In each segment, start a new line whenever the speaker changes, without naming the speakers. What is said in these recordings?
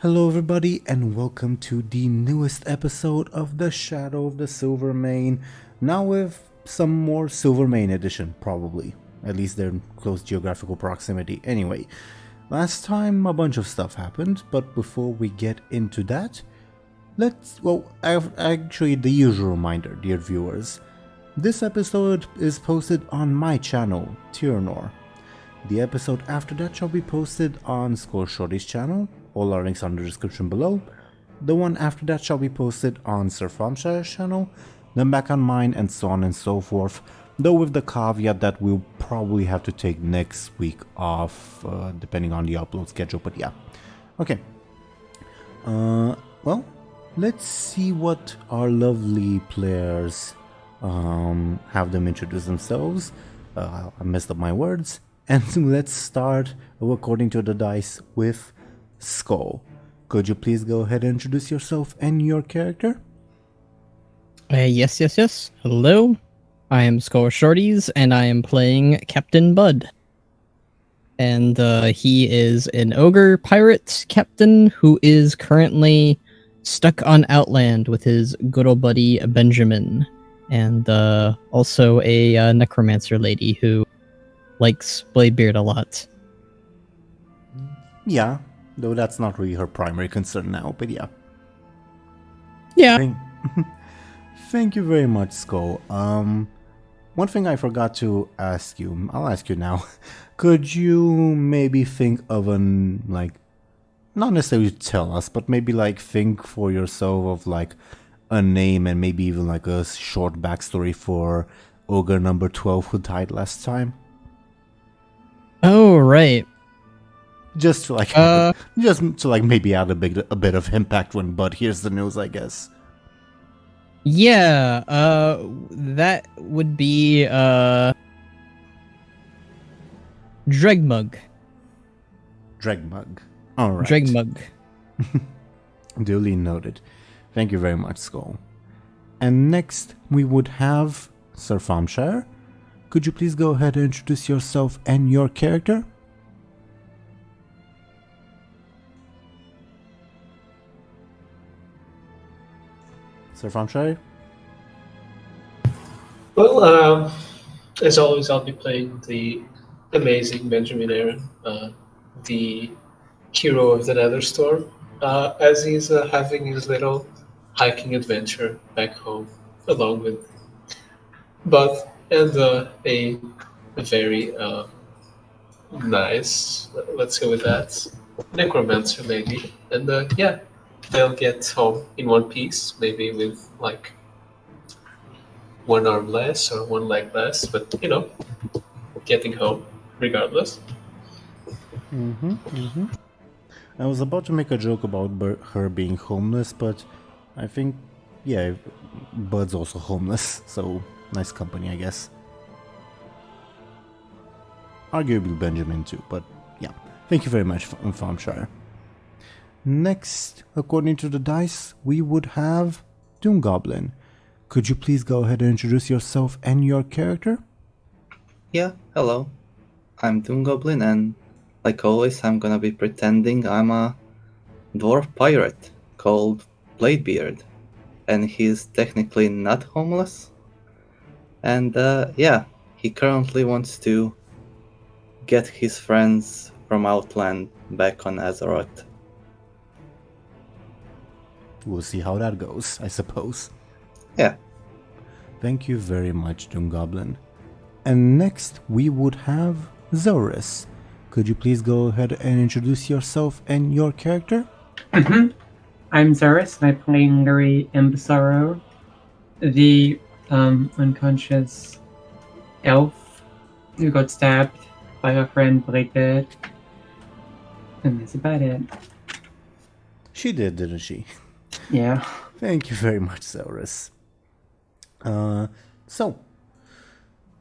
Hello everybody and welcome to the newest episode of the Shadow of the Silvermane, now with some more Silvermane edition, probably. At least they're in close geographical proximity. Anyway, last time a bunch of stuff happened, but before we get into that, actually the usual reminder, dear viewers. This episode is posted on my channel, Teeironor. The episode after that shall be posted on Skoll Shorties channel. All our links are in the description below. The one after that shall be posted on Sir Thompshire's channel, then back on mine, and so on and so forth. Though with the caveat that we'll probably have to take next week off, depending on the upload schedule, but yeah. Okay. Well, let's see what our lovely players have them introduce themselves. I messed up my words. And let's start, according to the dice, with Skoll. Could you please go ahead and introduce yourself and your character?
Yes. Hello, I am Skoll Shorties, and I am playing Captain Buhd. And he is an ogre pirate captain who is currently stuck on Outland with his good old buddy Benjamin, and also a necromancer lady who likes Bladebeard a lot.
Yeah, though that's not really her primary concern now, but yeah.
Yeah.
Thank you very much, Skoll. One thing I forgot to ask you, I'll ask you now. Could you maybe think of not necessarily tell us, but maybe think for yourself of a name and maybe even a short backstory for Ogre number 12 who died last time?
Oh, right.
Just to maybe add a bit of impact when Buhd hears the news, I guess.
Yeah, that would be Dregmug.
Dregmug. Alright.
Dregmug.
Duly noted. Thank you very much, Skoll. And next we would have Sir Thompshire. Could you please go ahead and introduce yourself and your character? Sir Thompshire?
Well, as always, I'll be playing the amazing Benjamin Aaran, the hero of the Netherstorm, as he's having his little hiking adventure back home, along with Buhd and a very nice, let's go with that, necromancer lady. And yeah, they'll get home in one piece, maybe with one arm less or one leg less, but getting home regardless.
I was about to make a joke about her being homeless, but I think, yeah, Buhd's also homeless, so nice company, I guess. Arguably Benjamin too, but yeah. Thank you very much, Thompshire. Next, according to the dice, we would have DoomGoblin. Could you please go ahead and introduce yourself and your character?
Yeah, hello. I'm DoomGoblin, and like always, I'm gonna be pretending I'm a dwarf pirate called Bladebeard, and he's technically not homeless. And yeah, he currently wants to get his friends from Outland back on Xal'atath.
We'll see how that goes, I suppose.
Yeah.
Thank you very much, DoomGoblin. And next, we would have Zelris. Could you please go ahead and introduce yourself and your character?
I'm Zelris, and I'm playing Lyri Embersorrow, the unconscious elf who got stabbed by her friend Bladebeard. And that's about it.
She did, didn't she?
Yeah.
Thank you very much, Zelris. So,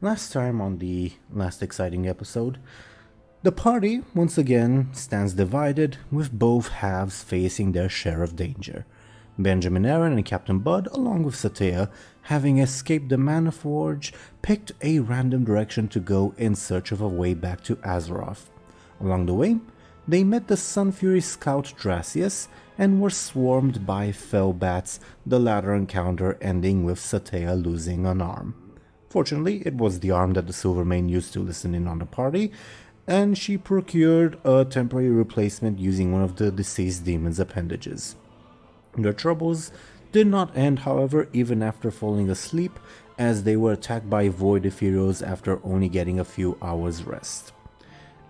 last time on the last exciting episode, the party once again stands divided, with both halves facing their share of danger. Benjamin Aaran and Captain Buhd, along with Satea, having escaped the Mana Forge, picked a random direction to go in search of a way back to Xal'atath. Along the way, they met the Sun Fury scout Dracius and were swarmed by fell bats, the latter encounter ending with Satea losing an arm. Fortunately, it was the arm that the Silvermane used to listen in on the party, and she procured a temporary replacement using one of the deceased demon's appendages. Their troubles did not end, however, even after falling asleep, as they were attacked by Void Ephemerals after only getting a few hours rest.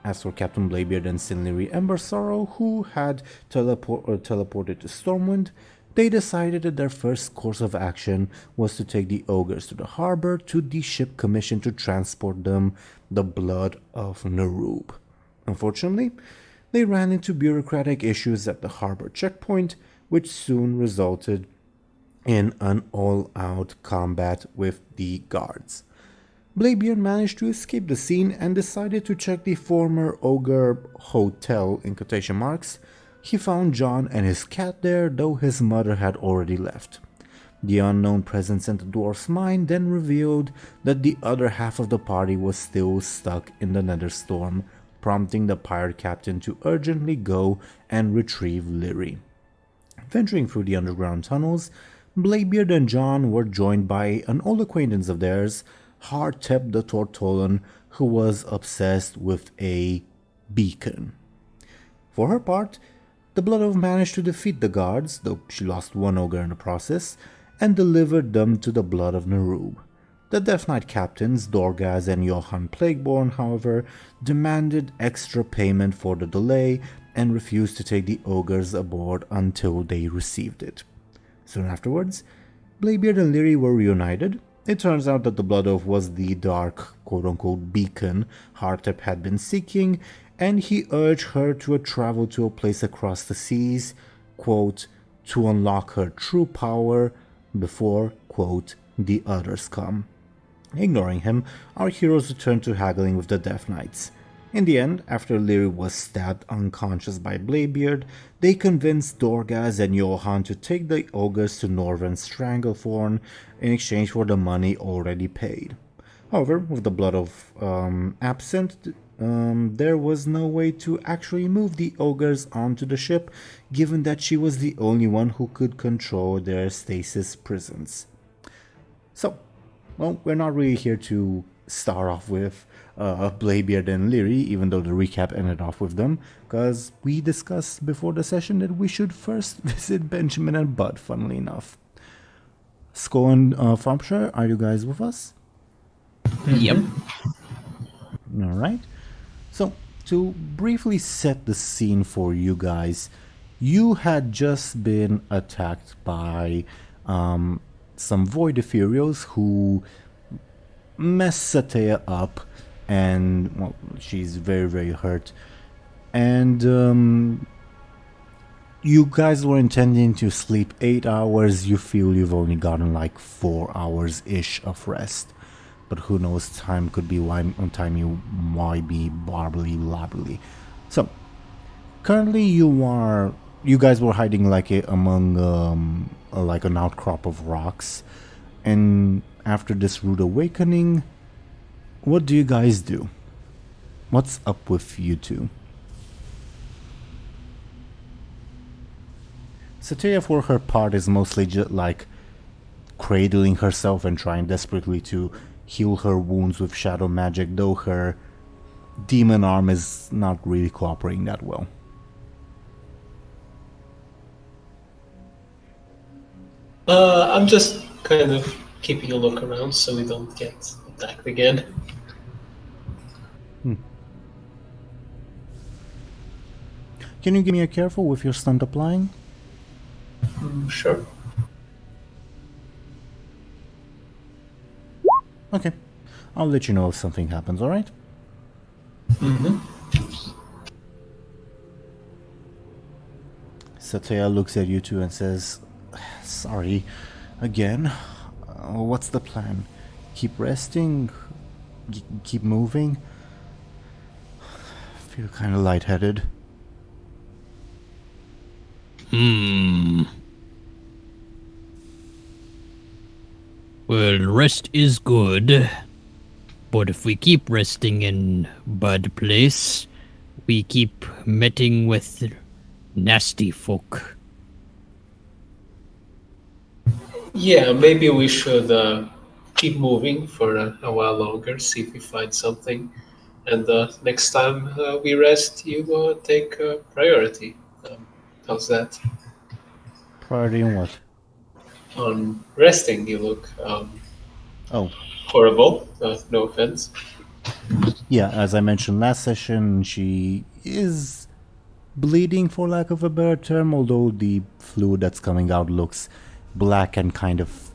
As for Captain Bladebeard and Lyri Embersorrow, who had teleported to Stormwind, they decided that their first course of action was to take the ogres to the harbor to the ship commissioned to transport them the blood of Nerub. Unfortunately, they ran into bureaucratic issues at the harbor checkpoint, which soon resulted in an all-out combat with the guards. Bladebeard managed to escape the scene and decided to check the former ogre hotel in quotation marks. He found John and his cat there, though his mother had already left. The unknown presence in the dwarf's mind then revealed that the other half of the party was still stuck in the nether storm, prompting the pirate captain to urgently go and retrieve Lyri. Venturing through the underground tunnels, Bladebeard and John were joined by an old acquaintance of theirs, Hardtep the Tortolan, who was obsessed with a beacon. For her part, the Blood Elf managed to defeat the guards, though she lost one ogre in the process, and delivered them to the blood of Nerub. The Death Knight captains, Dorgaz and Johann Plagueborn, however, demanded extra payment for the delay and refused to take the ogres aboard until they received it. Soon afterwards, Bladebeard and Lyri were reunited. It turns out that the Blood Oath was the dark, quote-unquote, beacon Hardtep had been seeking, and he urged her to travel to a place across the seas, quote, to unlock her true power before, quote, the others come. Ignoring him, our heroes returned to haggling with the Death Knights. In the end, after Lyri was stabbed unconscious by Bladebeard, they convinced Dorgaz and Johann to take the ogres to Northern Stranglethorn in exchange for the money already paid. However, with the Blood of absent, there was no way to actually move the ogres onto the ship, given that she was the only one who could control their stasis prisons. So, well, we're not really here to start off with Bladebeard and Lyri, even though the recap ended off with them, because we discussed before the session that we should first visit Benjamin and Buhd, funnily enough. Skoll and Thompshire, are you guys with us?
Yep.
Alright. So, to briefly set the scene for you guys, you had just been attacked by some Void Ephemerals who messed Satea up, and well, she's very, very hurt. And you guys were intending to sleep 8 hours. You feel you've only gotten like 4 hours-ish of rest. But who knows, time could be on time you might be barbly. So, currently you guys were hiding like among like an outcrop of rocks. And after this rude awakening, what do you guys do? What's up with you two? Satea, for her part, is mostly just like cradling herself and trying desperately to heal her wounds with shadow magic, though her demon arm is not really cooperating that well.
I'm just kind of keeping a look around so we don't get attacked again.
Can you give me a careful with your stunt applying?
Sure.
Okay. I'll let you know if something happens, alright? Satea looks at you two and says, sorry, again. What's the plan? Keep resting? Keep moving? I feel kind of lightheaded.
Well, rest is good, but if we keep resting in bad place, we keep meeting with nasty folk.
Yeah, maybe we should keep moving for a while longer, see if we find something. And next time we rest, you take priority. How's that?
Priority on what?
On resting, you look
Oh,
horrible. No offense.
yeah, as I mentioned last session, she is bleeding, for lack of a better term, although the fluid that's coming out looks black and kind of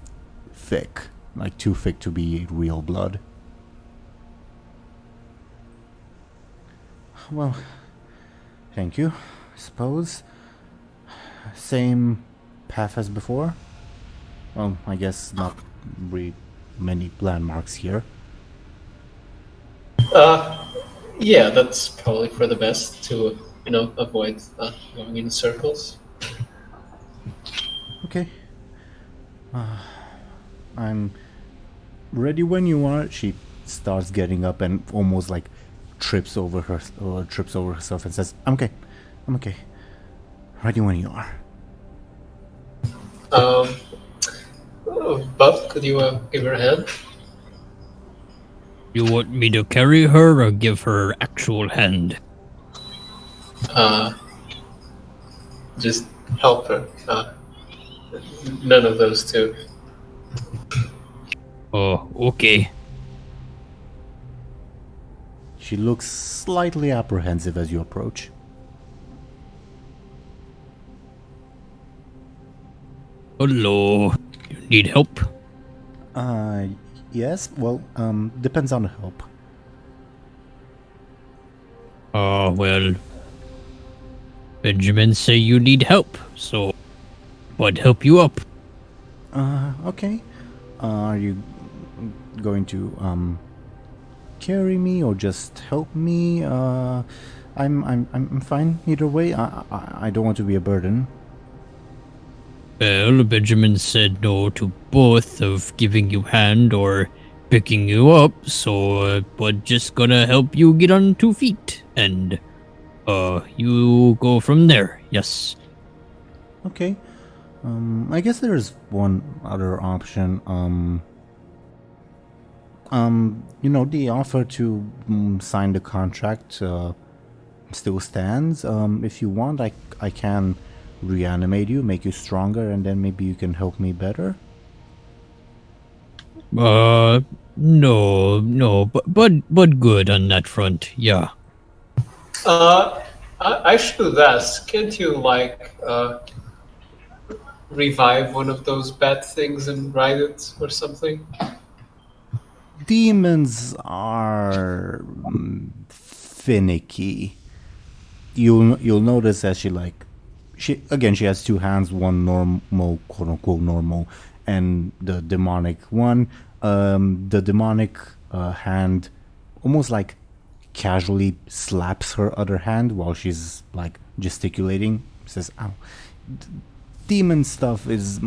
thick, like too thick to be real blood. Well, thank you, I suppose. Same path as before? Well, I guess not really many landmarks here.
Yeah, that's probably for the best to, avoid going in circles.
Okay. I'm ready when you are. She starts getting up and almost like trips over herself and says, I'm okay. Ready when you are.
Buff, could you give her a hand?
You want me to carry her or give her actual hand?
Just help her. None of those two.
Oh, okay.
She looks slightly apprehensive as you approach.
Hello. You need help?
Yes, well, depends on the help.
Well, Benjamin say you need help, so I'd help you up.
Okay. Are you going to, carry me or just help me? I'm fine either way. I don't want to be a burden.
Well, Benjamin said no to both of giving you hand or picking you up, so but just gonna help you get on 2 feet, and you go from there. Yes.
Okay. I guess there's one other option. The offer to sign the contract still stands. If you want, I can reanimate you, make you stronger, and then maybe you can help me better.
No, but good on that front. Yeah.
I should ask, can't you, revive one of those bad things and ride it or something?
Demons are finicky. You'll notice as she has two hands, one normal, quote unquote normal, and the demonic one. The demonic hand almost like casually slaps her other hand while she's like gesticulating. Says, "Ow." Demon stuff is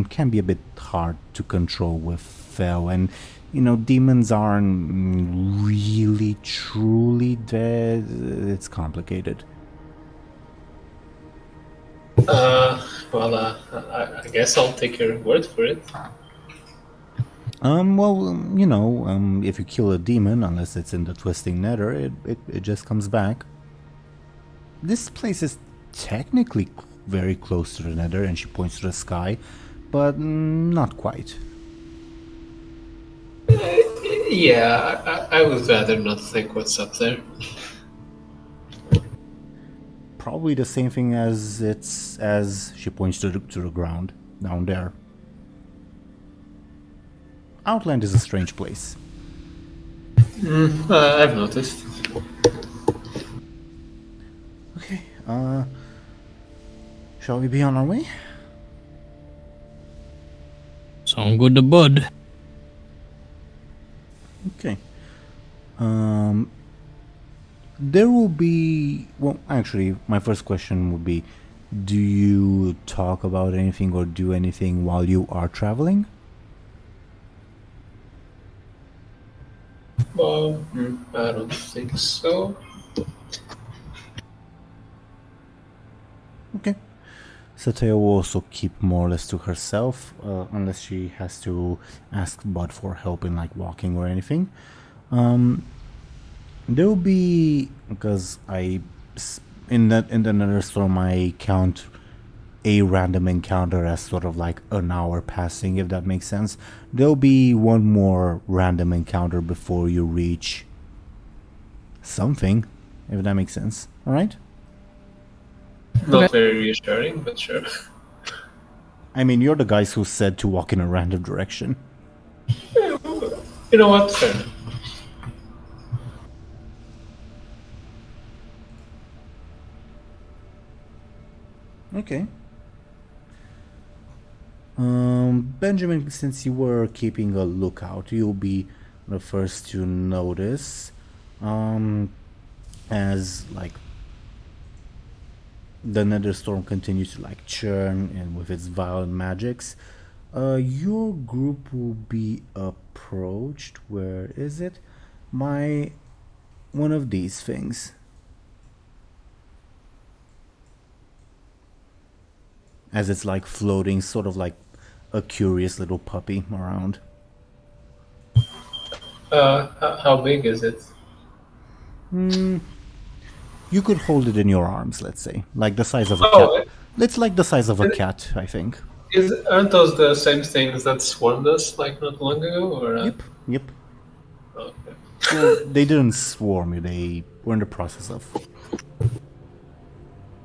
can be a bit hard to control with Fel, and demons aren't really truly dead. It's complicated.
I guess I'll take your word for it.
If you kill a demon, unless it's in the twisting nether, it just comes back. This place is technically very close to the nether, and she points to the sky, but not quite.
Yeah, I would rather not think what's up there.
Probably the same thing as she points to the ground down there. Outland is a strange place.
I've noticed.
Okay, shall we be on our way?
Sound good to Bud.
Okay. There will be... Well, actually, my first question would be, do you talk about anything or do anything while you are traveling?
I don't think so.
Satya will also keep more or less to herself, unless she has to ask Bud for help in like walking or anything. There will be, because in the Nether Storm I count a random encounter as sort of like an hour passing, if that makes sense. There'll be one more random encounter before you reach something, if that makes sense. Alright?
Not very reassuring, but sure.
I mean, you're the guys who said to walk in a random direction.
You know what? Fair enough.
Okay. Benjamin, since you were keeping a lookout, you'll be the first to notice as like the Nether Storm continues to like churn and with its violent magics, your group will be approached. Where is it? By one of these things. As it's like floating, sort of like a curious little puppy around.
How big is it?
You could hold it in your arms, let's say, like the size of a
Oh,
cat. It's like the size of a cat, I think.
aren't those the same things that swarmed us like not long ago? Or
Yep.
okay.
Well, they didn't swarm you. They were in the process of.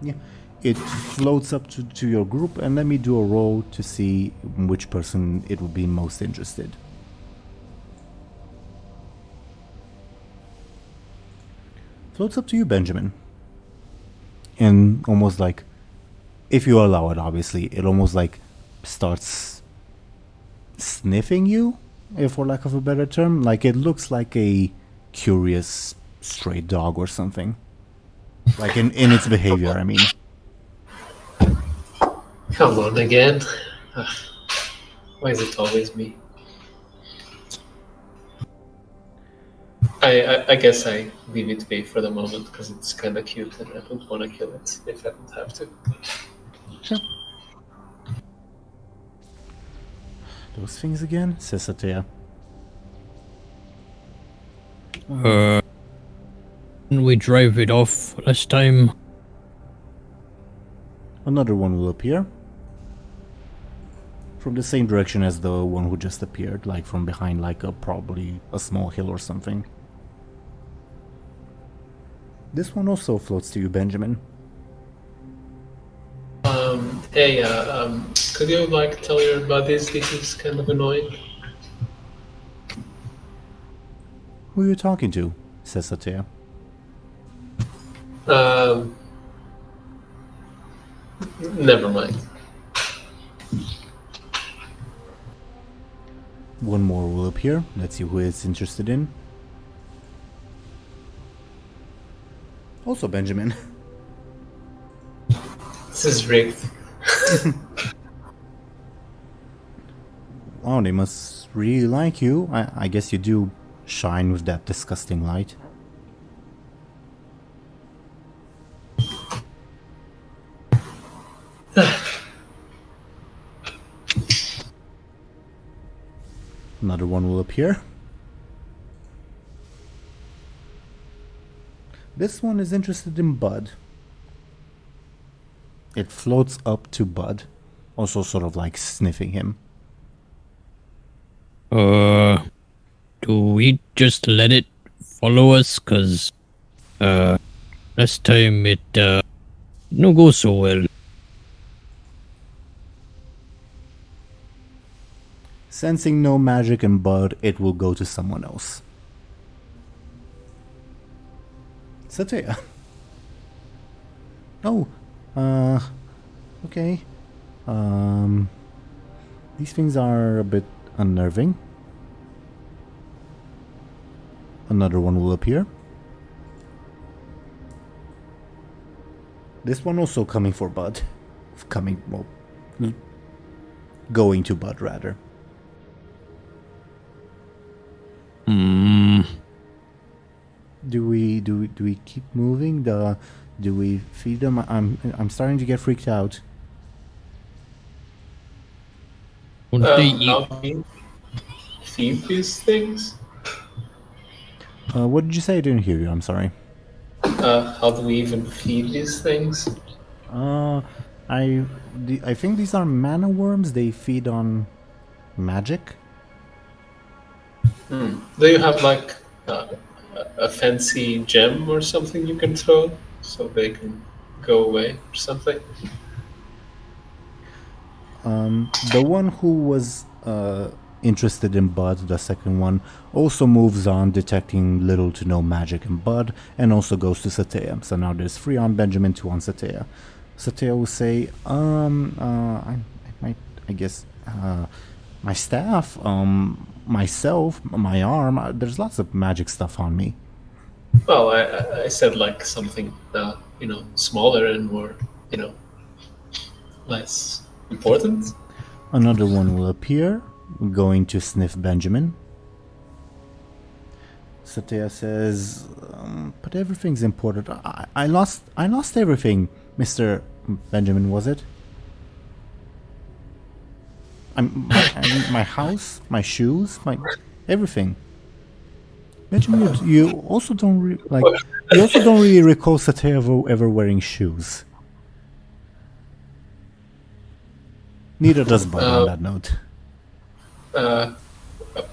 Yeah. It floats up to your group, and let me do a roll to see which person it would be most interested. Floats up to you, Benjamin. And almost like, if you allow it, obviously, it almost like starts sniffing you, if for lack of a better term. Like it looks like a curious stray dog or something. Like in its behavior, I mean.
Come on again. Why is it always me? I guess I leave it be for the moment because it's kind of cute and I don't want to kill it if I don't have to.
Sure. Those things again? Says Satya.
Didn't we drive it off last time?
Another one will appear. From the same direction as the one who just appeared, like from behind like probably a small hill or something. This one also floats to you, Benjamin.
Hey, could you like tell your buddies this is kind of annoying?
Who are you talking to? Says Satya.
Never mind.
One more will appear. Let's see who it's interested in. Also Benjamin.
This is rigged.
Wow, they must really like you. I guess you do shine with that disgusting light. Another one will appear. This one is interested in Buhd. It floats up to Buhd, also sort of like sniffing him.
Do we just let it follow us? Cause, last time it, no go so well.
Sensing no magic in Buhd, it will go to someone else. Satya. Oh, okay. These things are a bit unnerving. Another one will appear. This one also coming for Buhd. Going to Buhd rather. Do we keep moving? Do we feed them? I'm starting to get freaked out.
How do we feed these things?
What did you say? I didn't hear you. I'm sorry.
How do we even feed these things?
I think these are mana worms. They feed on magic.
Do you have like a fancy gem or something you can throw so they can go away or something?
The one who was interested in Buhd, the second one, also moves on, detecting little to no magic in Buhd, and also goes to Satea. So now there's 3 on Benjamin, 2 on Satea. Satea will say, I guess, my staff, myself, my arm, there's lots of magic stuff on me.
Well, I said like something, smaller and more, less important.
Another one will appear, going to sniff Benjamin. Satea says, but everything's important. I lost everything, Mr. Benjamin, was it? My house, my shoes, my everything. Benjamin, you also don't really recall Satea ever wearing shoes. Neither does Buhd on that note.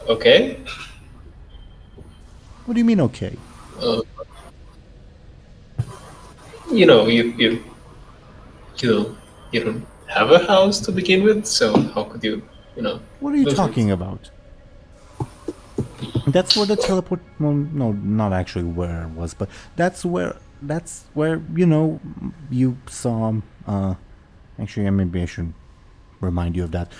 Okay.
What do you mean, okay?
You don't have a house to begin with, so how could you,
What are you
lose it?
talking about? That's where the teleport. Well, no, not actually where it was, but that's where you saw. Actually, maybe I should remind you of that.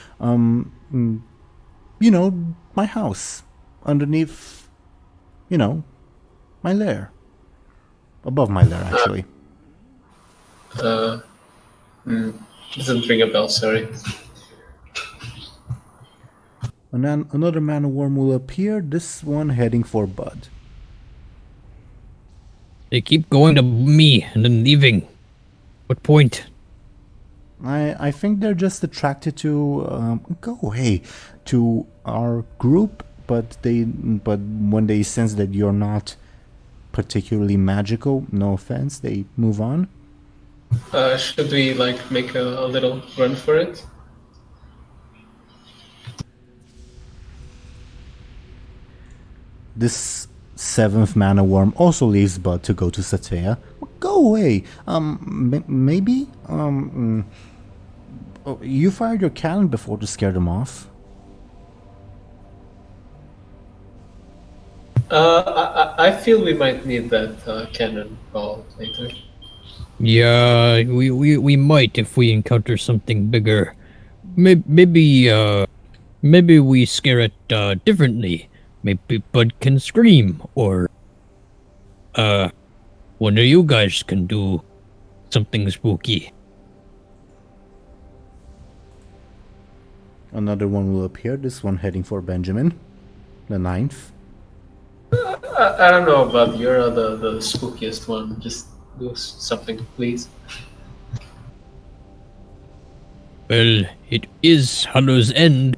My house underneath. My lair. Above my lair, actually.
Doesn't ring a bell, sorry.
And then another mana worm will appear, this one heading for Buhd.
They keep going to me and then leaving. What point?
I think they're just attracted to go away to our group, but when they sense that you're not particularly magical, no offense, they move on.
Should we make a little run for it?
This 7th mana worm also leaves Buhd to go to Satea. Go away. Maybe. You fired your cannon before to scare them off.
I feel we might need that cannon ball later.
Yeah, we might if we encounter something bigger. Maybe we scare it differently. Maybe Buhd can scream, or one of you guys can do something spooky.
Another one will appear, this one heading for Benjamin, the 9th.
I don't know about you're the spookiest one. Just do something, please.
Well, it is Hallow's End,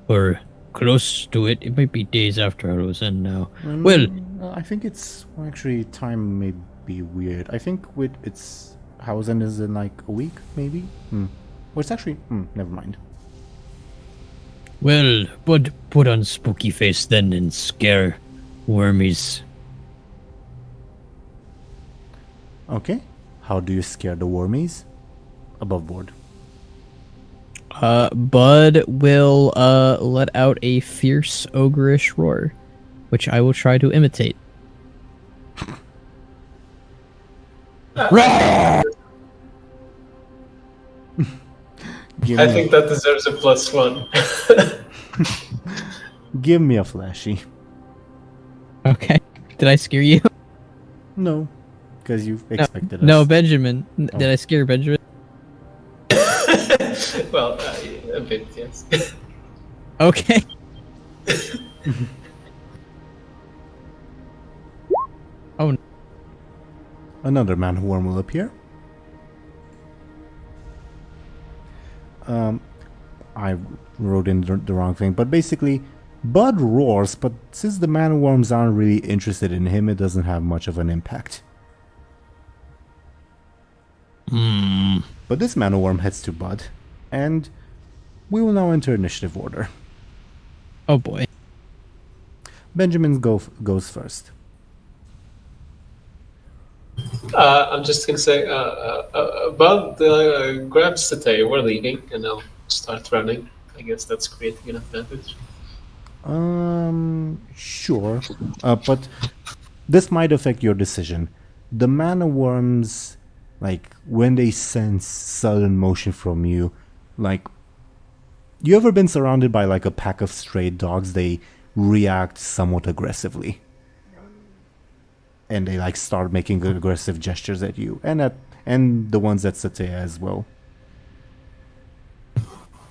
or close to it. It might be days after Hallow's End now. Well,
I think it's actually time may be weird. I think with its Hallow's End is in like a week, maybe. Well, it's actually never mind.
well, Buhd put on spooky face then and scare wormies.
Okay, how do you scare the wormies? Above board.
Buhd will let out a fierce ogreish roar, which I will try to imitate.
I think that deserves a +1.
Give me a flashy.
Okay. Did I scare you?
No, because you expected us.
No, Benjamin. Did I scare Benjamin?
Well, a bit, yes.
Okay. Oh, no.
Another man worm will appear. I wrote in the wrong thing, but basically, Buhd roars, but since the man-worms aren't really interested in him, it doesn't have much of an impact. But this man-worm heads to Buhd, and we will now enter initiative order.
Oh boy.
Benjamin goes first.
I'm just gonna say, Buhd grabs the tail. We're leaving, and I'll start running. I guess that's creating an advantage.
Sure. But this might affect your decision. The mana worms, like, when they sense sudden motion from you, like, you ever been surrounded by, like, a pack of stray dogs? They react somewhat aggressively. And they, like, start making aggressive gestures at you. And the ones at Satea as well.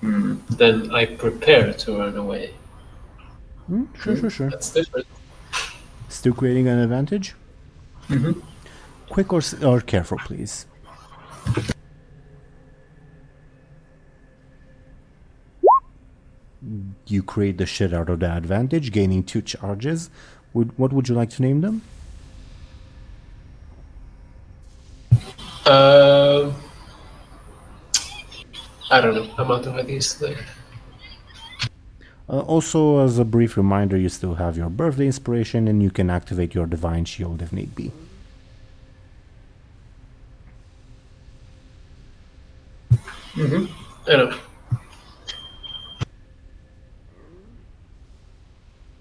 Then I prepare to run away.
Sure.
That's different.
Still creating an advantage?
Mm-hmm.
Quick or careful, please. You create the shit out of the advantage, gaining 2 charges. What would you like to name them?
I don't know. I'm out of ideas today.
Also, as a brief reminder, you still have your birthday inspiration and you can activate your divine shield if need be.
I know.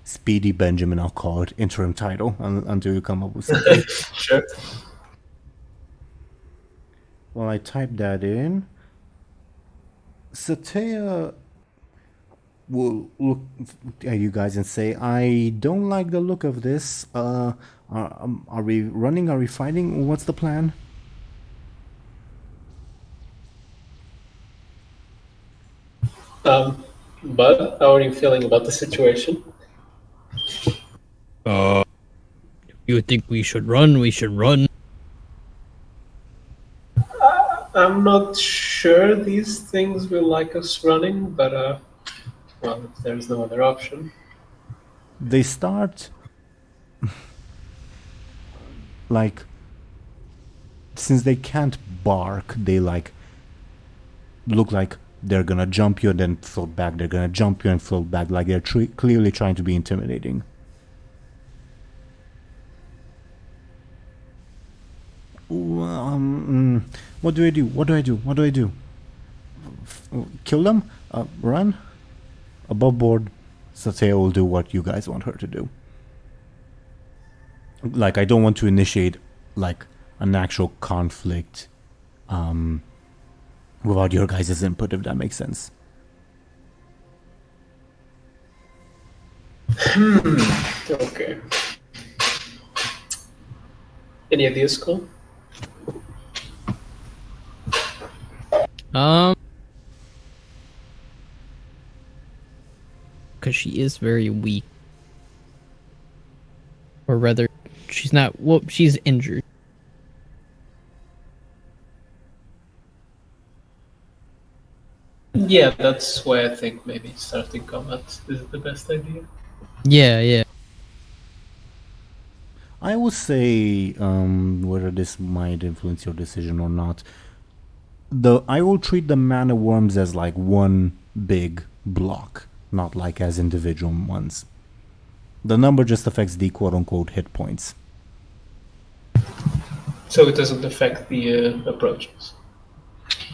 Speedy Benjamin, I'll call it. Interim title until you come up with something.
Sure.
Well, I typed that in. Satea will look at you guys and say, I don't like the look of this. Are we running? Are we fighting? What's the plan?
Buhd, how are you feeling about the situation?
You think we should run? We should run.
I'm not sure these things will like us running, but well, if there's no other option.
They start like, since they can't bark, they like look like they're gonna jump you and then float back. They're gonna jump you and float back, like they're clearly trying to be intimidating. What do I do? What do I do? What do I do? Kill them? Run? Above board, Satea will do what you guys want her to do. Like, I don't want to initiate, like, an actual conflict without your guys' input, if that makes sense.
Okay. Any ideas, Skoll?
Because she is very weak. Or rather, she's not, well, she's injured.
Yeah, that's why I think maybe starting combat is the best idea.
Yeah.
I would say, whether this might influence your decision or not, I will treat the mana worms as like one big block, not like as individual ones. The number just affects the quote-unquote hit points.
So it doesn't affect the approaches.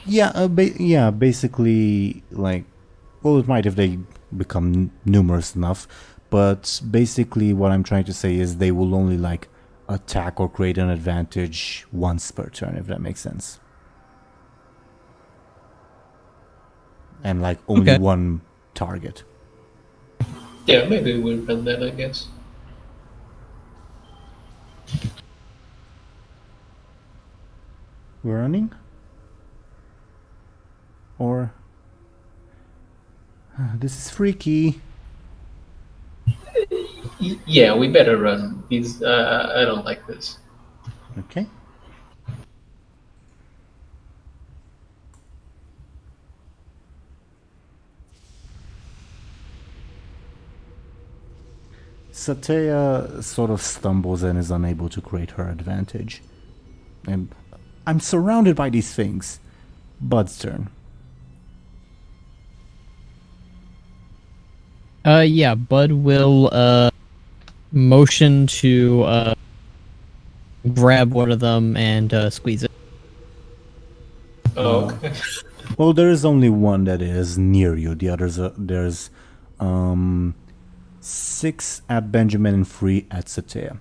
Yeah, basically, like, well, it might if they become numerous enough, but basically what I'm trying to say is they will only, like, attack or create an advantage once per turn, if that makes sense. And, like, only one target.
Yeah, maybe we'll run that, I guess.
We're running? Or... this is freaky.
Yeah, we better run. I don't like this.
Okay. Satya sort of stumbles and is unable to create her advantage. And I'm surrounded by these things. Bud's turn.
Yeah, Bud will motion to grab one of them and squeeze it.
Oh, okay.
Well, there is only one that is near you. The others there's 6 at Benjamin and 3 at Satya.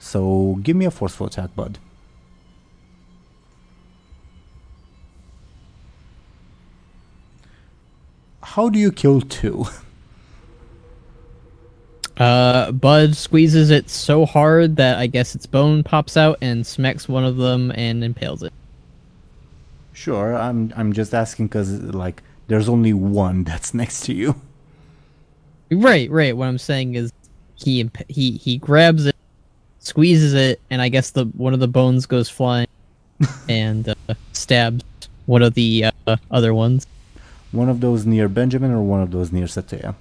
So give me a forceful attack, Bud. How do you kill 2?
Bud squeezes it so hard that I guess its bone pops out and smacks one of them and impales it.
Sure, I'm just asking because like there's only one that's next to you.
Right. What I'm saying is he grabs it, squeezes it, and I guess one of the bones goes flying and stabs one of the other ones.
One of those near Benjamin or one of those near Satya?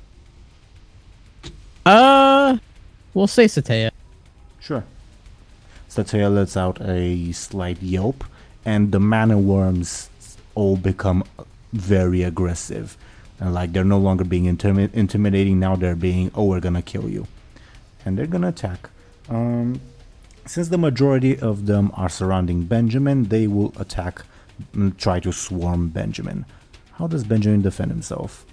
We'll say Satya.
Sure. Satya lets out a slight yelp, and the mana worms all become very aggressive. And like they're no longer being intimidating, now they're being, oh, we're gonna kill you. And they're gonna attack. Since the majority of them are surrounding Benjamin, they will attack and try to swarm Benjamin. How does Benjamin defend himself?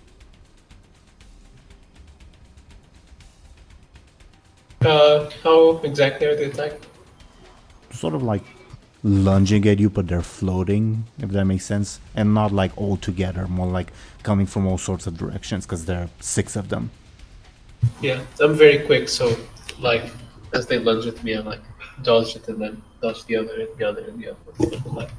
How exactly are they attacking?
Sort of like lunging at you, but they're floating, if that makes sense. And not like all together, more like coming from all sorts of directions, because there are 6 of them.
Yeah, I'm very quick, so like as they lunge at me, I'm like dodge it and then dodge the other and the other and the other. Like,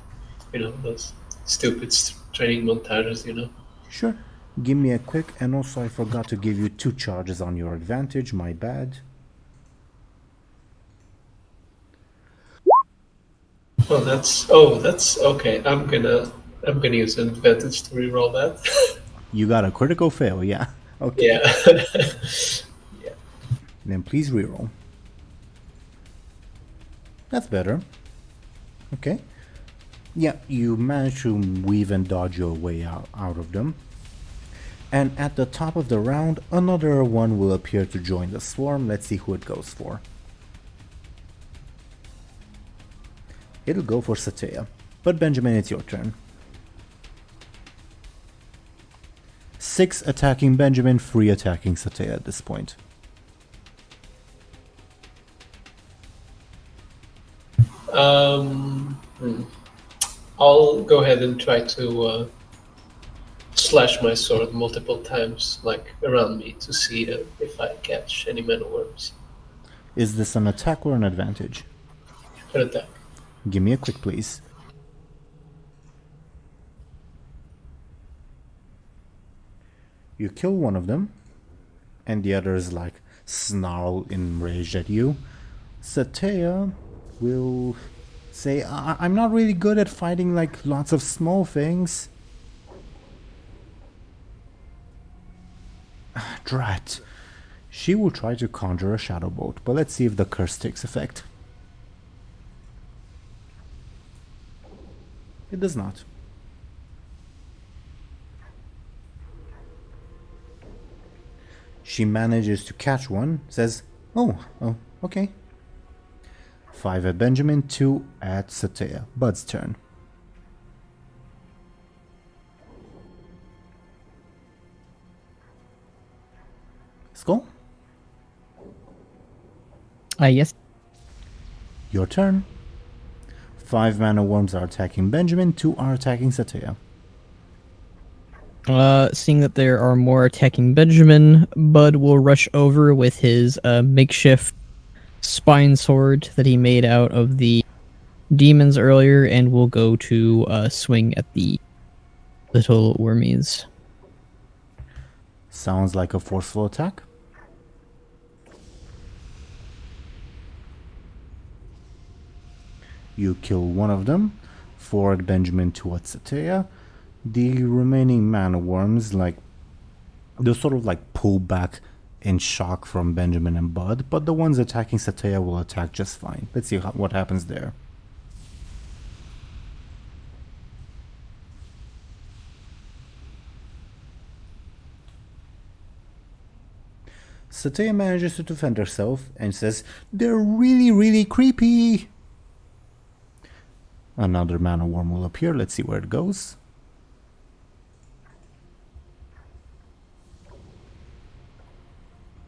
those stupid training montages,
Sure. Give me a quick, and also I forgot to give you 2 charges on your advantage, my bad.
That's okay. I'm gonna use an advantage to reroll that.
You got a critical fail, yeah. Okay.
Yeah. Yeah.
Then please reroll. That's better. Okay. Yeah, you manage to weave and dodge your way out of them. And at the top of the round, another one will appear to join the swarm. Let's see who it goes for. It'll go for Satya. But Benjamin, it's your turn. 6 attacking Benjamin, 3 attacking Satya at this point.
I'll go ahead and try to slash my sword multiple times, like around me, to see if I catch any mana worms.
Is this an attack or an advantage?
An attack.
Give me a quick, please. You kill one of them, and the others like snarl enraged at you. Satya will say, I'm not really good at fighting like lots of small things. Drat. She will try to conjure a shadow bolt, but let's see if the curse takes effect. It does not. She manages to catch one, says, oh, okay. 5 at Benjamin, 2 at Satya. Bud's turn. Skoll?
Yes.
Your turn. 5 mana worms are attacking Benjamin, 2 are attacking Satya.
Seeing that there are more attacking Benjamin, Bud will rush over with his makeshift spine sword that he made out of the demons earlier, and will go to swing at the little wormies.
Sounds like a forceful attack. You kill one of them. 4 at Benjamin, 2 at Satya. The remaining mana worms, like, they sort of like pull back in shock from Benjamin and Buhd, but the ones attacking Satea will attack just fine. Let's see what happens there. Satea manages to defend herself and says, "They're really creepy." Another mana worm will appear. Let's see where it goes.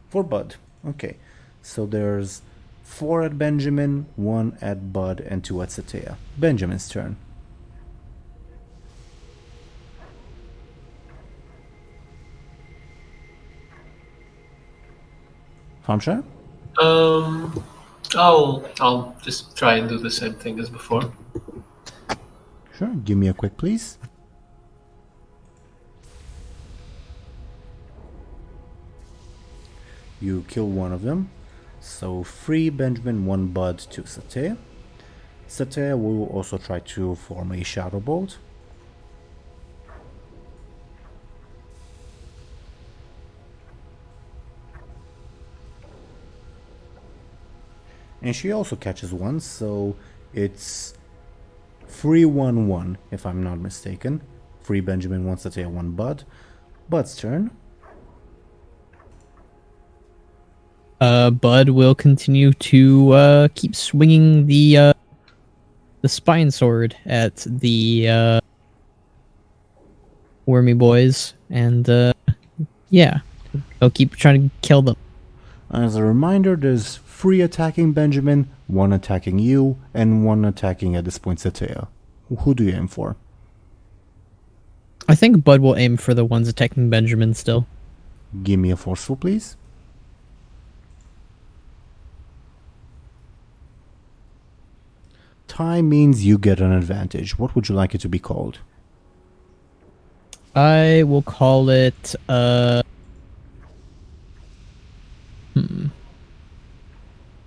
For Buhd. Okay, so there's 4 at Benjamin, 1 at Buhd, and 2 at Satea. Benjamin's turn. Thompshire?
I'll just try and do the same thing as before.
Sure, give me a quick please. You kill one of them. So 3 Benjamin, 1 Buhd, 2 Satea. Satea will also try to form a Shadow Bolt. And she also catches one, so it's 3-1-1 if I'm not mistaken. 3 Benjamin, 1 Satea, 1 Buhd. Buhd's turn.
Buhd will continue to keep swinging the spine sword at the wormy boys, and yeah, he'll keep trying to kill them.
As a reminder, there's 3 attacking Benjamin, 1 attacking you, and 1 attacking at this point Satea. Who do you aim for?
I think Buhd will aim for the ones attacking Benjamin still.
Give me a forceful, please. Tie means you get an advantage. What would you like it to be called?
I will call it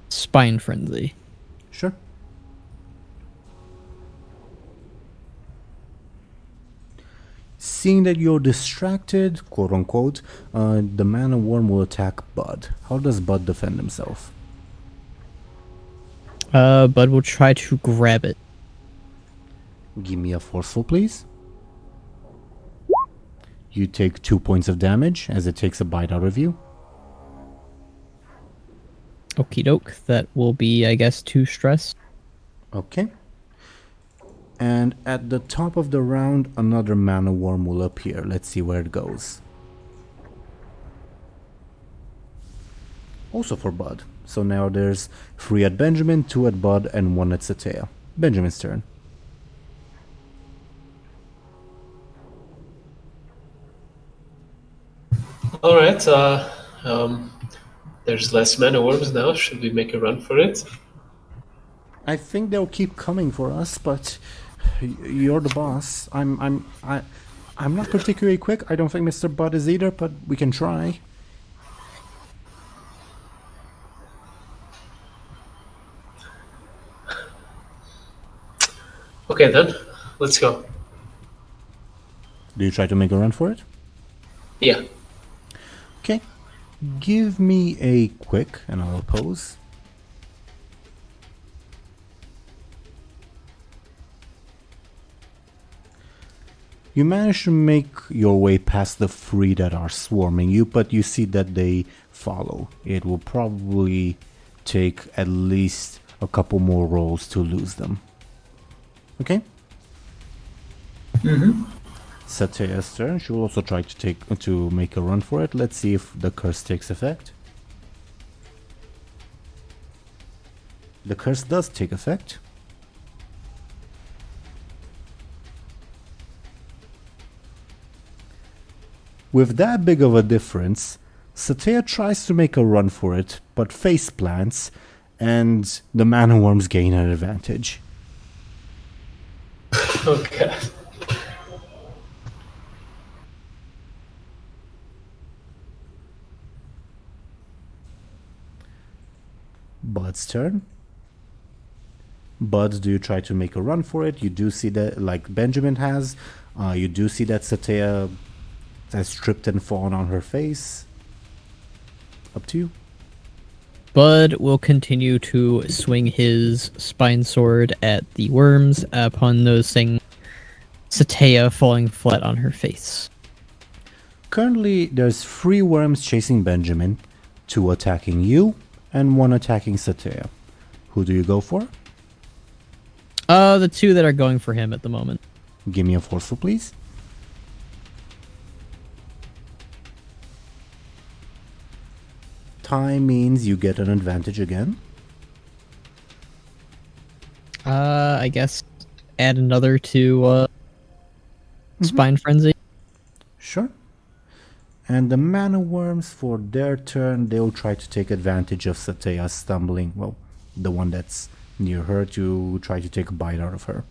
Spine Frenzy.
Sure. Seeing that you're distracted, quote unquote, the mana worm will attack Buhd. How does Buhd defend himself?
Buhd will try to grab it.
Give me a forceful, please. You take 2 points of damage as it takes a bite out of you.
Okie doke. That will be, I guess, 2 stress.
Okay. And at the top of the round, another mana worm will appear. Let's see where it goes. Also for Buhd. So now there's 3 at Benjamin, 2 at Buhd, and 1 at Satea. Benjamin's turn.
Alright, there's less mana worms now. Should we make a run for it?
I think they'll keep coming for us, but you're the boss. I'm not particularly quick. I don't think Mr. Buhd is either, but we can try.
Okay then, let's go.
Do you try to make a run for it?
Yeah.
Okay. Give me a quick, and I'll oppose. You manage to make your way past the 3 that are swarming you, but you see that they follow. It will probably take at least a couple more rolls to lose them. Okay? Satea's turn. She will also try to make a run for it. Let's see if the curse takes effect. The curse does take effect. With that big of a difference, Satea tries to make a run for it, but face plants, and the mana worms gain an advantage.
Okay.
Buhd's turn. Buhd, do you try to make a run for it? You do see that, like Benjamin has, you do see that Satea has tripped and fallen on her face. Up to you.
Bud will continue to swing his spine sword at the worms upon noticing Satea falling flat on her face.
Currently, there's 3 worms chasing Benjamin, 2 attacking you, and 1 attacking Satea. Who do you go for?
The 2 that are going for him at the moment.
Give me a forceful, please. Tie means you get an advantage again.
I guess add another to Spine Frenzy.
Sure. And the mana worms, for their turn, they'll try to take advantage of Satea stumbling. Well, the one that's near her, to try to take a bite out of her.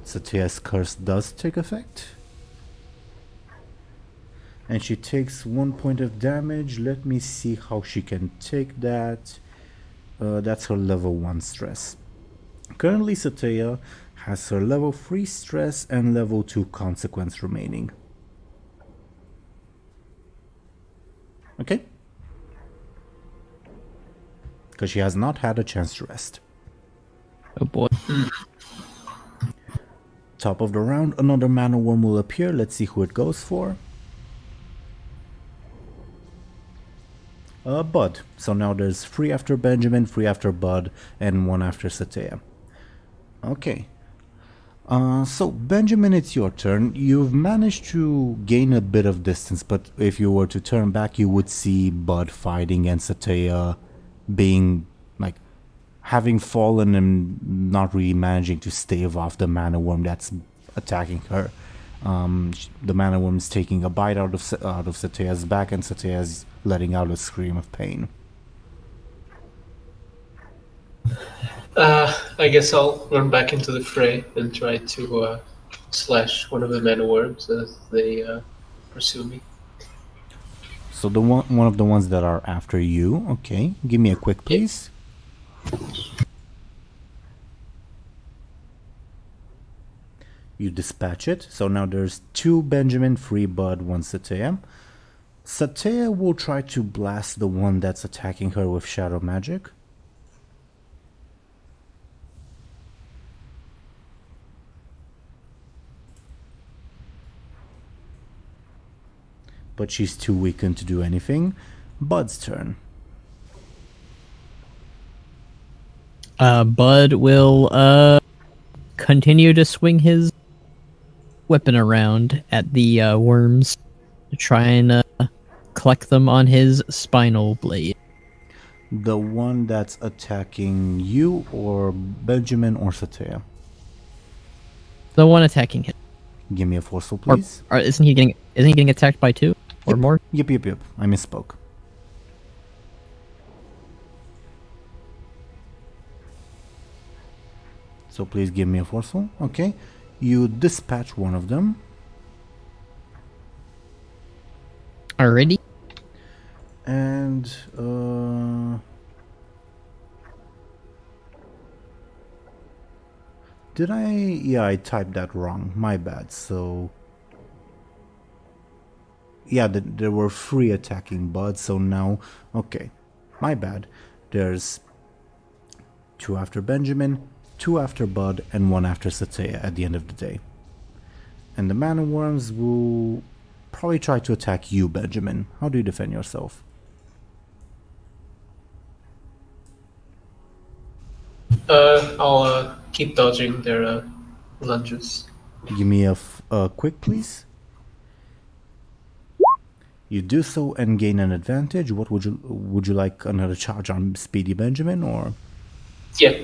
Satea's curse does take effect. And she takes 1 point of damage. Let me see how she can take that. That's her level 1 stress. Currently, Satea has her level 3 stress and level 2 consequence remaining. Okay? Because she has not had a chance to rest.
Oh boy.
Top of the round, another mana worm will appear. Let's see who it goes for. Buhd. So now there's 3 after Benjamin, 3 after Buhd, and 1 after Satea. Okay. So Benjamin, it's your turn. You've managed to gain a bit of distance, but if you were to turn back, you would see Buhd fighting and Satea being like having fallen and not really managing to stave off the mana worm that's attacking her. The mana worm is taking a bite out of Satea's back, and Satea's letting out a scream of pain.
I guess I'll run back into the fray and try to slash one of the mana worms as they pursue me.
So the one of the ones that are after you. Okay, give me a quick, please. You dispatch it. So now there's 2 Benjamin, 3 Buhd, 1 Satea. Satea will try to blast the one that's attacking her with shadow magic. But she's too weakened to do anything. Bud's turn.
Bud will continue to swing his weapon around at the worms to try and collect them on his spinal blade.
The one that's attacking you, or Benjamin, or Satea?
The one attacking him.
Give me a forceful, please.
Or isn't he getting attacked by 2 or more?
Yep. I misspoke. So please give me a forceful. Okay. You dispatch one of them.
Already?
And did I? Yeah, I typed that wrong. My bad. So yeah, there were 3 attacking Buhd. So now, okay, my bad. There's 2 after Benjamin, 2 after Buhd, and 1 after Satea at the end of the day. And the mana worms will probably try to attack you, Benjamin. How do you defend yourself?
I'll keep dodging their lunges.
Give me a quick, please. You do so and gain an advantage. What would you like, another charge on Speedy Benjamin, or?
Yeah.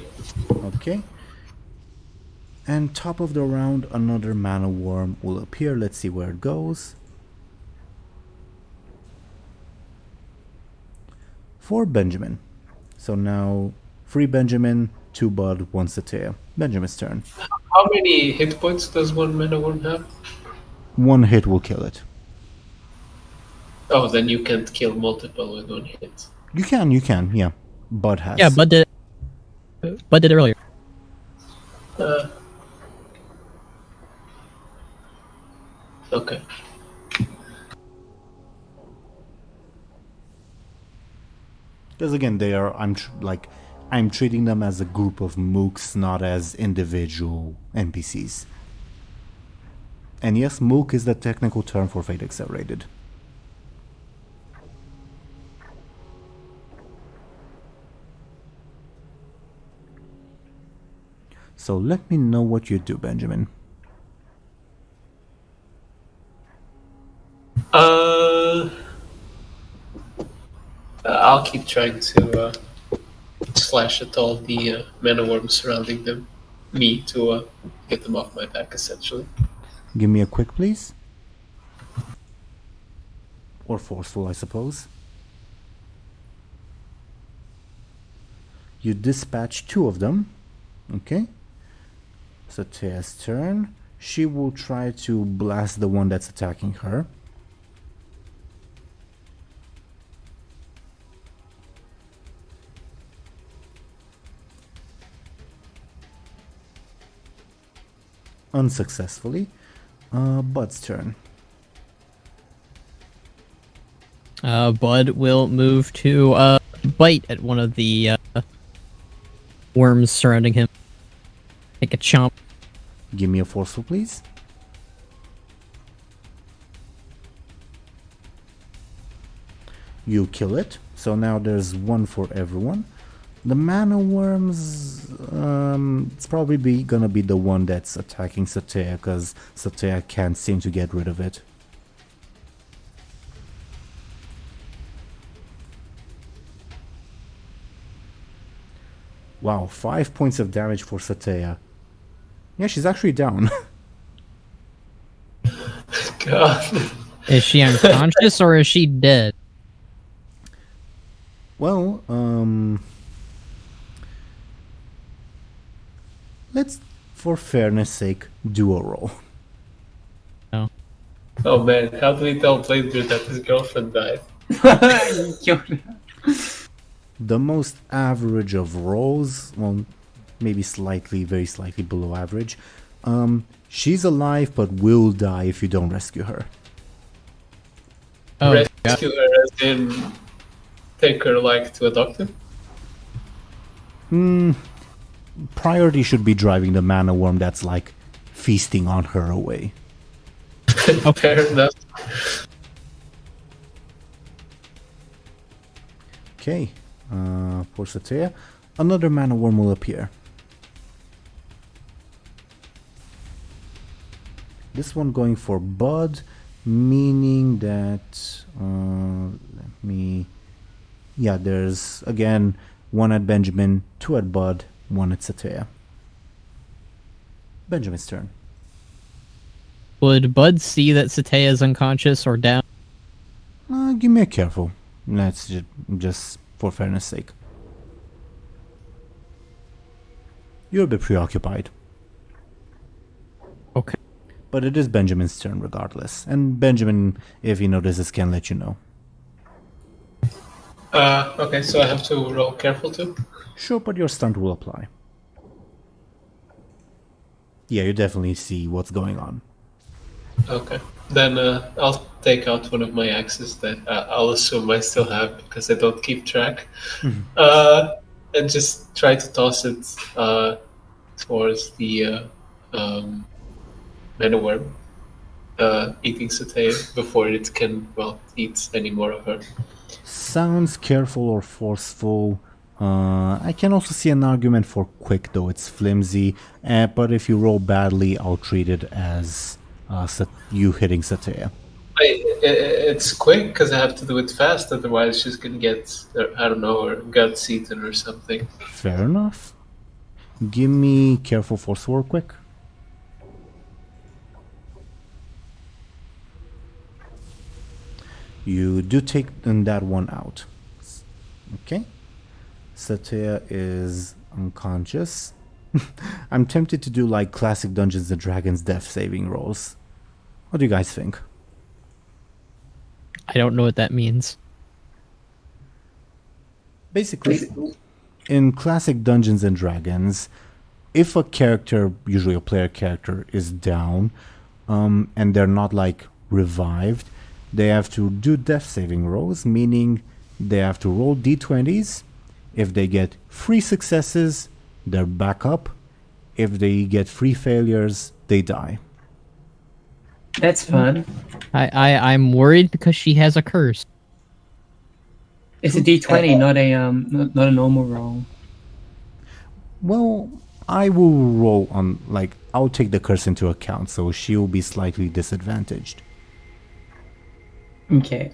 Okay. And top of the round, another mana worm will appear. Let's see where it goes. For Benjamin. So now 3 Benjamin, 2 Buhd, 1 Satea. Benjamin's turn.
How many hit points does one mana worm have?
1 hit will kill it.
Oh, then you can't kill multiple with 1 hit.
You can, yeah. Buhd has.
Yeah, Bud did it earlier.
Okay.
Because again, they are. I'm treating them as a group of mooks, not as individual NPCs. And yes, mook is the technical term for Fate Accelerated. So let me know what you do, Benjamin.
I'll keep trying to slash at all the mana worms surrounding me to get them off my back, essentially.
Give me a quick, please. Or forceful, I suppose. You dispatch 2 of them. Okay. So Tea's turn. She will try to blast the one that's attacking her. Unsuccessfully. Bud's turn.
Bud will move to bite at one of the worms surrounding him. Take a chomp.
Give me a forceful, please. You kill it. So now there's 1 for everyone. The mana worms, it's probably gonna be the one that's attacking Satea, because Satea can't seem to get rid of it. Wow, 5 points of damage for Satea. Yeah, she's actually down.
God.
Is she unconscious or is she dead?
Well, let's, for fairness sake, do a roll.
No.
Oh man, how do we tell Bladebeard that his girlfriend died?
The most average of rolls, well, maybe slightly, very slightly below average. She's alive, but will die if you don't rescue her.
Oh,
Rescue her as in take her like to a doctor?
Priority should be driving the mana worm that's like feasting on her away.
Fair enough.
Okay, for Satea, another mana worm will appear. This one going for Buhd, meaning that there's again 1 at Benjamin, 2 at Buhd, 1 at Satea. Benjamin's turn.
Would Bud see that Satea is unconscious or down?
Give me a careful. That's just for fairness sake. You're a bit preoccupied.
Okay.
But it is Benjamin's turn regardless. And Benjamin, if he notices, can let you know.
Okay, so I have to roll careful too?
Sure, but your stunt will apply. Yeah, you definitely see what's going on.
Okay. Then I'll take out one of my axes that I'll assume I still have because I don't keep track. And just try to toss it towards the mana worm eating Satea before it can, eat any more of her.
Sounds careful or forceful. I can also see an argument for quick, though it's flimsy. But if you roll badly, I'll treat it as you hitting Satea.
It's quick because I have to do it fast, otherwise she's gonna get, I don't know, her guts eaten or something.
Fair enough. Give me careful, forceful, or quick. You do take that one out. Okay. Satea is unconscious. I'm tempted to do like classic Dungeons and Dragons death saving rolls. What do you guys think?
I don't know what that means.
Basically, in classic Dungeons and Dragons, if a character, usually a player character, is down, and they're not like revived, they have to do death saving rolls, meaning they have to roll d20s. If they get 3 successes, they're back up. If they get 3 failures, they die.
That's fun.
I'm worried because she has a curse.
It's a D20, not a normal roll.
Well, I will roll on, like, I'll take the curse into account, so she'll be slightly disadvantaged.
Okay.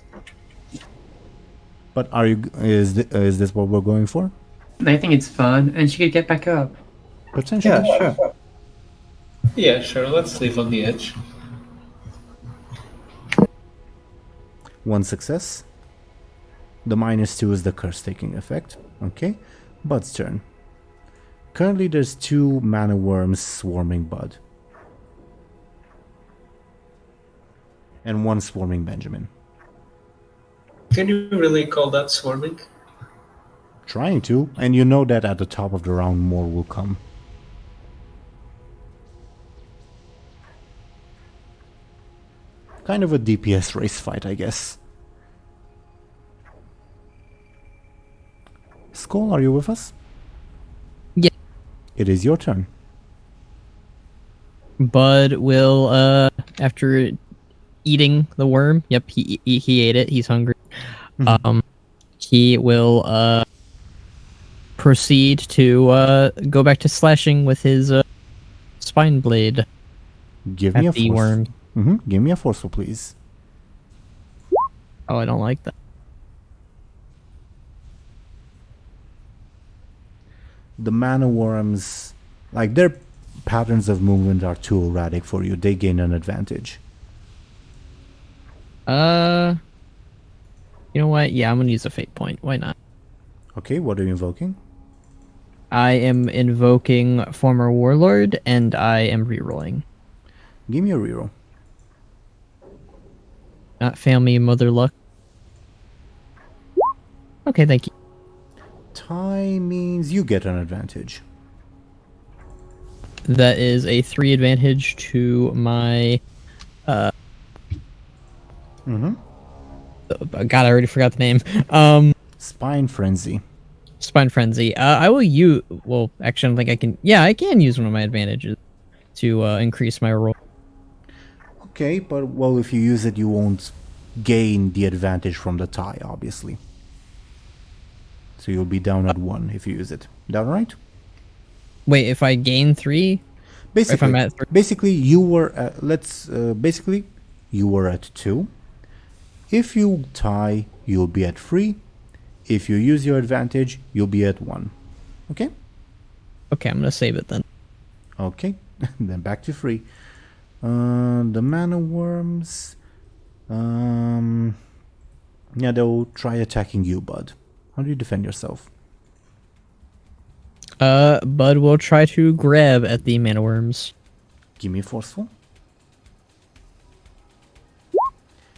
But is this what we're going for?
I think it's fun, and she could get back up.
Potentially.
Yeah, sure.
Yeah, sure. Let's leave on the edge.
1 success. The -2 is the curse taking effect. Okay. Bud's turn. Currently there's 2 mana worms swarming Bud. And 1 swarming Benjamin.
Can you really call that swarming?
Trying to, and you know that at the top of the round more will come. Kind of a DPS race fight, I guess. Skoll, are you with us?
Yeah.
It is your turn.
Bud will, after eating the worm, yep, he ate it, he's hungry. He will, proceed to, go back to slashing with his, spine blade
Give me a
at the
force.
worm.
Give me a forceful, please.
Oh, I don't like that.
The mana worms, like, their patterns of movement are too erratic for you. They gain an advantage.
You know what? Yeah, I'm gonna use a fate point. Why not?
Okay, what are you invoking?
I am invoking Former Warlord, and I am rerolling.
Give me a reroll.
Not family, mother luck. Okay, thank you.
Tie means you get an advantage.
That is a 3 advantage to my. God, I already forgot the name.
Spine Frenzy.
Spine Frenzy. I will use. Well, actually, I don't think I can. Yeah, I can use one of my advantages to increase my roll.
Okay, but, well, if you use it, you won't gain the advantage from the tie, obviously. So you'll be down at 1 if you use it. That right?
Wait, if I gain 3?
Basically,
If I'm at 3?
basically you were at, basically you were at 2. If you tie, you'll be at 3. If you use your advantage, you'll be at 1. Okay?
Okay, I'm gonna save it then.
Okay, then back to 3. The mana worms. Yeah, they'll try attacking you, Bud. How do you defend yourself?
Bud will try to grab at the mana worms.
Give me a forceful.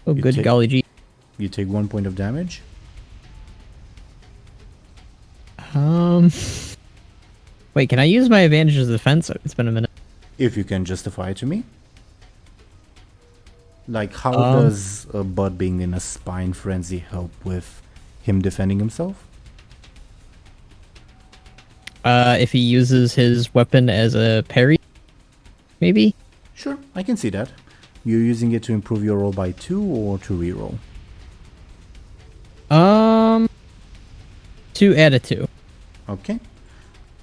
Oh,
You
good
take-
golly gee.
You take 1 point of damage.
Wait, can I use my advantage as defense? It's been a minute.
If you can justify it to me. Like, how
Um,
does Bud being in a spine frenzy help with him defending himself?
If he uses his weapon as a parry, maybe?
Sure, I can see that. You're using it to improve your roll by 2 or to reroll?
To add a 2.
Okay.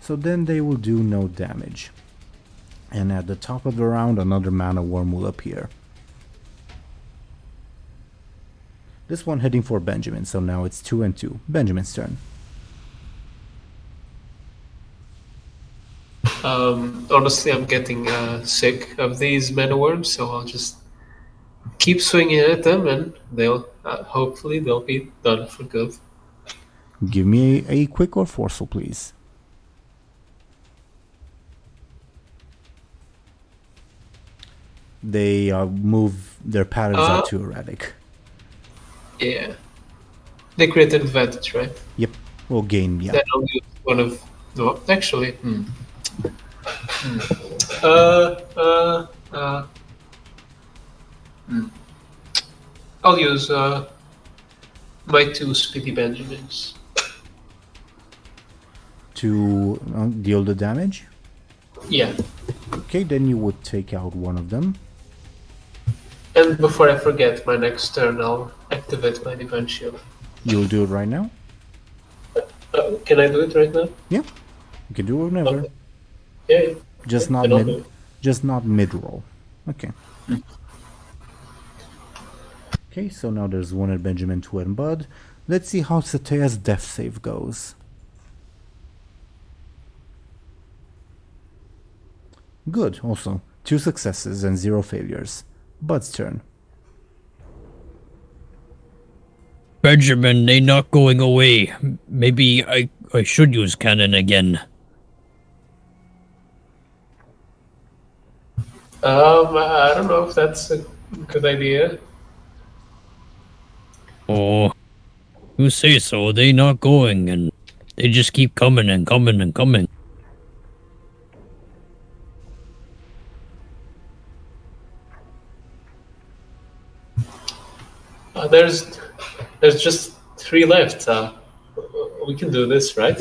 So then they will do no damage. And at the top of the round, another mana worm will appear. This one heading for Benjamin, so now it's 2 and 2. Benjamin's turn.
Honestly, I'm getting sick of these mana worms, so I'll just keep swinging at them, and they'll hopefully they'll be done for good.
Give me a quick or forceful, please. They move, their patterns are too erratic.
Yeah, they create an advantage, right?
Yep, or gain, yeah.
Then I'll use one of. No, actually. I'll use my 2 Speedy Benjamins.
To deal the damage?
Yeah.
Okay, then you would take out one of them.
And before I forget, my next turn I'll activate my Divine Shield.
You'll do it right now?
Can I do it right now?
Yeah. You can do it whenever.
Okay. Yeah.
Just
Yeah,
not
then I'll do
mid
it.
just not mid roll. Okay. Okay, so now there's one at Benjamin, 2 and Buhd. Let's see how Satea's death save goes. Good, also. 2 successes and 0 failures. Buhd's turn.
Benjamin, they not going away. Maybe I should use cannon again.
I don't know if that's a good idea.
Oh, you say so. They not going, and they just keep coming and coming and coming.
There's just 3 left. We can do this, right?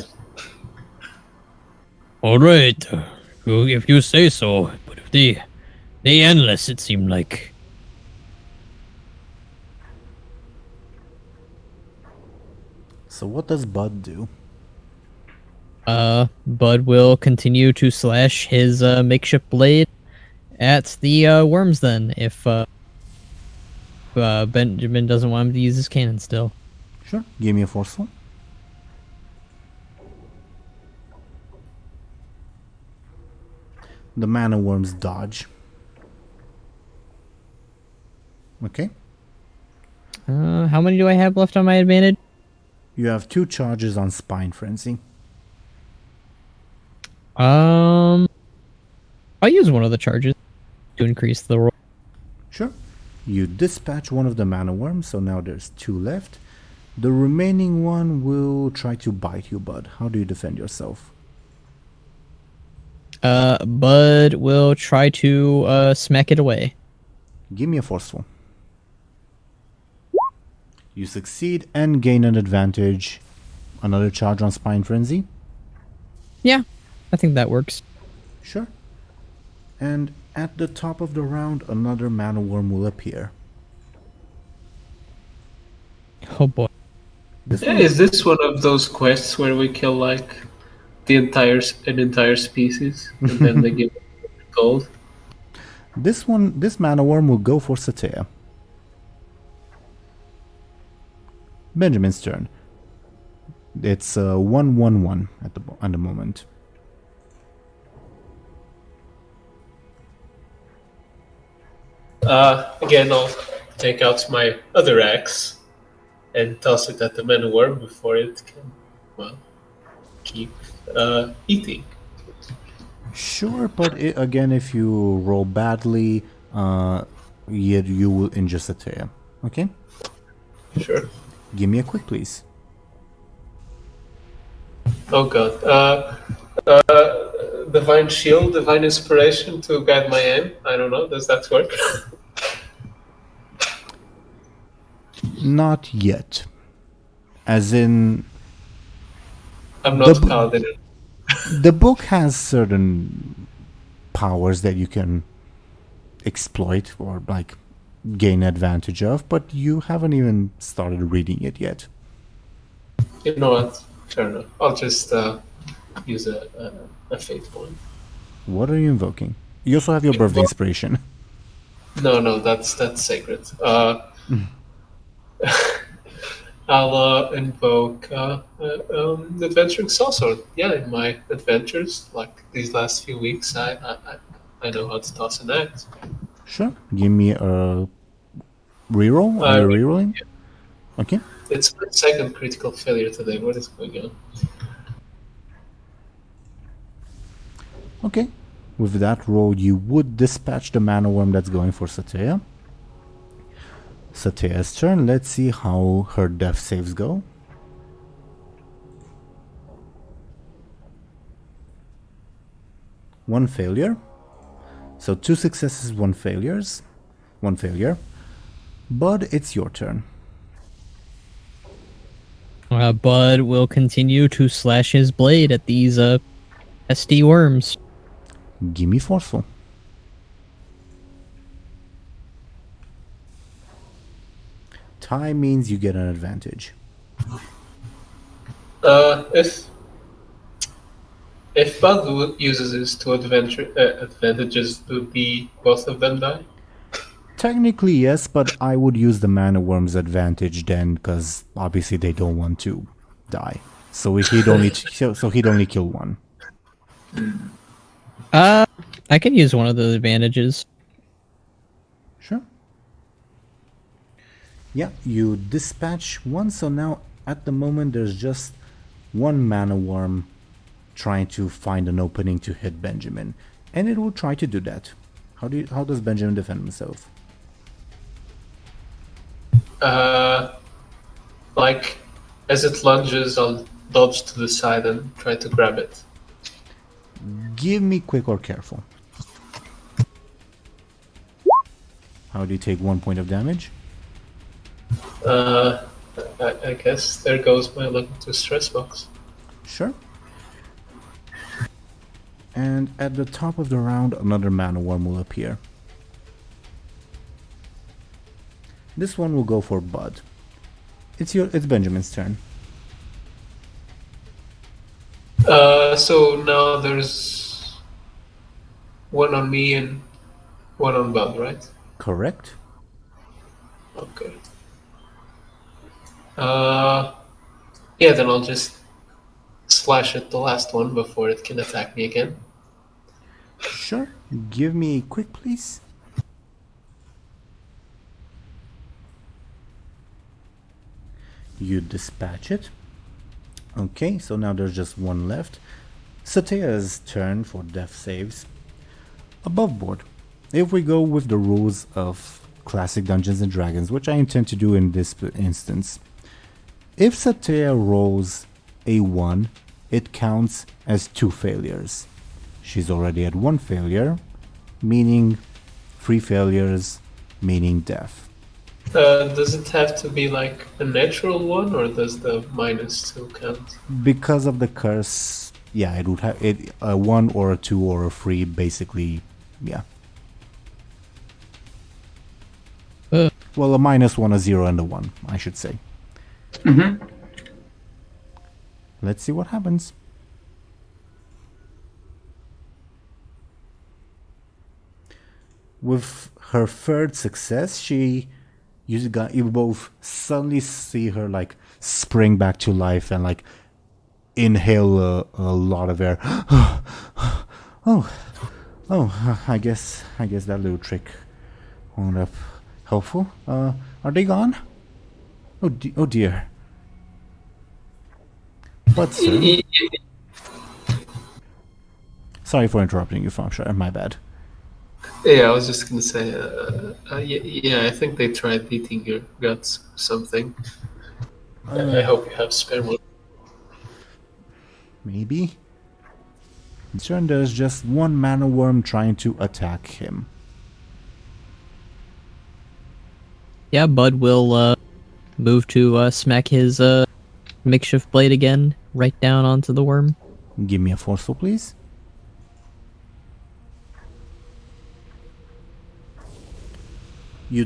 All right, if you say so. But if they endless, it seemed like.
So what does Buhd do?
Buhd will continue to slash his makeshift blade at the worms then, if Benjamin doesn't want him to use his cannon still.
Sure, give me a forceful. The mana worms dodge. Okay.
How many do I have left on my advantage?
You have 2 charges on Spine Frenzy.
I'll use one of the charges to increase the roll.
Sure. You dispatch one of the mana worms, so now there's 2 left. The remaining one will try to bite you, Buhd. How do you defend yourself?
Buhd will try to smack it away.
Give me a forceful. You succeed and gain an advantage. Another charge on Spine Frenzy?
Yeah, I think that works.
Sure. And at the top of the round, another mana worm will appear.
Oh boy.
This
Yeah,
one,
is this one of those quests where we kill like an entire species and then they give gold?
this mana worm will go for Satea. Benjamin's turn. It's 1-1-1 at the moment.
Again, I'll take out my other axe and toss it at the mana worm before it can, well, keep eating.
Sure, but again, if you roll badly, you will injure Satea. Okay?
Sure.
Give me a quick, please.
Oh god. Divine Shield, Divine Inspiration to guide my aim. I don't know, does that work?
Not yet. As in,
I'm not
The-
paladin.
the book has certain powers that you can exploit or like gain advantage of, but you haven't even started reading it yet.
You know what? Fair enough. I'll just use a fate point.
What are you invoking? You also have your birthday inspiration.
No, that's sacred. I'll invoke the Adventuring Sorcerer. Yeah, in my adventures, like these last few weeks, I know how to toss an axe.
Sure. Give me a reroll. Are you rerolling? Okay.
It's my second critical failure today. What is going on?
Okay. With that roll, you would dispatch the mana worm that's going for Satea. Satea's turn. Let's see how her death saves go. One failure. So 2 successes, 1 failure. Bud, it's your turn.
Bud will continue to slash his blade at these pesty worms.
Give me forceful. Tie means you get an advantage.
If Buhd uses his two advantages, do both of them die?
Technically yes, but I would use the mana worm's advantage then, because obviously they don't want to die. So he'd only kill one.
I can use one of the advantages.
Sure. Yeah, you dispatch one, so now at the moment there's just one mana worm trying to find an opening to hit Benjamin, and it will try to do that. How does Benjamin defend himself?
Like, as it lunges, I'll dodge to the side and try to grab it.
Give me quick or careful. How do you take 1 point of damage?
I guess there goes my luck to stress box.
Sure. And at the top of the round, another mana worm will appear. This one will go for Buhd. It's Benjamin's turn.
So now there's one on me and one on Buhd, right?
Correct.
Okay. Yeah, then I'll just slash at the last one before it can attack me again.
Sure. Give me a quick, please. You dispatch it. Okay, so now there's just one left. Satea's turn for death saves. Above board, if we go with the rules of classic Dungeons and Dragons, which I intend to do in this instance, if Satea rolls a 1, it counts as 2 failures. She's already at 1 failure, meaning 3 failures, meaning death.
Does it have to be like a natural one, or does the -2 count?
Because of the curse, yeah, it would have it a 1 or a 2 or a 3, basically, yeah. Well, a -1, a 0, and a 1, I should say.
Mm-hmm.
Let's see what happens. With her third success, you both suddenly see her like spring back to life and like inhale a lot of air. I guess that little trick wound up helpful. Are they gone? Oh dear. But sir, sorry for interrupting you, Thompshire. My bad.
Yeah, I was just gonna say, yeah, I think they tried eating your guts or something. I hope you have spare one.
Maybe. In turn, there's just one mana worm trying to attack him.
Yeah, Bud will move to smack his makeshift blade again, right down onto the worm.
Give me a forceful, please. You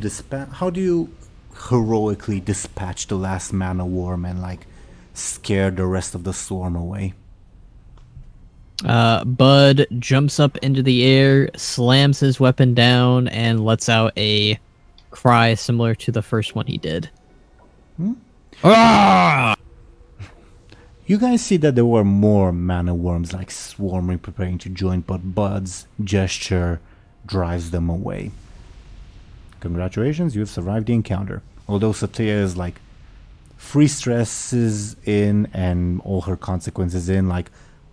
how do you heroically dispatch the last mana worm and like scare the rest of the swarm away?
Bud jumps up into the air, slams his weapon down, and lets out a cry similar to the first one he did.
Ah!
You guys see that there were more mana worms like swarming, preparing to join, but Bud's gesture drives them away. Congratulations, you've survived the encounter. Although Satea is like 3 stresses in and all her consequences in, like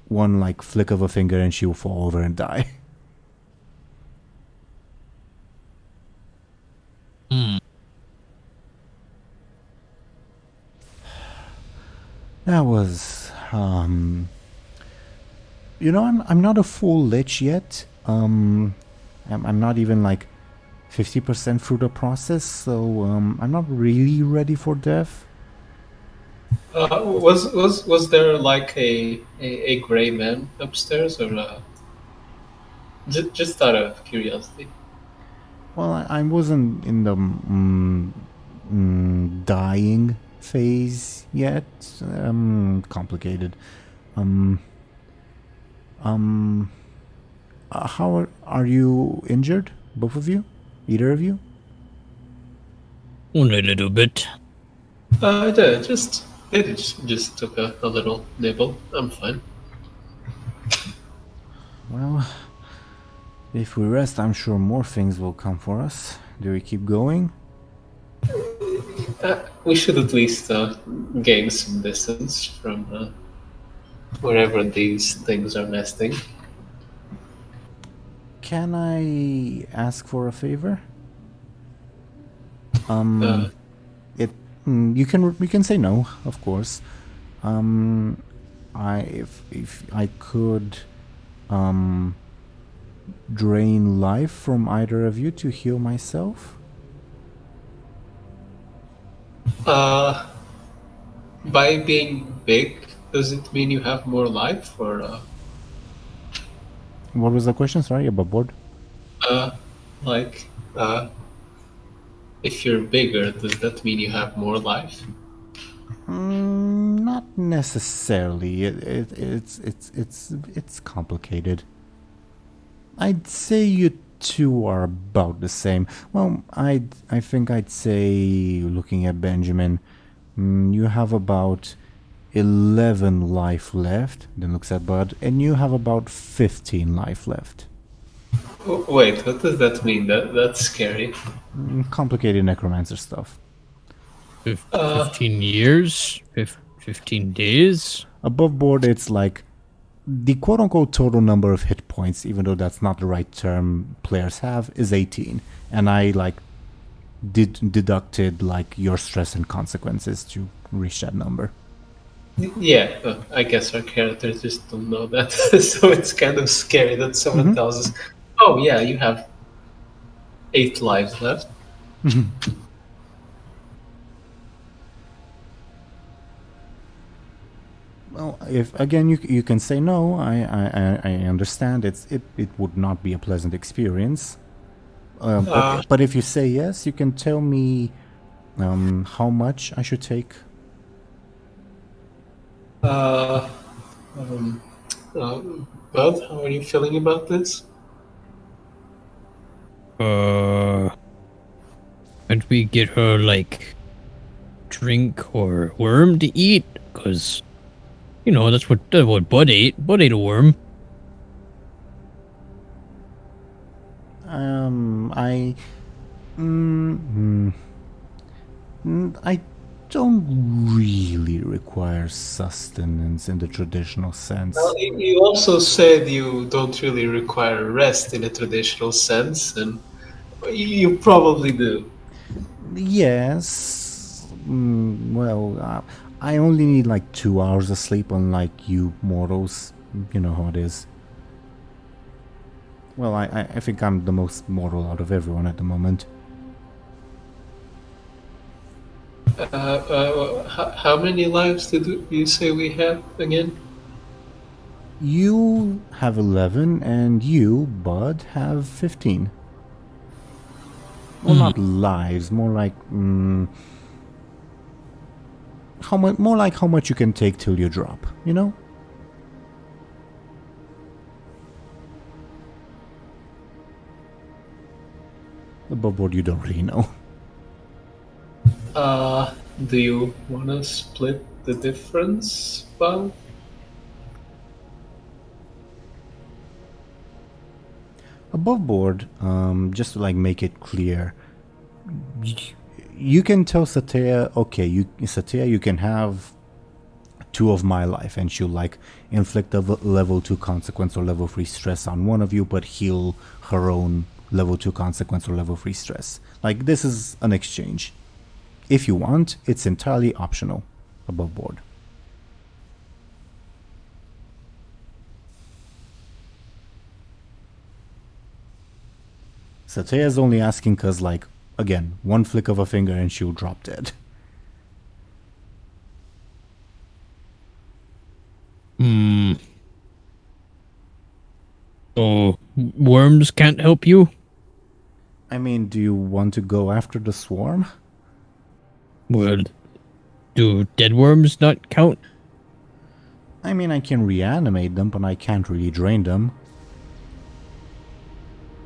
one like flick of a finger and she will fall over and die. That was you know, I'm not a full lich yet. I'm not even like 50% through the process, so I'm not really ready for death.
Was there like a gray man upstairs, or just out of curiosity?
Well, I wasn't in the dying phase yet. Complicated. How are you injured? Both of you? Either of you?
Only a little bit.
I did just took a little nibble. I'm fine.
Well, if we rest, I'm sure more things will come for us. Do we keep going?
We should at least gain some distance from wherever these things are nesting.
Can I ask for a favor? You can say no, of course. If I could drain life from either of you to heal myself.
By being big, does it mean you have more life, or
What was the question? Sorry, above board.
like if you're bigger, does that mean you have more life?
Not necessarily. It's complicated. I'd say you two are about the same. Well, I think I'd say, looking at Benjamin, you have about 11 life left. Then looks at Buhd, and you have about 15 life left.
Wait, what does that mean? That's scary.
Complicated necromancer stuff.
15 years? 15 days?
Above board, it's like the quote-unquote total number of hit points, even though that's not the right term players have, is 18. And I deducted your stress and consequences to reach that number.
Yeah, I guess our characters just don't know that, so it's kind of scary that someone tells us, "Oh yeah, you have 8 lives left."
Well, if again you can say no, I understand. It would not be a pleasant experience. But if you say yes, you can tell me how much I should take.
Bud, how are you feeling about this?
And we get her drink or worm to eat? Cause that's what Buhd ate. Buhd ate a worm.
I don't really require sustenance in the traditional sense.
Well, you also said you don't really require rest in a traditional sense, and you probably do.
Yes. Well, I only need 2 hours of sleep, unlike you mortals. You know how it is. Well, I think I'm the most mortal out of everyone at the moment.
How many lives did you say we have again?
You have 11, and you, Buhd, have 15. Well, not lives, more like how much? More like how much you can take till you drop. Above board, you don't really know.
Do you want to split the difference, Bud?
Above board, just to make it clear, you can tell Satea, okay, Satea, you can have 2 of my life, and she'll inflict a level 2 consequence or level 3 stress on one of you, but heal her own level 2 consequence or level 3 stress. This is an exchange. If you want, it's entirely optional. Above board. Satea's only asking because, like, again, one flick of a finger and she'll drop dead.
So, worms can't help you?
I mean, do you want to go after the swarm?
Well, do dead worms not count?
I mean, I can reanimate them, but I can't really drain them.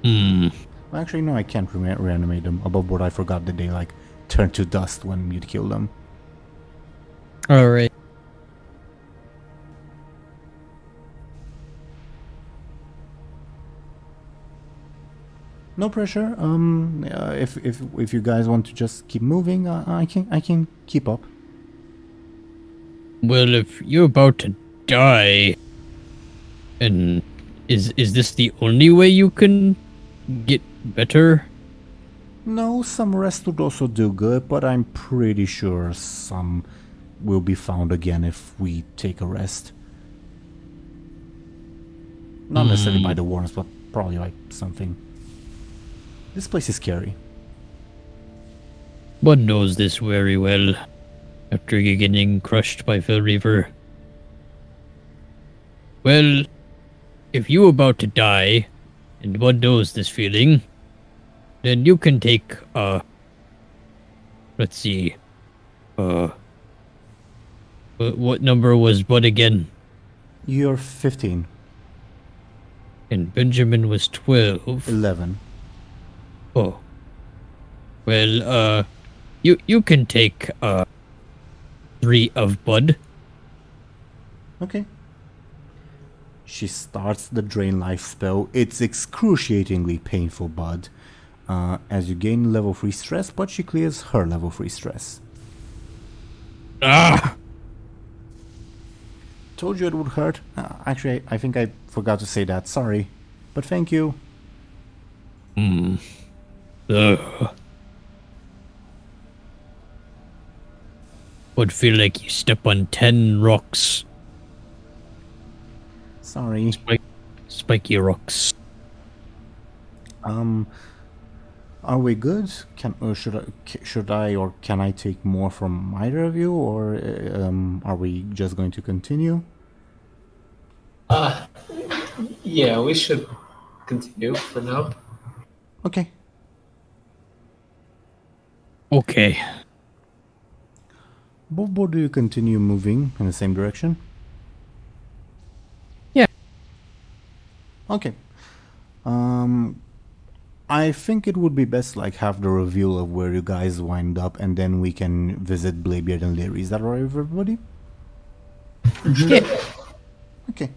Well, actually, no, I can't reanimate them. Above board, I forgot that they, like, turn to dust when you'd kill them.
Alright.
No pressure. If you guys want to just keep moving, I can keep up.
Well, if you're about to die, and is this the only way you can get better?
No, some rest would also do good, but I'm pretty sure some will be found again if we take a rest. Not necessarily by the worms, but probably like something. This place is scary.
Bud knows this very well. After getting crushed by Fell Reaver. Well, if you about to die, and Bud knows this feeling, then you can take, let's see, what number was Bud again?
You're 15.
And Benjamin was 12.
11.
Oh. Well, you can take, 3 of Bud.
Okay. She starts the Drain Life spell. It's excruciatingly painful, Bud. As you gain level 3 stress, but she clears her level 3 stress.
Ah!
Told you it would hurt. Actually, I think I forgot to say that. Sorry. But thank you.
Would feel like you step on 10 rocks.
Sorry.
Spiky rocks.
Are we good? Should I or can I take more from either of you, or are we just going to continue?
Yeah, we should continue for now.
Okay.
Okay.
Buhd, do you continue moving in the same direction?
Yeah.
Okay. I think it would be best like have the reveal of where you guys wind up, and then we can visit Bladebeard and Lyri. Is that alright with everybody?
Yeah.
Okay.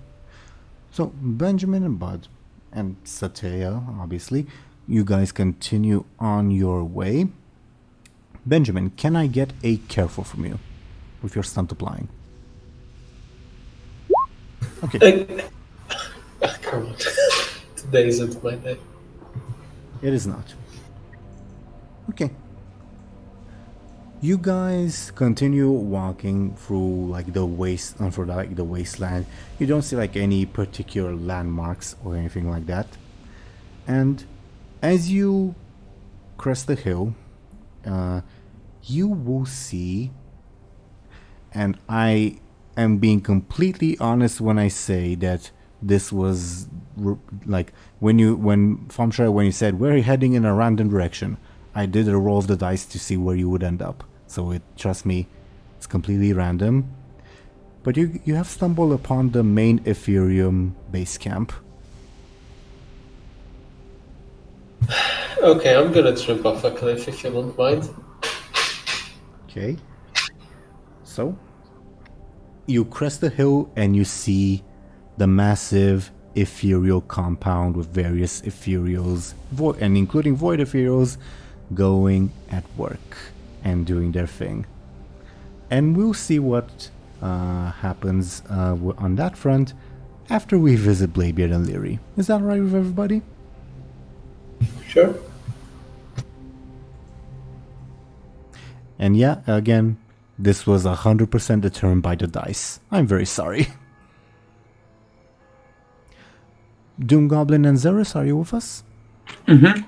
So Benjamin and Buhd and Satea, obviously, you guys continue on your way. Benjamin, can I get a careful from you with your stunt applying? Okay.
Come on. Today isn't my day.
It is not. Okay. You guys continue walking through like the the wasteland. You don't see like any particular landmarks or anything like that. And as you crest the hill, you will see, and I am being completely honest when I say that this was like when Thompshire, when you said we're heading in a random direction, I did a roll of the dice to see where you would end up. So trust me, it's completely random. But you have stumbled upon the main Ethereum base camp.
Okay, I'm gonna jump off a cliff if you don't mind.
Okay. So you crest the hill and you see the massive ethereal compound with various ethereals, and including void ethereals, going at work and doing their thing. And we'll see what happens on that front after we visit Bladebeard and Lyri. Is that alright with everybody?
Sure.
And yeah, again, this was 100% determined by the dice. I'm very sorry. DoomGoblin and Zelris, are you with us?
Mm-hmm.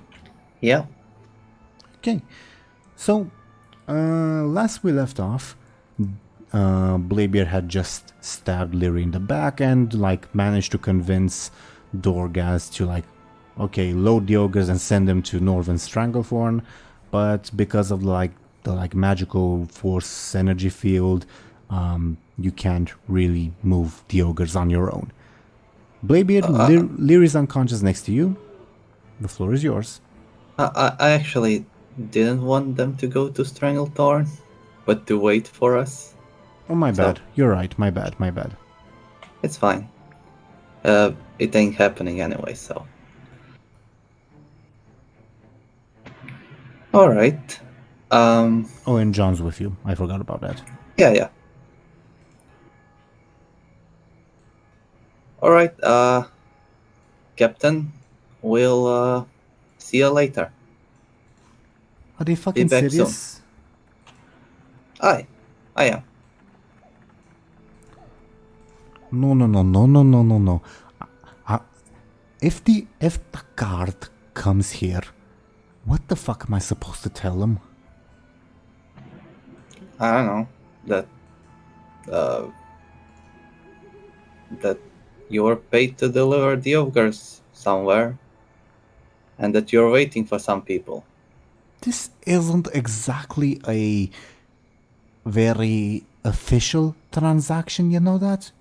Yeah.
Okay, so last we left off, Bladebeard had just stabbed Lyri in the back and like managed to convince Dorgaz to like, okay, load the ogres and send them to Northern Stranglethorn, but because of the magical force energy field, you can't really move the ogres on your own. Bladebeard, Lyri's unconscious next to you. The floor is yours.
I actually didn't want them to go to Stranglethorn, but to wait for us.
Oh, my
So-
bad. You're right. My bad.
It's fine. It ain't happening anyway, so. Alright.
Oh, and John's with you. I forgot about that.
Yeah. Alright, Captain, we'll see you later.
Are they fucking
back
serious?
I am.
No. If the guard comes here, what the fuck am I supposed to tell him?
I don't know. That you were paid to deliver the ogres somewhere, and that you're waiting for some people.
This isn't exactly a very official transaction, you know that?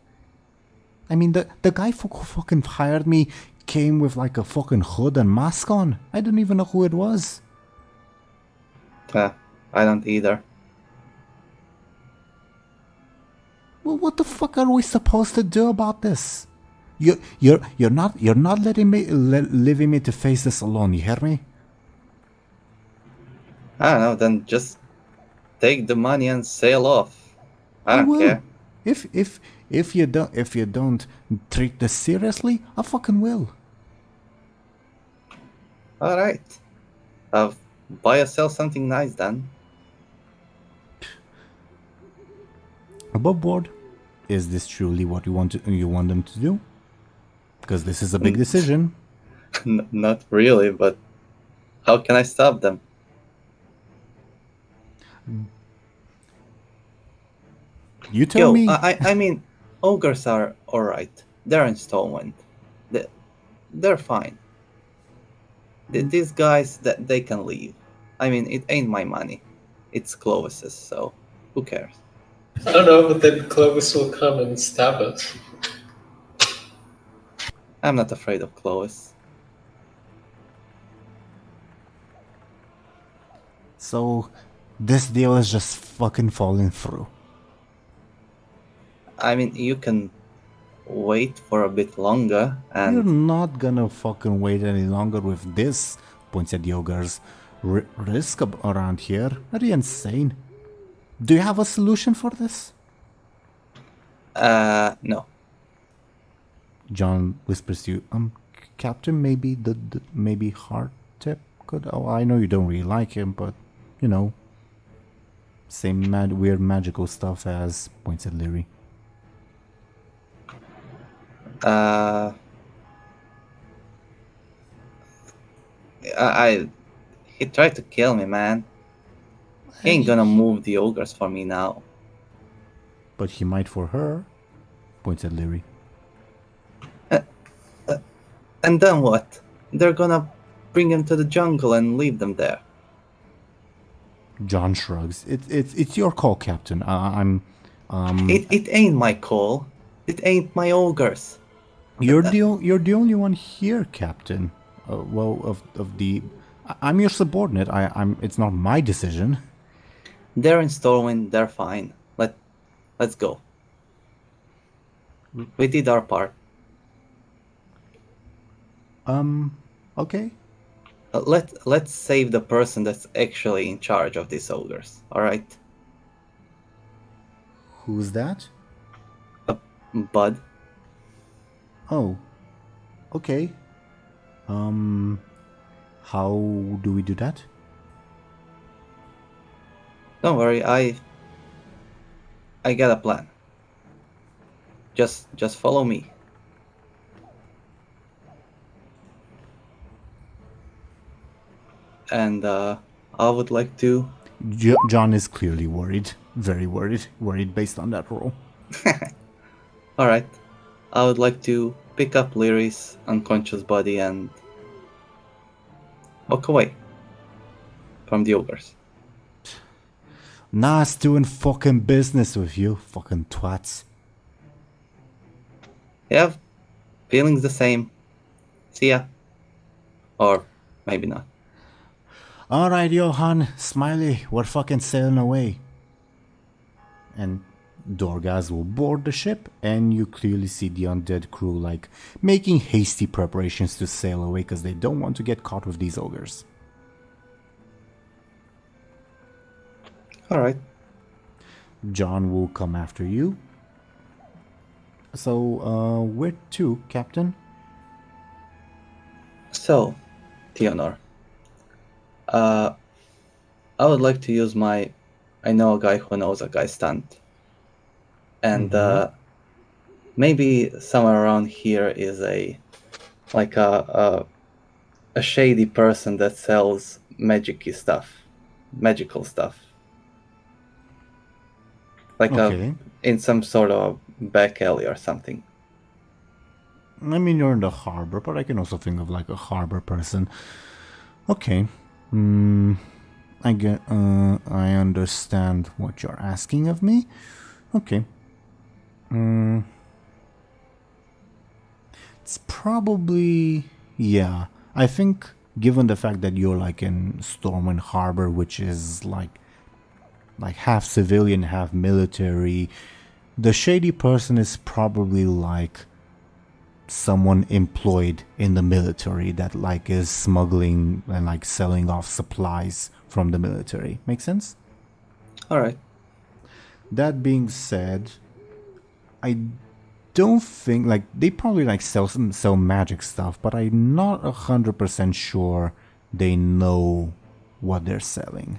I mean, the guy who fucking hired me came with like a fucking hood and mask on. I don't even know who it was.
I don't either.
Well, what the fuck are we supposed to do about this? You're not leaving me to face this alone. You hear me?
I don't know. Then just take the money and sail off. I don't
will.
care.
If you don't treat this seriously, I fucking will.
All right. Buy yourself something nice then.
Above board, is this truly what you want them to do? Because this is a big decision.
Not really, but how can I stop them?
You tell me.
I mean, ogres are alright. They're in Stormwind. They're fine. These guys, that they can leave. I mean, it ain't my money. It's Clovis's, so who cares?
I don't know, but then Clovis will come and stab us.
I'm not afraid of Clovis.
So, this deal is just fucking falling through.
I mean, you can wait for a bit longer
You're
and
not gonna fucking wait any longer with this, points at the ogre's risk around here. Are you insane? Do you have a solution for this?
no.
John whispers to you, Captain, maybe maybe Hard Tip could. Oh, I know you don't really like him, but you know, same weird magical stuff as points at Lyri.
He tried to kill me, man. He ain't gonna move the ogres for me now.
But he might for her, points at Lyri.
And then what? They're gonna bring him to the jungle and leave them there.
John shrugs. It's your call, Captain.
It ain't my call. It ain't my ogres.
You're the only one here, Captain. I'm your subordinate. It's not my decision.
They're in Stormwind. They're fine. Let's go. We did our part.
Okay.
Let's save the person that's actually in charge of these ogres. All right.
Who's that?
Buhd.
Oh. Okay. How do we do that?
Don't worry. I got a plan. Just follow me. and I would like to.
John is clearly worried. Very worried. Worried based on that roll.
Alright. I would like to pick up Lyri's unconscious body and walk away from the ogres.
Nice doing fucking business with you, fucking twats.
Yeah, feelings the same. See ya. Or maybe not.
Alright, Johan, Smiley, we're fucking sailing away. And Dorgaz will board the ship, and you clearly see the undead crew like making hasty preparations to sail away because they don't want to get caught with these ogres.
Alright.
John will come after you. So, where to, Captain?
So, Teeironor. I would like to use my I know a guy who knows a guy stunt. And maybe somewhere around here is a shady person that sells magical stuff. Like
Okay.
in some sort of back alley or something.
I mean, you're in the harbor, but I can also think of like a harbor person. Okay. I understand what you're asking of me. Okay. It's probably, yeah. I think given the fact that you're like in Stormwind Harbor, which is like half civilian, half military, the shady person is probably like someone employed in the military that like is smuggling and like selling off supplies from the military. Make sense?
Alright.
That being said, I don't think like they probably like sell magic stuff, but I'm not 100% sure they know what they're selling.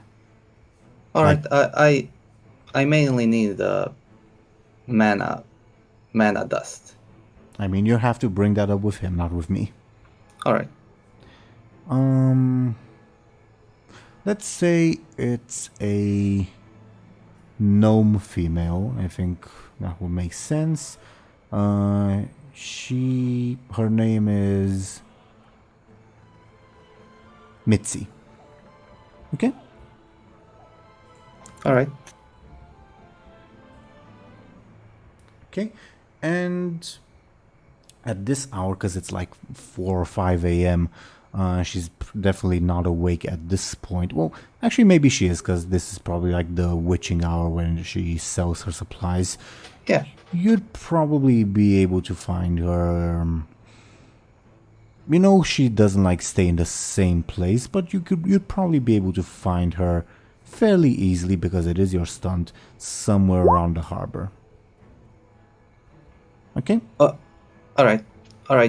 Alright, I mainly need mana dust.
I mean, you have to bring that up with him, not with me.
Alright.
Let's say it's a gnome female. I think that would make sense. Her name is Mitzi. Okay?
Alright.
Okay. And at this hour, because it's like 4 or 5 a.m., she's definitely not awake at this point. Well, actually, maybe she is, because this is probably like the witching hour when she sells her supplies.
Yeah.
You'd probably be able to find her. You know, she doesn't like stay in the same place, but you'd probably be able to find her fairly easily because it is your stunt somewhere around the harbor. Okay?
Alright,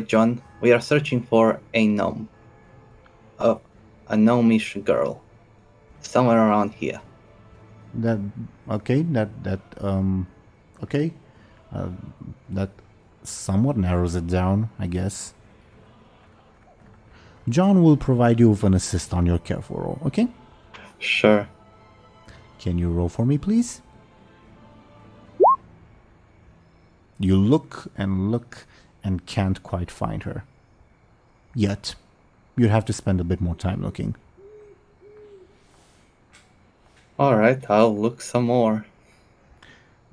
John. We are searching for a gnome. A gnomish girl. Somewhere around here.
Okay. That somewhat narrows it down, I guess. John will provide you with an assist on your careful roll, okay?
Sure.
Can you roll for me, please? You look and can't quite find her. Yet. You'd have to spend a bit more time looking.
Alright, I'll look some more.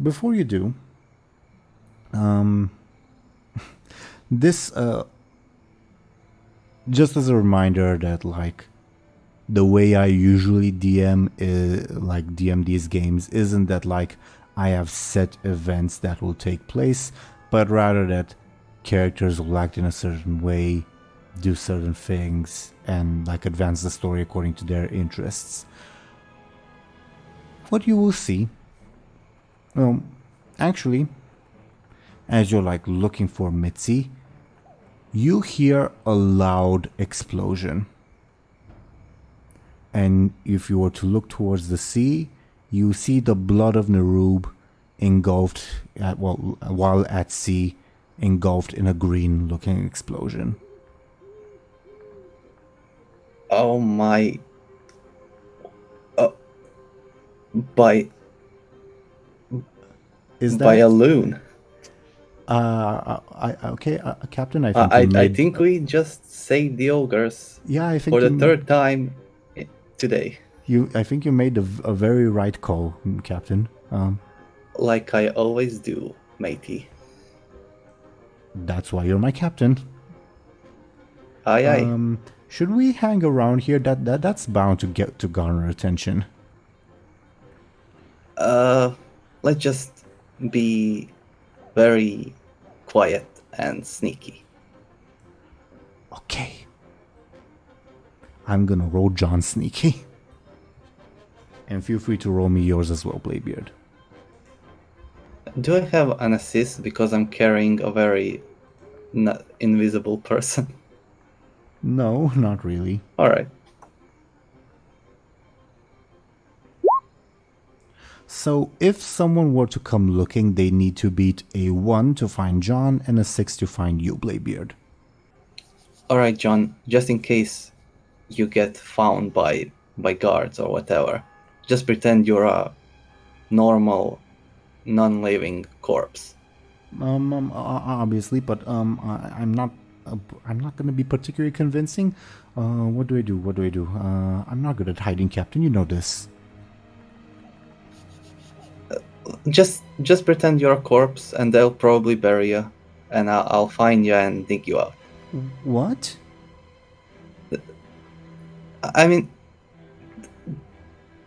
Before you do, this, just as a reminder that, like, the way I usually DM these games isn't that, like, I have set events that will take place, but rather that characters will act in a certain way, do certain things, and like advance the story according to their interests. What you will see, actually, as you're like looking for Mitzi, you hear a loud explosion. And if you were to look towards the sea, you see the blood of Nerub engulfed, while at sea, engulfed in a green-looking explosion.
Oh my By
Is
by
that
a loon.
Captain? I think you
I
made.
think we just saved the ogres
Yeah, I think
for the
you,
third time today.
I think you made a very right call, Captain.
Like I always do, matey.
That's why you're my captain.
Aye aye.
Should we hang around here? That's bound to garner attention.
Let's just be very quiet and sneaky.
Okay. I'm gonna roll John sneaky. And feel free to roll me yours as well, Bladebeard.
Do I have an assist because I'm carrying a very invisible person?
No, not really.
Alright.
So if someone were to come looking, they need to beat a 1 to find John and a 6 to find you, Bladebeard.
Alright, John, just in case you get found by guards or whatever, just pretend you're a normal, non-living corpse.
Obviously, but I'm not gonna be particularly convincing. What do I do? I'm not good at hiding, Captain. You know this.
Just pretend you're a corpse, and they'll probably bury you, and I'll find you and dig you out.
What?
I mean,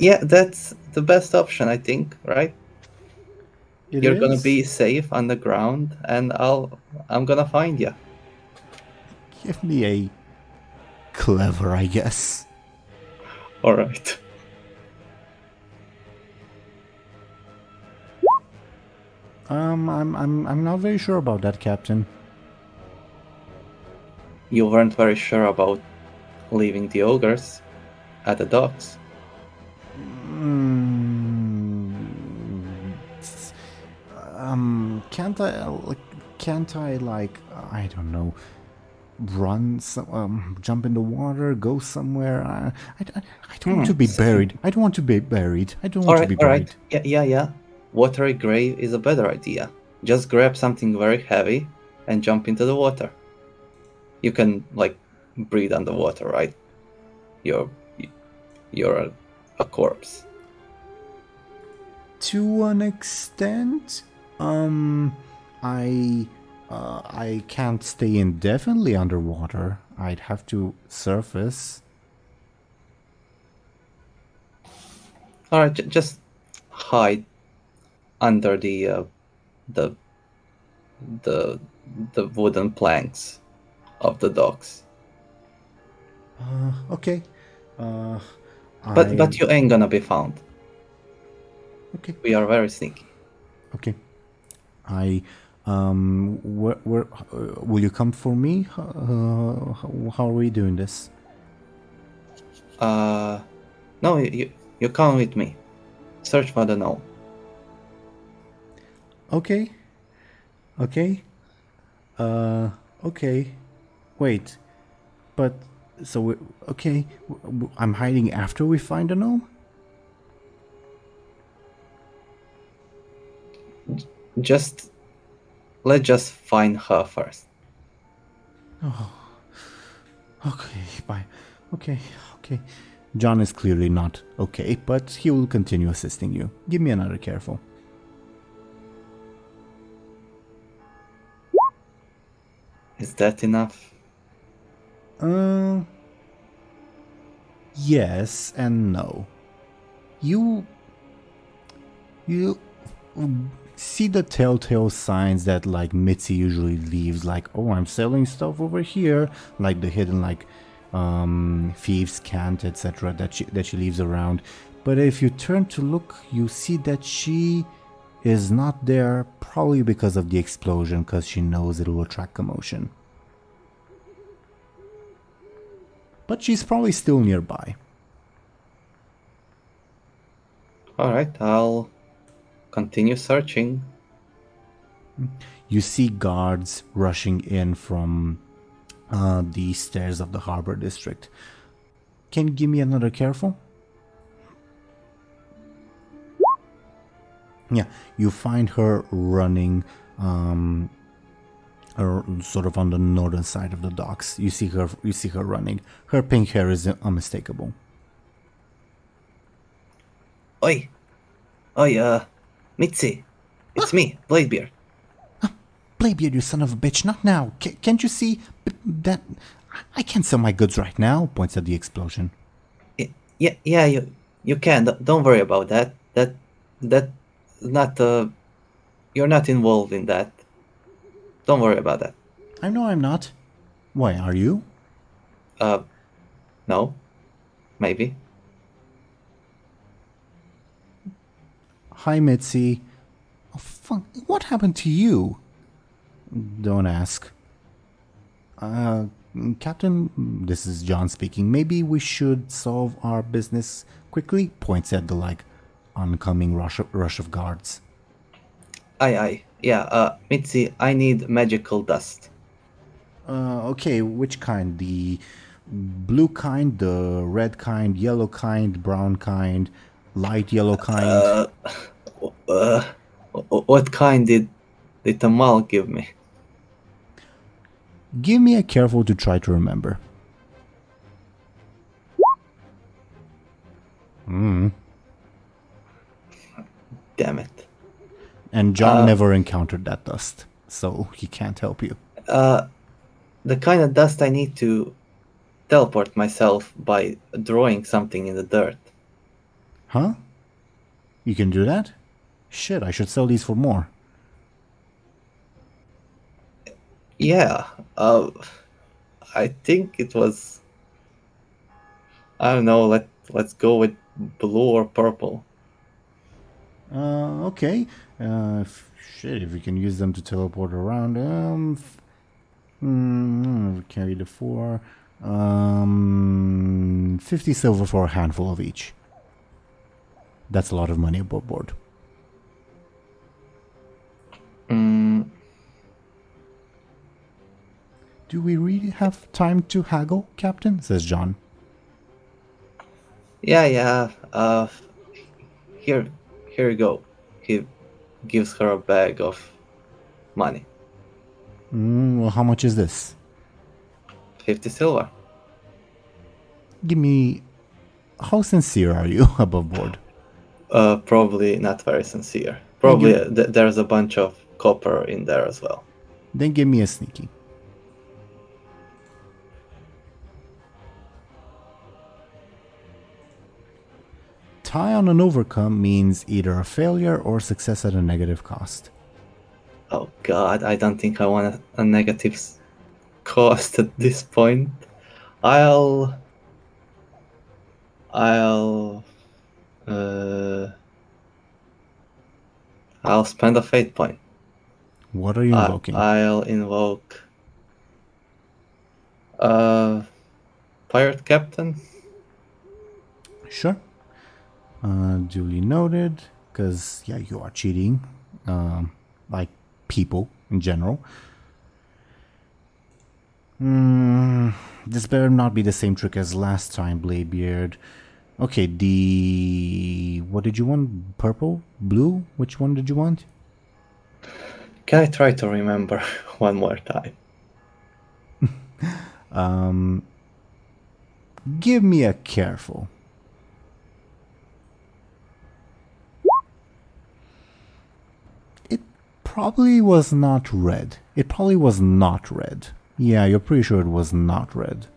yeah, that's the best option, I think, right? You're gonna be safe underground, and I'm gonna find you.
Give me a clever, I guess.
All right.
I'm not very sure about that, Captain.
You weren't very sure about leaving the ogres at the docks.
Can't I like, I don't know, run some, jump in the water, go somewhere? I don't want to be buried. I don't want to be buried. I don't want to be buried.
Yeah. Watery grave is a better idea. Just grab something very heavy and jump into the water. You can like breathe underwater, right? You're a corpse.
To an extent, I can't stay indefinitely underwater. I'd have to surface.
All right, just hide under the wooden planks of the docks.
Okay.
But you ain't gonna be found.
Okay.
We are very sneaky.
Okay. Where will you come for me? How are we doing this?
No, you come with me. Search for the gnome.
Okay. Okay. Wait. But so okay, I'm hiding after we find a gnome?
Let's just find her first.
Oh. Okay, bye. Okay. John is clearly not okay, but he will continue assisting you. Give me another careful.
Is that enough?
Yes and no. You see the telltale signs that like Mitzi usually leaves, like, oh, I'm selling stuff over here, like the hidden like thieves cant, etc. that she leaves around. But if you turn to look, you see that she is not there, probably because of the explosion, because she knows it will attract commotion. But she's probably still nearby.
Alright, I'll continue searching.
You see guards rushing in from the stairs of the harbor district. Can you give me another careful? Yeah, you find her running sort of on the northern side of the docks. You see her running. Her pink hair is unmistakable.
Oi, Mitzi, it's me, Bladebeard.
Bladebeard, you son of a bitch, not now. Can't you see that I can't sell my goods right now? Points at the explosion.
Yeah, you can. Don't worry about that. That not you're not involved in that. Don't worry about that.
I know I'm not. Why, are you?
No, maybe.
Hi, Mitzi. Oh, fuck. What happened to you? Don't ask. Captain, this is John speaking. Maybe we should solve our business quickly? Points at the, oncoming rush of guards.
Aye. Yeah, Mitzi, I need magical dust.
Okay, which kind? The blue kind, the red kind, yellow kind, brown kind, light yellow kind?
What kind did Tamal give me?
Give me a careful to try to remember.
Damn it.
And John never encountered that dust, so he can't help you.
The kind of dust I need to teleport myself by drawing something in the dirt.
Huh? You can do that? Shit, I should sell these for more.
Yeah, I think it was. I don't know. Let's go with blue or purple.
Okay. If we can use them to teleport around. Carry the 4. 50 silver for a handful of each. That's a lot of money above board. Do we really have time to haggle, Captain? Says John.
Yeah. Here you go. He gives her a bag of money.
Well, how much is this?
50 silver.
Give me... How sincere are you above board?
Probably not very sincere. Probably there's a bunch of copper in there as well.
Then give me a sneaky. Tie on an overcome means either a failure or success at a negative cost.
Oh god, I don't think I want a negative cost at this point. I'll spend a fate point.
What are you invoking?
I'll invoke Pirate Captain.
Sure. Duly noted, because, yeah, you are cheating, like people in general. This better not be the same trick as last time, Bladebeard. Okay, what did you want? Purple? Blue? Which one did you want?
Can I try to remember one more time?
Give me a careful. Probably was not red. It probably was not red. Yeah, you're pretty sure it was not red.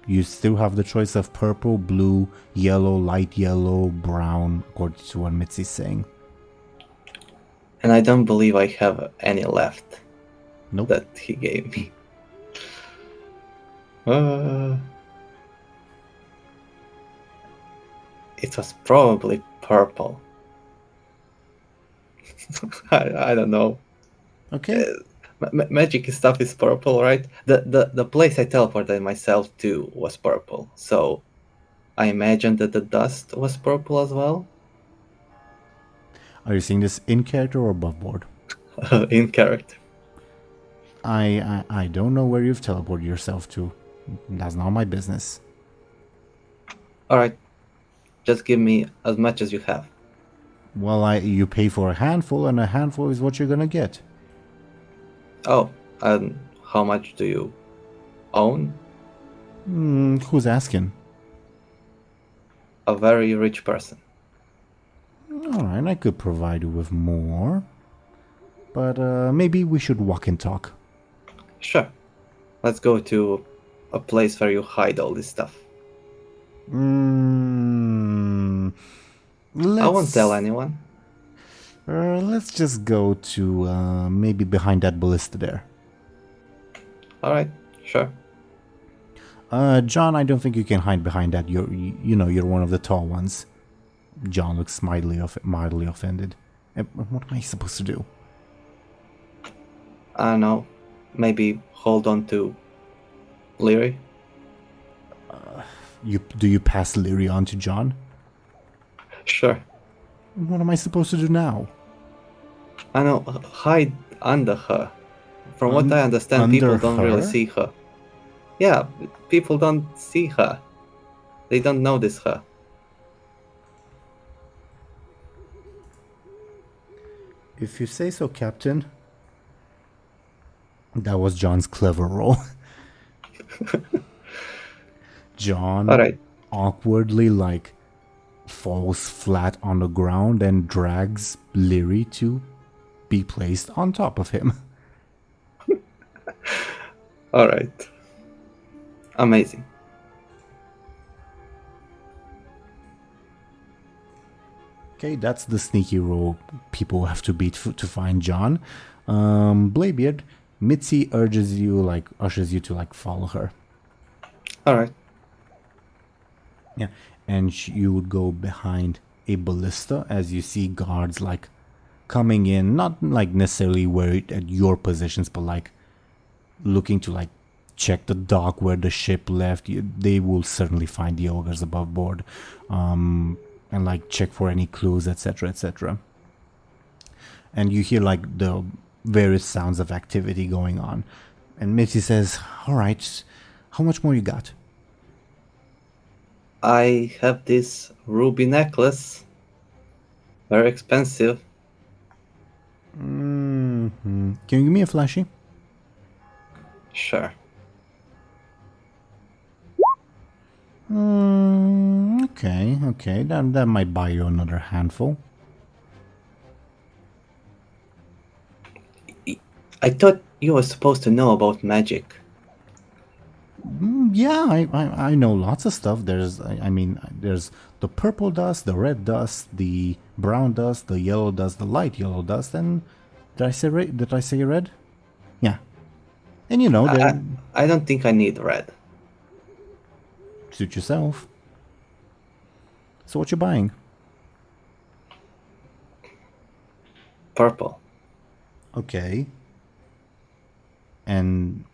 You still have the choice of purple, blue, yellow, light yellow, brown, according to what Mitzi's saying.
And I don't believe I have any left.
Nope.
That he gave me. It was probably purple. I don't know.
Okay.
Magic stuff is purple, right? The place I teleported myself to was purple, so I imagine that the dust was purple as well.
Are you seeing this in character or above board?
In character.
I don't know where you've teleported yourself to. That's not my business.
Alright. Just give me as much as you have.
Well, you pay for a handful, and a handful is what you're gonna get.
Oh, and how much do you own?
Who's asking?
A very rich person.
Alright, I could provide you with more. But maybe we should walk and talk.
Sure. Let's go to a place where you hide all this stuff. I won't tell anyone.
Let's just go to maybe behind that ballista there.
Alright, sure.
John, I don't think you can hide behind that. You're one of the tall ones. John looks mildly offended. What am I supposed to do?
I don't know. Maybe hold on to Lyri.
Do you pass Lyri on to John?
Sure.
What am I supposed to do now?
I know. Hide under her. From what I understand, people don't really see her. Yeah, people don't see her. They don't notice her.
If you say so, Captain. That was John's clever roll. John awkwardly falls flat on the ground and drags Lyri to be placed on top of him.
Alright. Amazing.
Okay, that's the sneaky roll people have to beat to find John. Bladebeard, Mitzi ushers you to follow her.
Alright.
Yeah, and you would go behind a ballista as you see guards coming in, not necessarily worried at your positions, but looking to check the dock where the ship left. They will certainly find the ogres above board, and check for any clues, etc., etc. And you hear the various sounds of activity going on. And Mitzi says, "All right, how much more you got?"
I have this ruby necklace. Very expensive.
Can you give me a flashy?
Sure.
Okay. That might buy you another handful.
I thought you were supposed to know about magic.
Yeah, I know lots of stuff. There's the purple dust, the red dust, the brown dust, the yellow dust, the light yellow dust, and did I say red? Yeah. And
I don't think I need red.
Suit yourself. So what you buying?
Purple.
Okay. And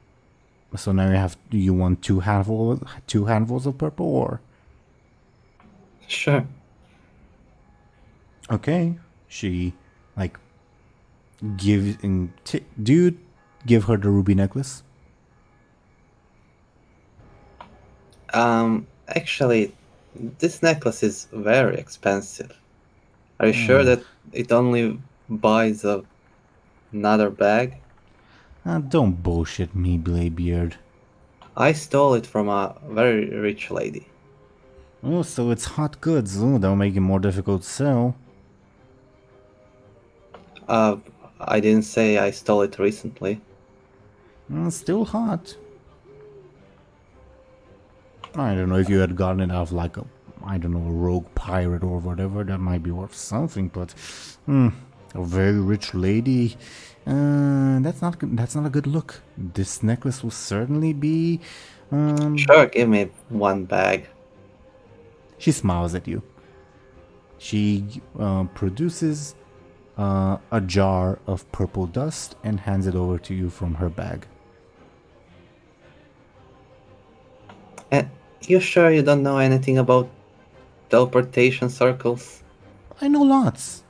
so now you want two handfuls of purple, or?
Sure.
Okay. She do you give her the ruby necklace?
Actually, this necklace is very expensive. Are you sure that it only buys another bag?
Don't bullshit me, Bladebeard.
I stole it from a very rich lady.
Oh, so it's hot goods. Oh, that'll make it more difficult to sell.
I didn't say I stole it recently.
Still hot. I don't know if you had gotten it out of a rogue pirate or whatever, that might be worth something, but a very rich lady, that's not a good look. This necklace will certainly be
Sure, give me one bag.
She smiles at you. She produces a jar of purple dust and hands it over to you from her bag.
And you sure you don't know anything about teleportation circles?
I know lots.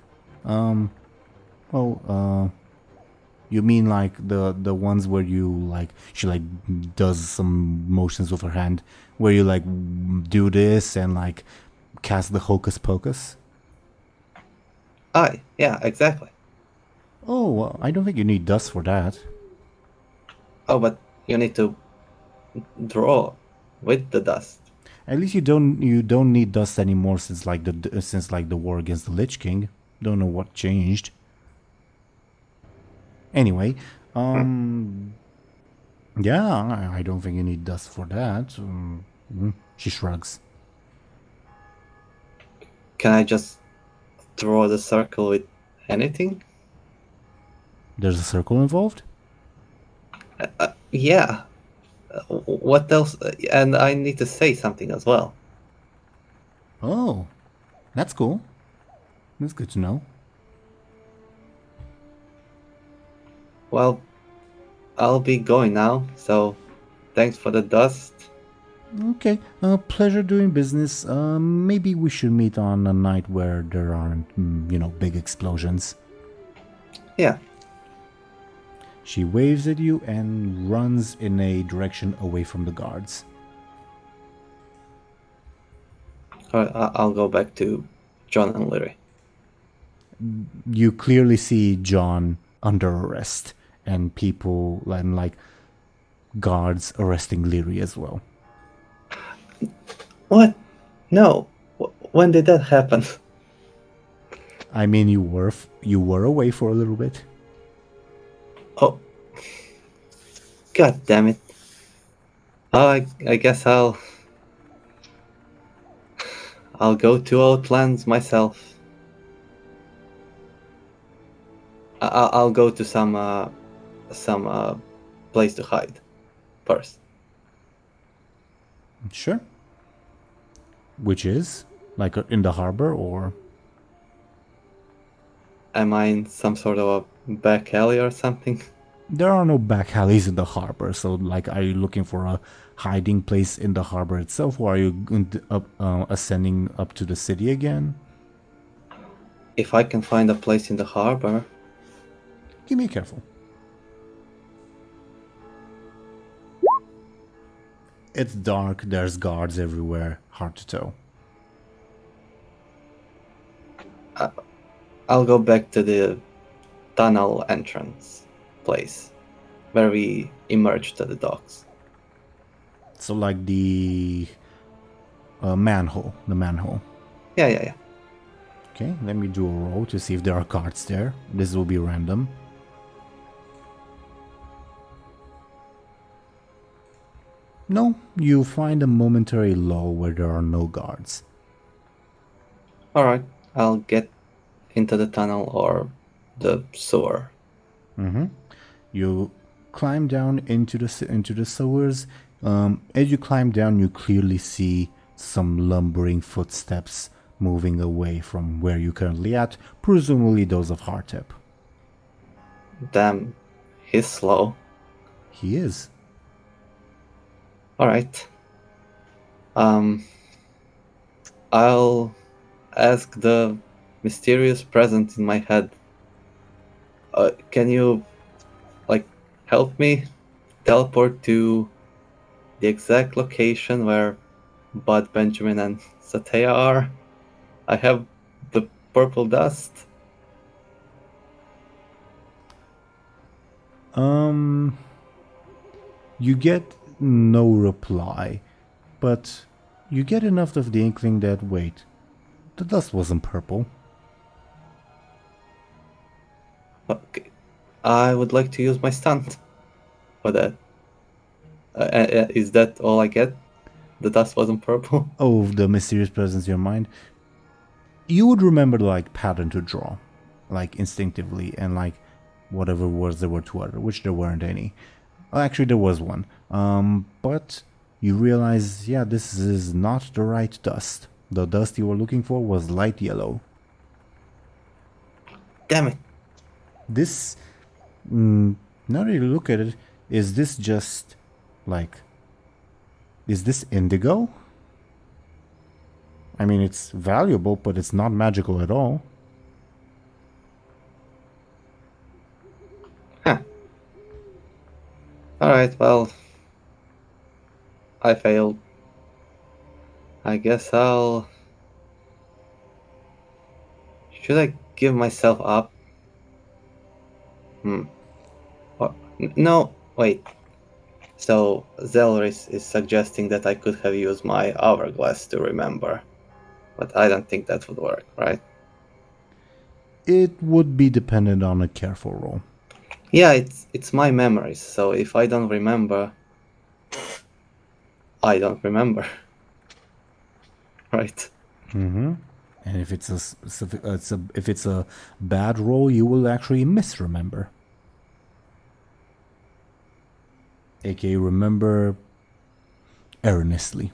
You mean the ones where you she does some motions with her hand where you do this and cast the hocus pocus?
Aye, yeah, exactly.
Oh, well, I don't think you need dust for that.
Oh, but you need to draw with the dust.
At least you don't need dust anymore since the war against the Lich King. Don't know what changed. Anyway, yeah, I don't think you need dust for that. She shrugs.
Can I just draw the circle with anything?
There's a circle involved?
Yeah. What else? And I need to say something as well.
Oh, that's cool. That's good to know.
Well, I'll be going now, so thanks for the dust.
Okay, pleasure doing business. Maybe we should meet on a night where there aren't, big explosions.
Yeah.
She waves at you and runs in a direction away from the guards.
I'll go back to John and Lyri.
You clearly see John under arrest and people and guards arresting Lyri as well.
What? No. When did that happen?
I mean, you were away for a little bit.
Oh. God damn it. I guess I'll go to Outlands myself. I'll go to some place to hide first.
Sure. Which is in the harbor, or
Am I in some sort of a back alley or something?
there are no back alleys in the harbor. So, are you looking for a hiding place in the harbor itself, or are you ascending up to the city again?
If I can find a place in the harbor.
Give me a careful. It's dark, there's guards everywhere, hard to tell.
I'll go back to the tunnel entrance place where we emerged to the docks.
So the manhole.
Yeah.
Okay, let me do a roll to see if there are guards there. This will be random. No, you find a momentary lull where there are no guards.
Alright, I'll get into the tunnel or the sewer.
You climb down into the sewers. As you climb down, you clearly see some lumbering footsteps moving away from where you're currently at, presumably those of Hartep.
Damn, he's slow.
He is.
Alright. I'll ask the mysterious presence in my head. Can you, help me teleport to the exact location where Buhd, Benjamin, and Satya are? I have the purple dust.
You get no reply, but you get enough of the inkling that, wait, the dust wasn't purple.
Okay. I would like to use my stunt for that. Is that all I get? The dust wasn't purple?
Oh, the mysterious presence in your mind. You would remember the pattern to draw, instinctively, and whatever words there were to utter, which there weren't any. Well, actually, there was one. But you realize, yeah, this is not the right dust. The dust you were looking for was light yellow.
Damn it.
This, now that you look at it, is this just, is this indigo? I mean, it's valuable, but it's not magical at all.
Huh. Alright, well, I failed. I guess I'll... Should I give myself up. No, wait. So Zelris is suggesting that I could have used my hourglass to remember. But I don't think that would work, right?
It would be dependent on a careful roll.
Yeah, it's my memories, so if I don't remember, I don't remember. Right.
Mm-hmm. And if if it's a bad roll, you will actually misremember. AKA remember erroneously.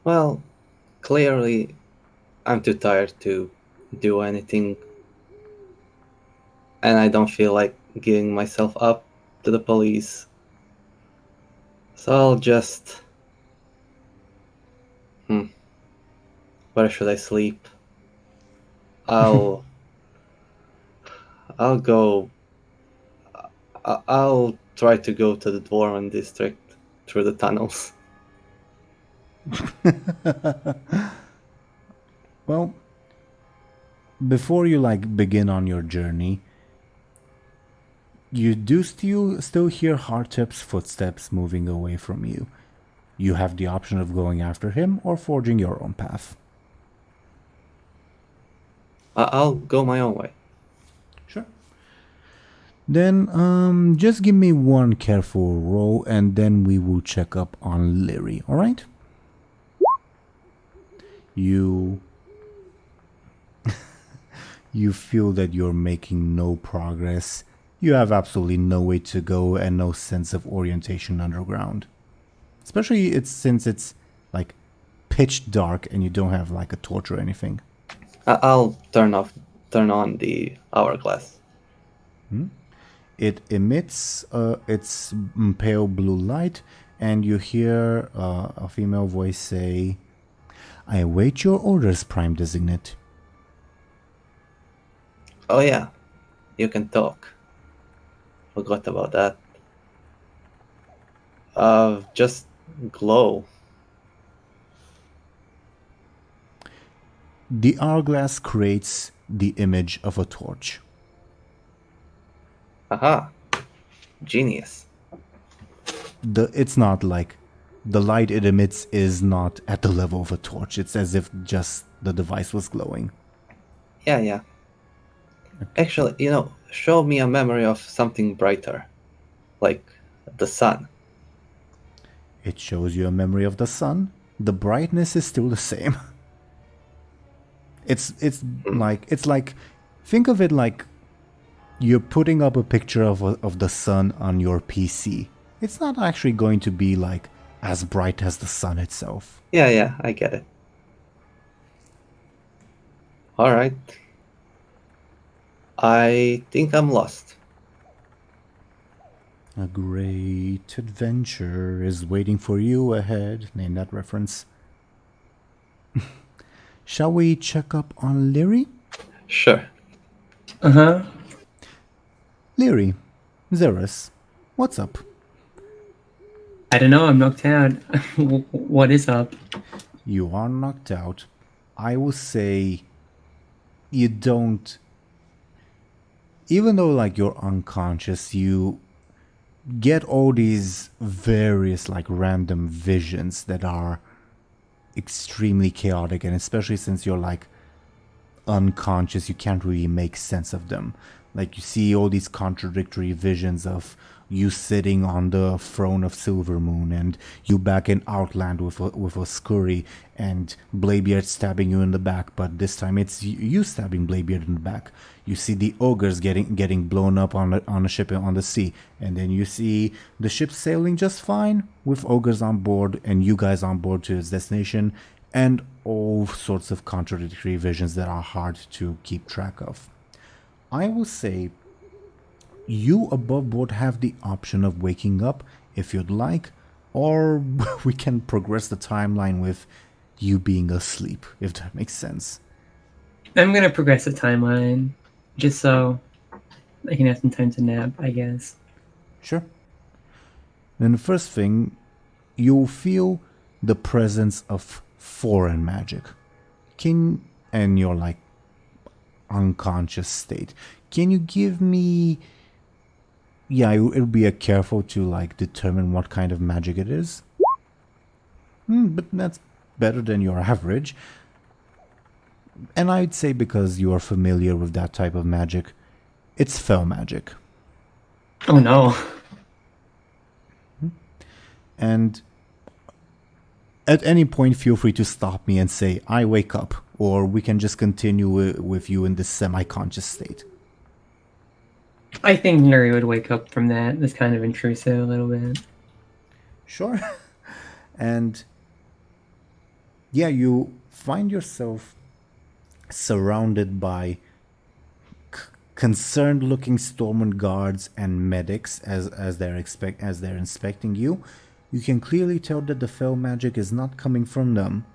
Well, clearly, I'm too tired to do anything, and I don't feel like giving myself up to the police. So I'll just... Where should I sleep? I'll go... I'll try to go to the Dwarven district through the tunnels.
Well, before you begin on your journey, you do still hear Hardtip's footsteps moving away from you. You have the option of going after him or forging your own path.
I'll go my own way.
Sure. Then just give me one careful roll and then we will check up on Lyri, alright? You feel that you're making no progress. You have absolutely no way to go and no sense of orientation underground. Especially since it's pitch dark and you don't have a torch or anything.
I'll turn on the hourglass.
It emits its pale blue light, and you hear a female voice say, "I await your orders, Prime Designate."
Oh yeah, you can talk. Forgot about that. Just glow.
The hourglass creates the image of a torch.
Aha! Genius.
It's not the light it emits is not at the level of a torch. It's as if just the device was glowing.
Yeah. Actually, show me a memory of something brighter, like the sun.
It shows you a memory of the sun. The brightness is still the same. It's like think of it like you're putting up a picture of the sun on your PC. It's not actually going to be as bright as the sun itself.
Yeah, I get it. Alright. I think I'm lost.
A great adventure is waiting for you ahead. Name that reference. Shall we check up on Lyri?
Sure.
Uh-huh.
Lyri, Zelris, what's up?
I don't know, I'm knocked out. What is up?
You are knocked out. I will say you don't... Even though you're unconscious, you get all these various random visions that are extremely chaotic, and especially since you're unconscious, you can't really make sense of them. You see all these contradictory visions of you sitting on the throne of Silvermoon, and you back in Outland with a scurry, and Bladebeard stabbing you in the back, but this time it's you stabbing Bladebeard in the back. You see the ogres getting blown up on a ship on the sea, and then you see the ship sailing just fine with ogres on board and you guys on board to its destination, and all sorts of contradictory visions that are hard to keep track of. I will say you above board have the option of waking up if you'd like, or we can progress the timeline with you being asleep, if that makes sense.
I'm gonna progress the timeline, just so I can have some time to nap, I guess.
Sure. Then the first thing, you'll feel the presence of foreign magic. And you're unconscious state. Can you give me... Yeah, it would be careful to like determine what kind of magic it is. But that's better than your average. And I'd say because you are familiar with that type of magic, it's fell magic.
Oh no.
And at any point, feel free to stop me and say, I wake up, or we can just continue with you in this semi-conscious state.
I think Lyri would wake up from that. That's kind of intrusive a little bit.
Sure. And yeah, you find yourself surrounded by concerned-looking Stormwind guards and medics as they're inspecting you. You can clearly tell that the fell magic is not coming from them.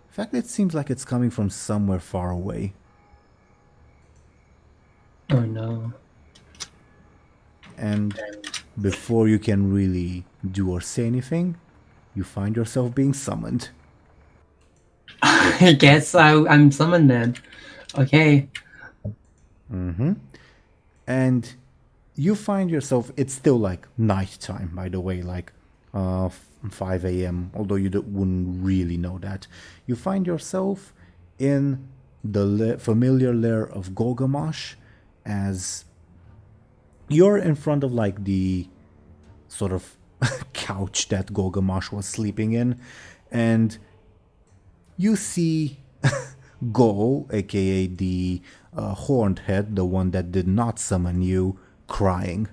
In fact, it seems like it's coming from somewhere far away.
Oh no.
And before you can really do or say anything, you find yourself being summoned.
I guess I'm summoned then. Okay.
And you find yourself, it's still like nighttime, by the way, like 5 a.m., although you wouldn't really know that. You find yourself in the familiar lair of Golgamash, as you're in front of like the sort of couch that Golgamash was sleeping in, and you see Skoll, aka the horned head, the one that did not summon you, crying.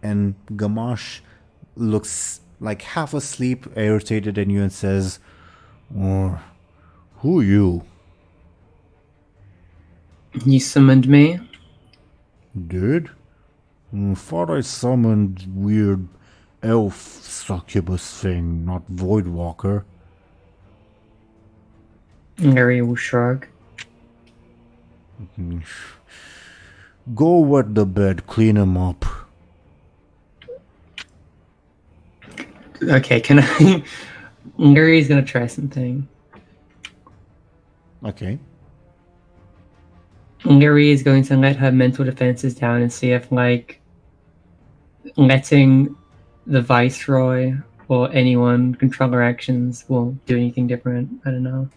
And Gamash looks like half asleep, irritated at you, and says, "Or who are you?"
You summoned me?
Did? Thought I summoned weird elf succubus thing, not Voidwalker.
Lyri will shrug.
Go wet the bed, clean him up.
Okay, can I... Lyri's gonna try something.
Okay.
Lyri is going to let her mental defenses down and see if, like, letting the Viceroy or anyone control her actions will do anything different. I don't know.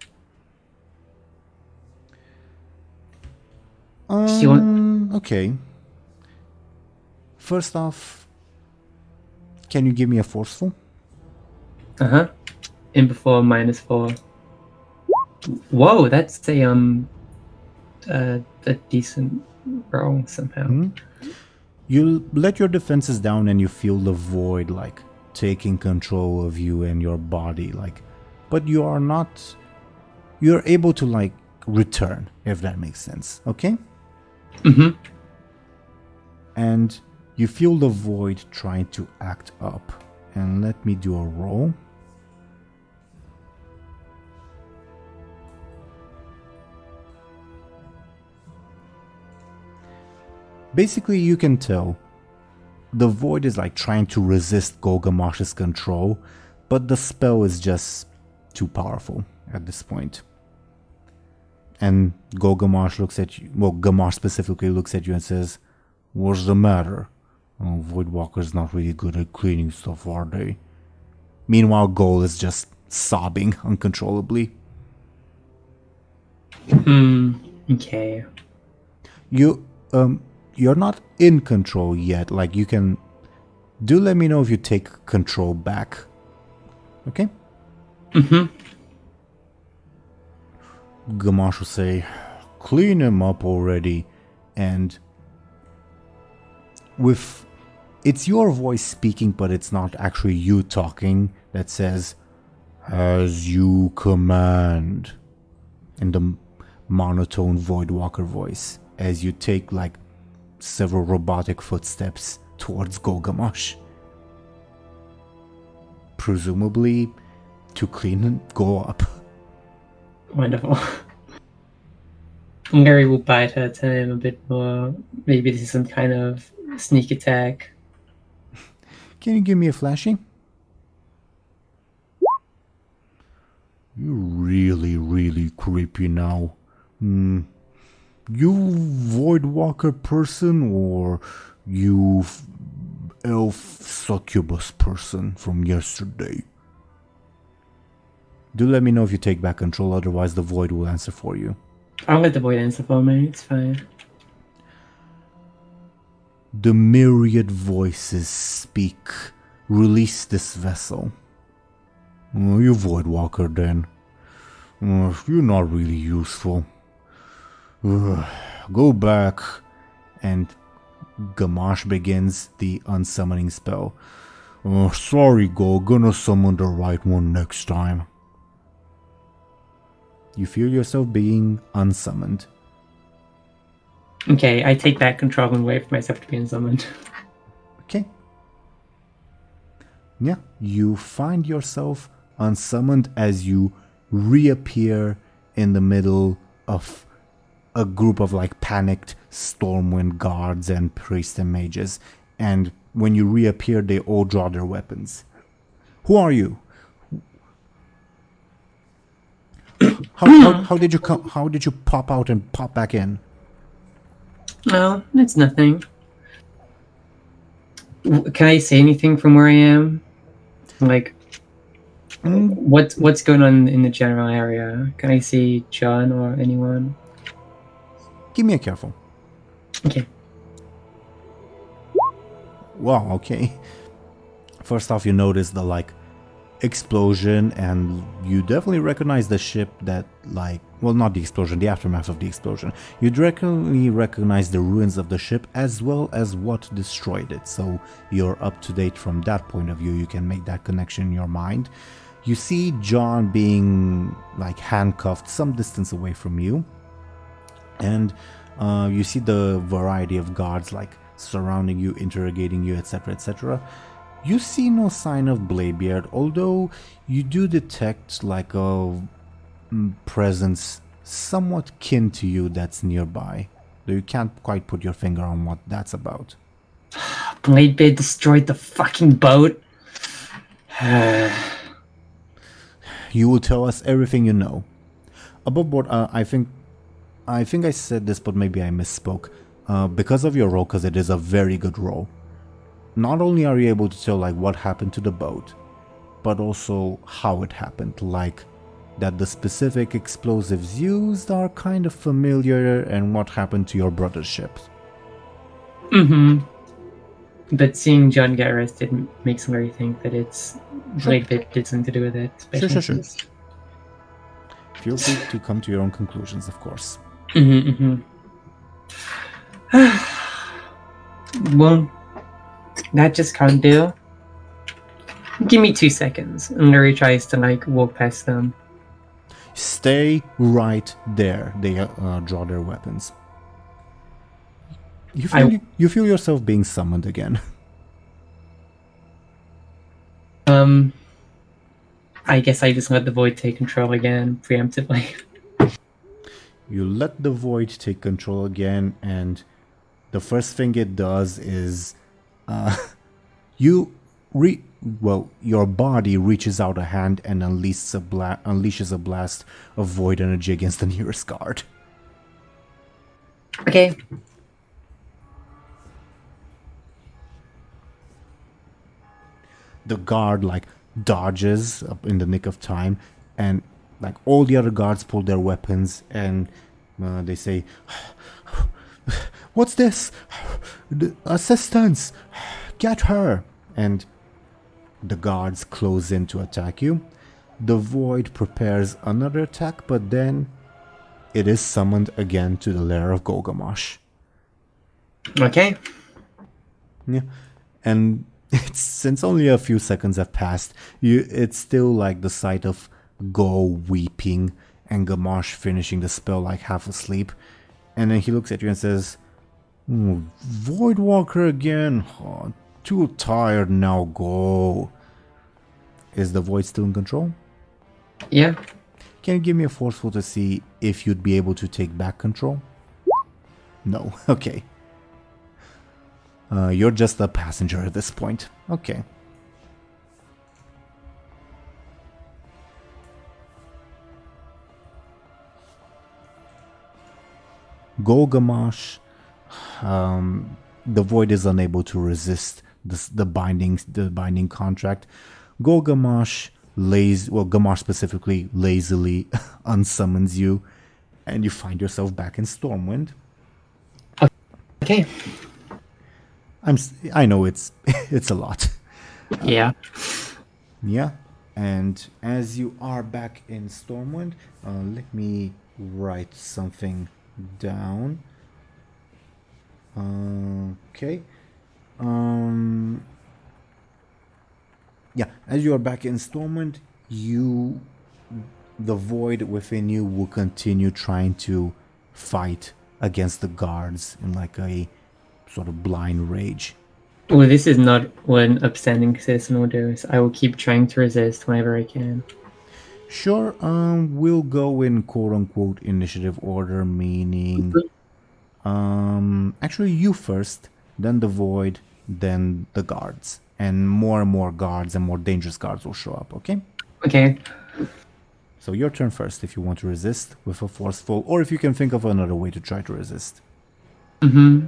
Okay. First off, can you give me a forceful?
Uh-huh. In before -4. Whoa, that's a decent roll somehow.
You let your defenses down and you feel the void like taking control of you and your body, like, but you're able to like return, if that makes sense. Okay? And you feel the void trying to act up. And let me do a roll. Basically, you can tell the void is like trying to resist Golgamash's control, but the spell is just too powerful at this point. And Golgamash looks at you, well, Gamash specifically looks at you and says, "What's the matter? Oh, Voidwalker's not really good at cleaning stuff, are they?" Meanwhile, Skoll is just sobbing uncontrollably.
Okay.
You're not in control yet. Like, you can... Do let me know if you take control back. Okay? Gamash will say, "Clean him up already." And with... It's your voice speaking, but it's not actually you talking, that says, "As you command," in the monotone Voidwalker voice, as you take like several robotic footsteps towards Golgamash. Presumably to clean and go up.
Wonderful. Lyri will bite her time a bit more. Maybe this is some kind of sneak attack.
Can you give me a flashy? You're really, really creepy now. You Voidwalker person or you elf succubus person from yesterday? Do let me know if you take back control, otherwise the void will answer for you.
I'll let the void answer for me. It's fine.
The myriad voices speak. Release this vessel. Oh, you Voidwalker then. You're not really useful. Go back. And Gamash begins the unsummoning spell. Sorry, Go. Gonna summon the right one next time. You feel yourself being unsummoned.
Okay, I take back control and wait for myself to be unsummoned.
Okay. Yeah, you find yourself unsummoned as you reappear in the middle of a group of like panicked Stormwind guards and priests and mages. And when you reappear, they all draw their weapons. Who are you? How did you come? How did you pop out and pop back in?
No, it's nothing. Can I say anything from where I am? Like, what's going on in the general area? Can I see John or anyone?
Give me a careful.
Okay.
Wow, okay. First off, you notice the like explosion, and you definitely recognize the ship that like, well, not the explosion, the aftermath of the explosion. You directly recognize the ruins of the ship as well as what destroyed it, so you're up to date from that point of view. You can make that connection in your mind. You see John being like handcuffed some distance away from you, and you see the variety of guards like surrounding you, interrogating you, etc., etc. You see no sign of Bladebeard, although you do detect like a presence somewhat kin to you that's nearby, though you can't quite put your finger on what that's about.
Bladebeard destroyed the fucking boat.
You will tell us everything you know. Above board, I think I said this, but maybe I misspoke. Because of your role, because it is a very good role, not only are you able to tell like what happened to the boat, but also how it happened, like that the specific explosives used are kind of familiar and what happened to your brother's ship.
Mm-hmm. But seeing John get arrested makes Lyri think that it's Bladebeard did something to do with it.
Sure. Feel free to come to your own conclusions, of course.
Mm-hmm. Well, that just can't do. Give me 2 seconds. And Lyri tries to like walk past them.
Stay right there. They draw their weapons. You feel yourself being summoned again.
I guess I just let the void take control again, preemptively.
You let the void take control again, and the first thing it does is your body reaches out a hand and unleashes a blast of void energy against the nearest guard.
Okay.
The guard like dodges up in the nick of time, and like all the other guards pull their weapons, and they say, "What's this? Assistance! Get her!" And the guards close in to attack you. The void prepares another attack, but then it is summoned again to the lair of Golgamash.
Okay.
Yeah, and since only a few seconds have passed, it's still like the sight of Go weeping and Gamash finishing the spell like half asleep, and then he looks at you and says, "Voidwalker again? Oh, too tired now, Go." Is the void still in control?
Yeah.
Can you give me a forceful to see if you'd be able to take back control? No. Okay. You're just a passenger at this point. Okay. Golgamash, the void is unable to resist the binding contract. Golgamash Gamash specifically lazily unsummons you, and you find yourself back in Stormwind.
Okay.
I know it's a lot.
Yeah.
Yeah, and as you are back in Stormwind, let me write something down. Okay. Yeah, as you are back in Stormwind, the void within you will continue trying to fight against the guards in like a sort of blind rage.
Well, this is not what an upstanding citizen will do. So I will keep trying to resist whenever I can.
Sure, we'll go in quote-unquote initiative order, meaning actually you first, then the void, then the guards. And more guards and more dangerous guards will show up, okay?
Okay.
So your turn first if you want to resist with a forceful, or if you can think of another way to try to resist.
Mm-hmm.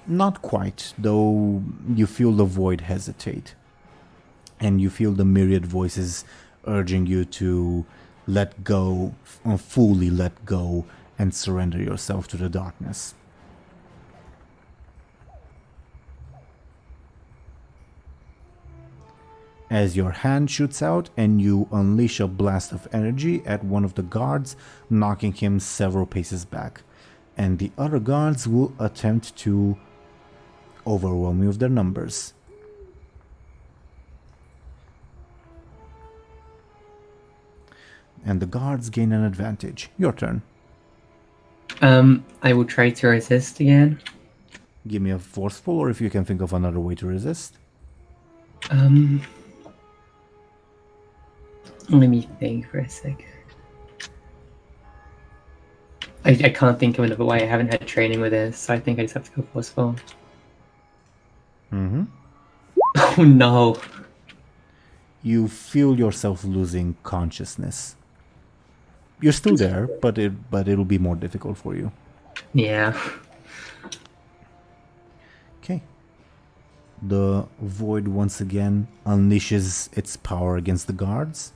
Not quite, though you feel the void hesitate. And you feel the myriad voices urging you to let go, fully let go, and surrender yourself to the darkness. As your hand shoots out and you unleash a blast of energy at one of the guards, knocking him several paces back. And the other guards will attempt to overwhelm you with their numbers. And the guards gain an advantage. Your turn.
I will try to resist again.
Give me a forceful, or if you can think of another way to resist.
Let me think for a sec. I can't think of another way. I haven't had training with this, so I think I just have to go forceful.
Mm-hmm.
Oh no.
You feel yourself losing consciousness. You're still there, but it'll be more difficult for you.
Yeah.
Okay. The void once again unleashes its power against the guards.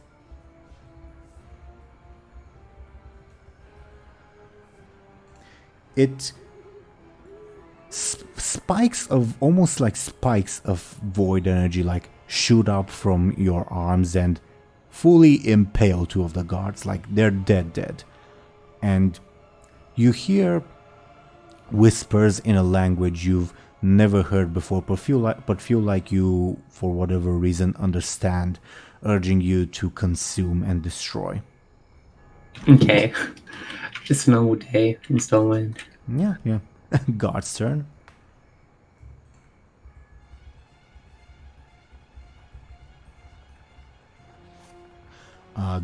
It spikes of almost like spikes of void energy like shoot up from your arms and fully impale two of the guards, like they're dead. And you hear whispers in a language you've never heard before, but feel like you, for whatever reason, understand, urging you to consume and destroy.
Okay. Just an old day in Stormwind.
Yeah. Guard's turn.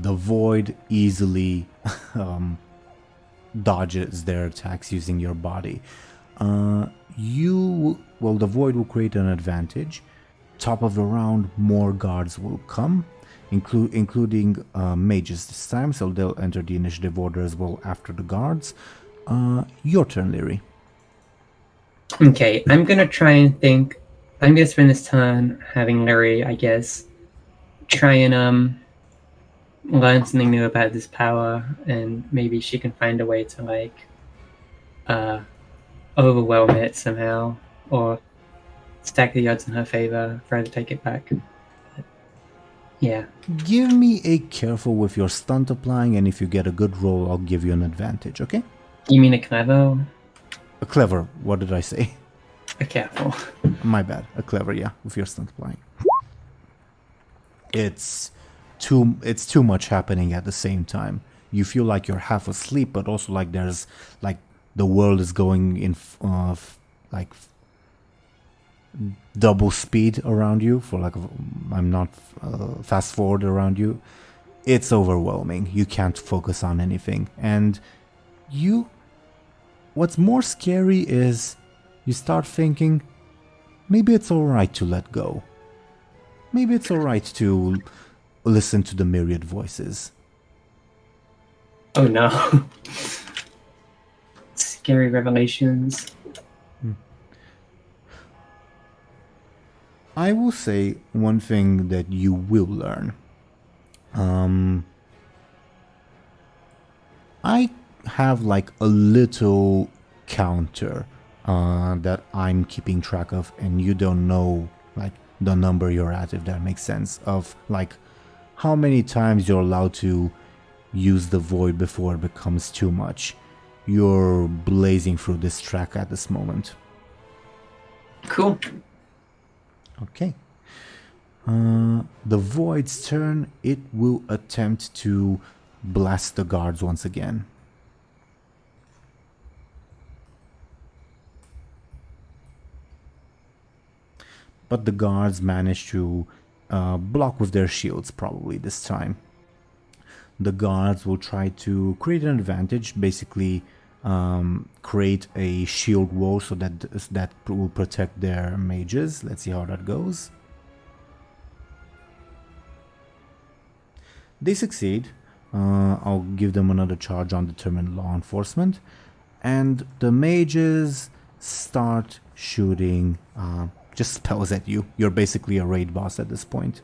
The void easily dodges their attacks using your body. The void will create an advantage. Top of the round, more guards will come, including mages this time, so they'll enter the initiative order as well after the guards. Your turn, Lyri.
Okay, I'm gonna try and think. I'm gonna spend this turn having Lyri, I guess, try and learn something new about this power, and maybe she can find a way to like overwhelm it somehow, or stack the odds in her favor for her to take it back. Yeah.
Give me a careful with your stunt applying, and if you get a good roll, I'll give you an advantage, okay?
You mean a clever?
A clever, what did I say?
A careful.
My bad. A clever, yeah, with your stunt applying. It's too much happening at the same time. You feel like you're half asleep, but also like there's like the world is going in like double speed around you, for like I'm not fast forward around you. It's overwhelming. You can't focus on anything, and what's more scary is you start thinking maybe it's all right to let go. Maybe it's all right to listen to the myriad voices.
Oh no. Scary revelations.
I will say one thing that you will learn. I have like a little counter that I'm keeping track of, and you don't know like the number you're at, if that makes sense, of like how many times you're allowed to use the void before it becomes too much. You're blazing through this track at this moment.
Cool.
Okay. The void's turn. It will attempt to blast the guards once again. But the guards manage to block with their shields probably this time. The guards will try to create an advantage, basically create a shield wall so that will protect their mages. Let's see how that goes. They succeed. I'll give them another charge on determined law enforcement, and the mages start shooting just spells at you. You're basically a raid boss at this point.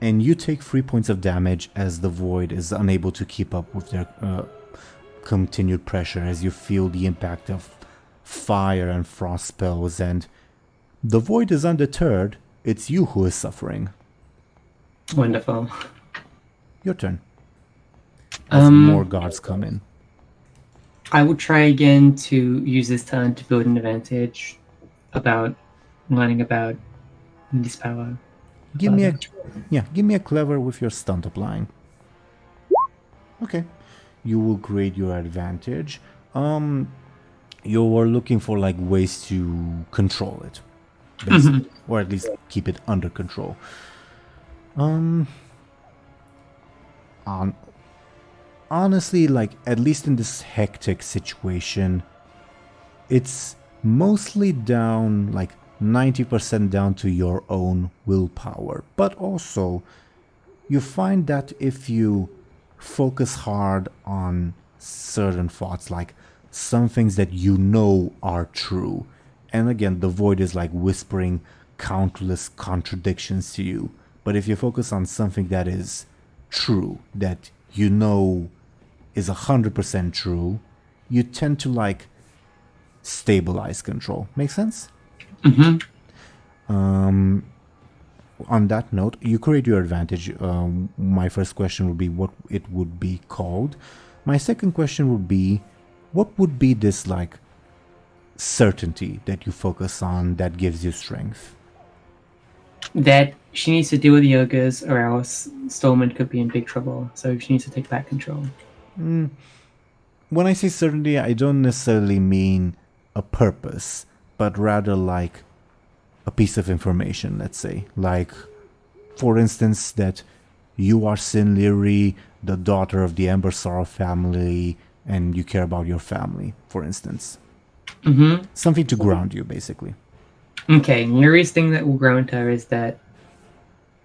And you take 3 points of damage as the void is unable to keep up with their continued pressure, as you feel the impact of fire and frost spells, and the void is undeterred. It's you who is suffering.
Wonderful.
Your turn. As more guards come in.
I will try again to use this turn to build an advantage about learning about this power.
Give me a clever with your stunt applying. Okay. You will grade your advantage. You were looking for like ways to control it. Basically. Or at least keep it under control. Honestly, like, at least in this hectic situation, it's mostly down, like 90% down to your own willpower. But also, you find that if you focus hard on certain thoughts, like some things that you know are true, and again, the void is like whispering countless contradictions to you, but if you focus on something that is true, that you know is 100% true, you tend to like stabilize control. Make sense? On that note, you create your advantage. My first question would be what it would be called. My second question would be, what would be this like certainty that you focus on that gives you strength?
That she needs to deal with the ogres, or else Stormwind could be in big trouble. So she needs to take back control.
When I say certainty, I don't necessarily mean a purpose, but rather like a piece of information, let's say. Like, for instance, that you are Lyri, the daughter of the Embersorrow family, and you care about your family, for instance. Something to ground you, basically.
Okay, Lyri's thing that will ground her is that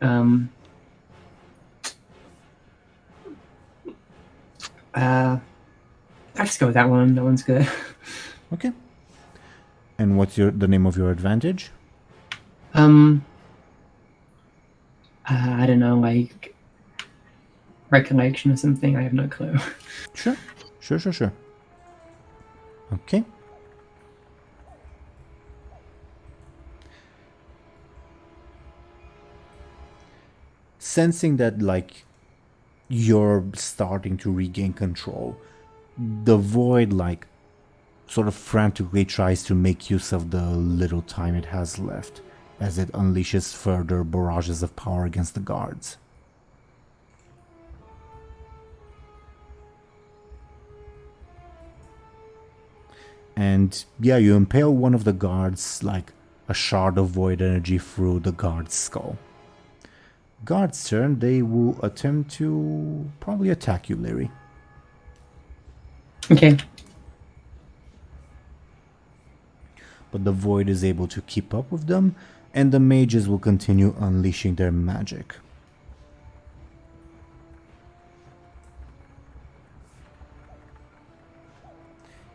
I'll just go with that one. That one's good.
Okay. And what's the name of your advantage?
I don't know, like recollection or something. I have no clue.
Sure. Okay. Sensing that like you're starting to regain control, the void like sort of frantically tries to make use of the little time it has left as it unleashes further barrages of power against the guards. And yeah, you impale one of the guards like a shard of void energy through the guard's skull. Guard's turn, they will attempt to probably attack you, Lyri. but the void is able to keep up with them, and the mages will continue unleashing their magic.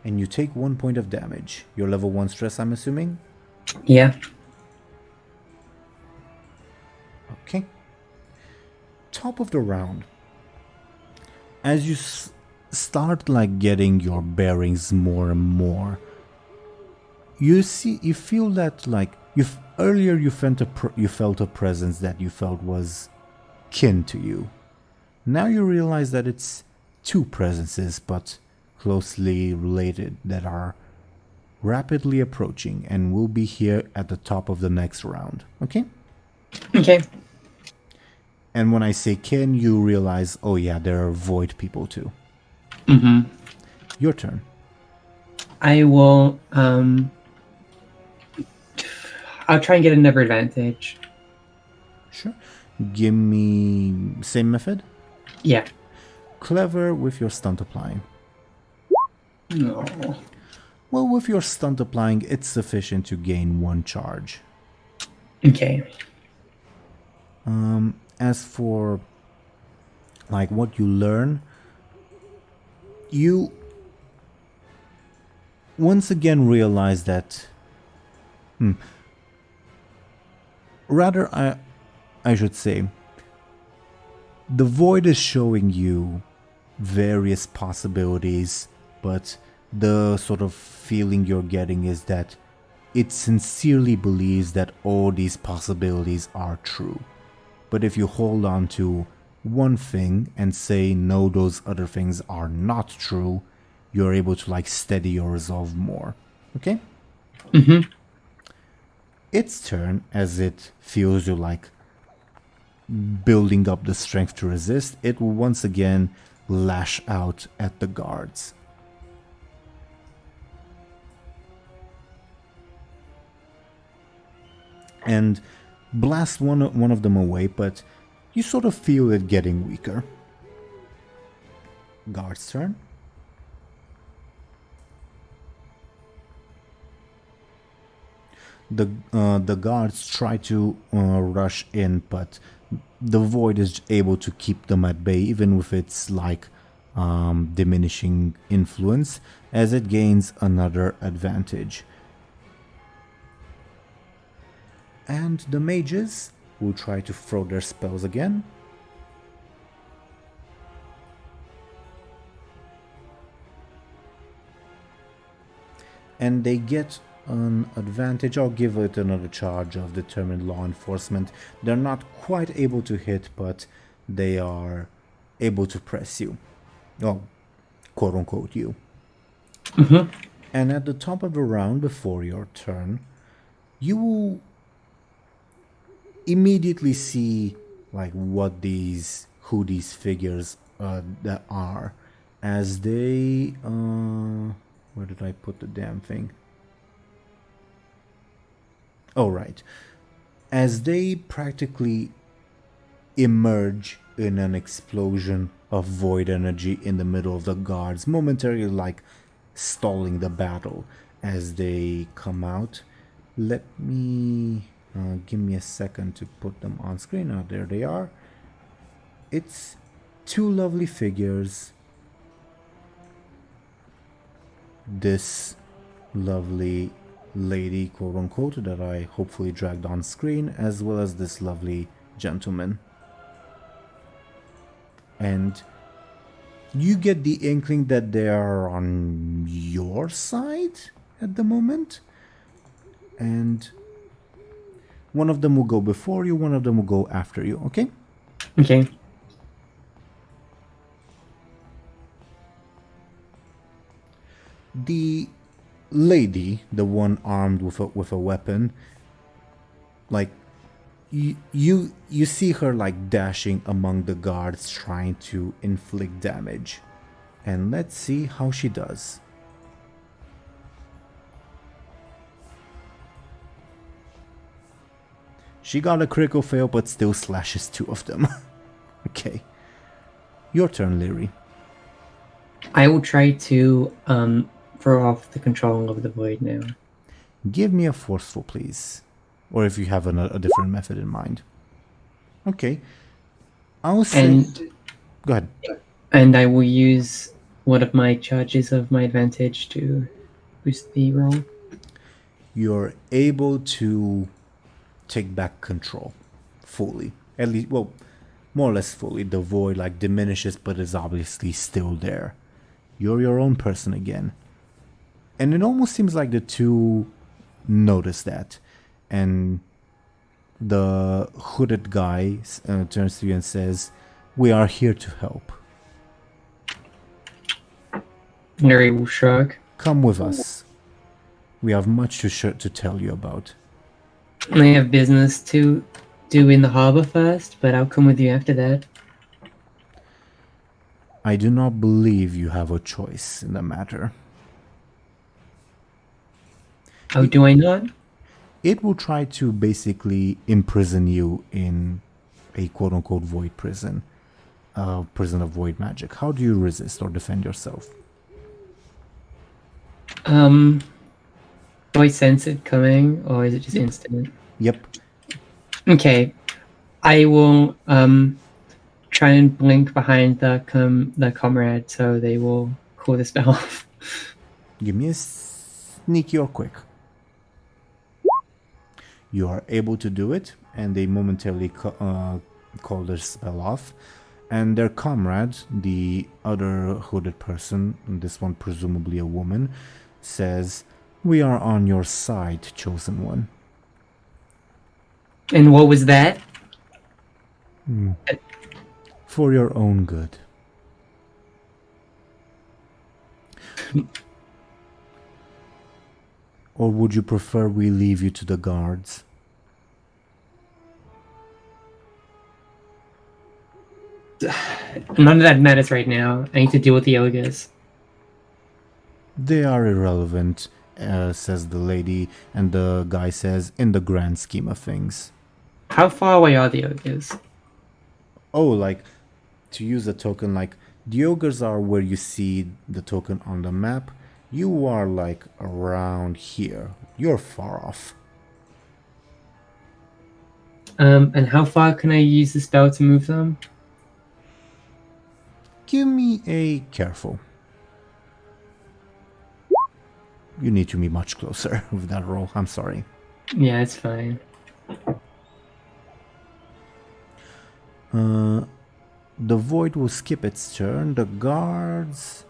And you take 1 point of damage. Your level 1 stress, I'm assuming?
Yeah.
Okay. Top of the round. As you start like getting your bearings more and more, you feel that like earlier you felt a presence that you felt was kin to you. Now you realize that it's two presences, but closely related, that are rapidly approaching and will be here at the top of the next round. Okay?
Okay.
And when I say kin, you realize, oh yeah, there are void people too.
Mm-hmm.
Your turn.
I will, I'll try and get another advantage.
Sure. Give me same method.
Yeah.
Clever with your stunt applying.
No.
Well, with your stunt applying, it's sufficient to gain 1 charge.
Okay.
As for like what you learn, you once again realize that rather I should say the void is showing you various possibilities, but the sort of feeling you're getting is that it sincerely believes that all these possibilities are true. But if you hold on to one thing and say no, those other things are not true, you're able to like steady your resolve more. Okay?
Mm-hmm.
Its turn, as it feels you like building up the strength to resist, it will once again lash out at the guards. And blast one of them away, but you sort of feel it getting weaker. Guard's turn. The guards try to rush in, but the void is able to keep them at bay, even with its like diminishing influence, as it gains another advantage. And the mages will try to throw their spells again. And they get an advantage. I'll give it another charge of determined law enforcement. They're not quite able to hit, but they are able to press you. Oh, quote unquote you.
Mm-hmm.
And at the top of the round, before your turn, you will immediately see like who these figures that are, as they where did I put the damn thing? Oh right, as they practically emerge in an explosion of void energy in the middle of the guards, momentarily like stalling the battle as they come out. Let me give me a second to put them on screen. Oh, there they are. It's two lovely figures. This lovely lady, quote unquote, that I hopefully dragged on screen, as well as this lovely gentleman. And you get the inkling that they are on your side at the moment. And one of them will go before you, one of them will go after you, okay?
Okay.
The lady, the one armed with a weapon, like you see her like dashing among the guards, trying to inflict damage. And let's see how she does. She got a critical fail, but still slashes two of them. Okay. Your turn, Lyri.
I will try to throw off the control of the void now.
Give me a forceful, please. Or if you have a different method in mind. Okay. I'll say...
And
Go ahead.
and I will use one of my charges of my advantage to boost the roll.
You're able to take back control fully. At least, well, more or less fully. The void like diminishes, but is obviously still there. You're your own person again. And it almost seems like the two notice that. And the hooded guy turns to you and says, "We are here to help.
Lyri will shrug.
Come with us. We have much to tell you about."
I have business to do in the harbor first, but I'll come with you after that.
I do not believe you have a choice in the matter.
Oh, do I not?
It will try to basically imprison you in a quote-unquote void prison. Prison of void magic. How do you resist or defend yourself?
Do I sense it coming, or is it just instant?
Yep.
Okay, I will try and blink behind the comrade so they will call the spell off.
Give me a sneaky or quick. You are able to do it, and they momentarily call their spell off. And their comrade, the other hooded person, this one presumably a woman, says, "We are on your side, chosen one."
And what was that?
For your own good. Or would you prefer we leave you to the guards?
None of that matters right now. I need to deal with the ogres.
They are irrelevant, says the lady, and the guy says, in the grand scheme of things.
How far away are the ogres?
Oh, like, to use a token, like, the ogres are where you see the token on the map. You are, like, around here. You're far off.
And how far can I use the spell to move them?
Give me a careful. You need to be much closer with that roll. I'm sorry.
Yeah, it's fine.
The void will skip its turn. The guards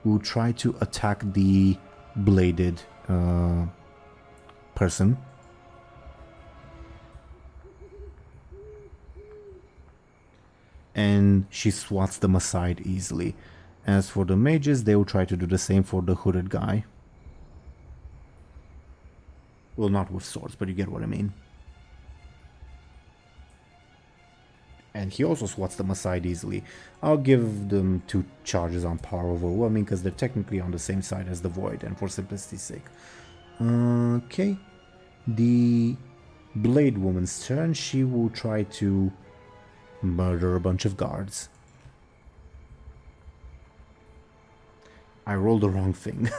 will try to attack the bladed person. And she swats them aside easily. As for the mages, they will try to do the same for the hooded guy. Well, not with swords, but you get what I mean. And he also swats them aside easily. I'll give them 2 charges on power overwhelming because they're technically on the same side as the void, and for simplicity's sake. Okay. The blade woman's turn. She will try to murder a bunch of guards. I rolled the wrong thing.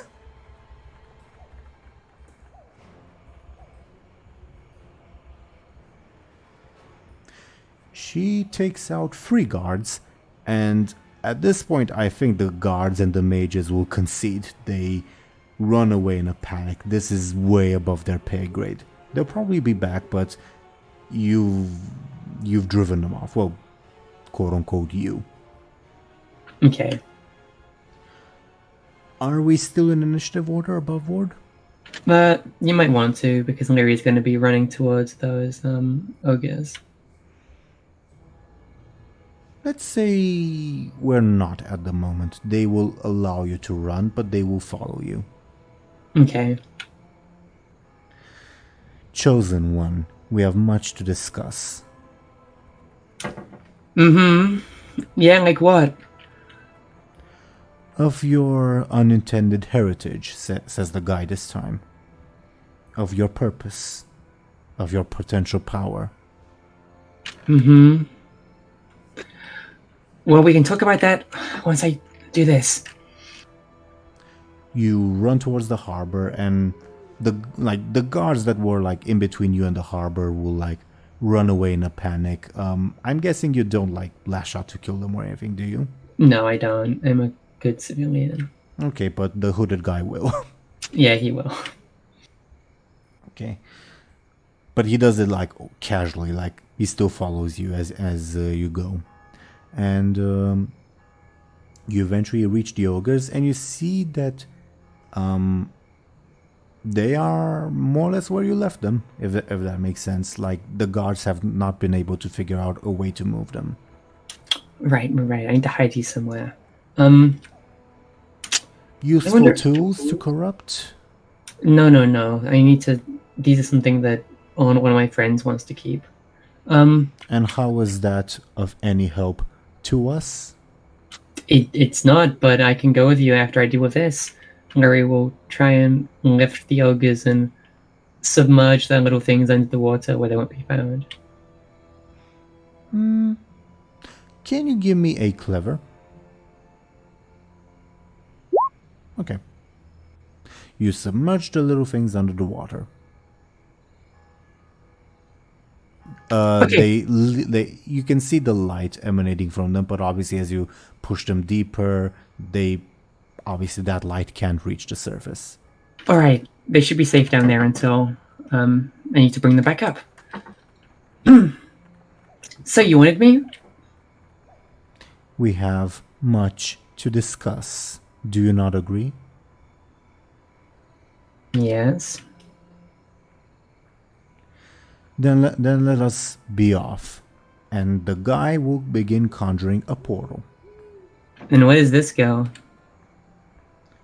She takes out 3 guards, and at this point I think the guards and the mages will concede. They run away in a panic. This is way above their pay grade. They'll probably be back, but you've driven them off. Well, quote-unquote you.
Okay.
Are we still in initiative order above board?
But you might want to, because Lyri is going to be running towards those ogres.
Let's say we're not at the moment. They will allow you to run, but they will follow you.
Okay.
Chosen one, we have much to discuss.
Mm-hmm. Yeah, like what?
Of your unintended heritage, says the guy this time. Of your purpose. Of your potential power.
Mm-hmm. Well, we can talk about that once I do this.
You run towards the harbor, and the guards that were like in between you and the harbor will like run away in a panic. I'm guessing you don't like lash out to kill them or anything, do you?
No, I don't. I'm a good civilian.
Okay, but the hooded guy will.
Yeah, he will.
Okay, but he does it like casually, like he still follows you as you go, and you eventually reach the ogres, and you see that they are more or less where you left them, if that makes sense. Like the guards have not been able to figure out a way to move them.
Right. I need to hide these somewhere.
Useful tools to corrupt.
No. I need to. These are something that one of my friends wants to keep.
And how is that of any help to us?
It's not, but I can go with you after I deal with this. Lyri will try and lift the ogres and submerge their little things under the water where they won't be found.
Can you give me a clever? Okay. You submerge the little things under the water.
Okay.
They you can see the light emanating from them, but obviously as you push them deeper, obviously that light can't reach the surface.
All right, they should be safe down there until I need to bring them back up. So you wanted me?
We have much to discuss. Do you not agree?
Yes.
Then let us be off, and the guy will begin conjuring a portal.
And where does this go?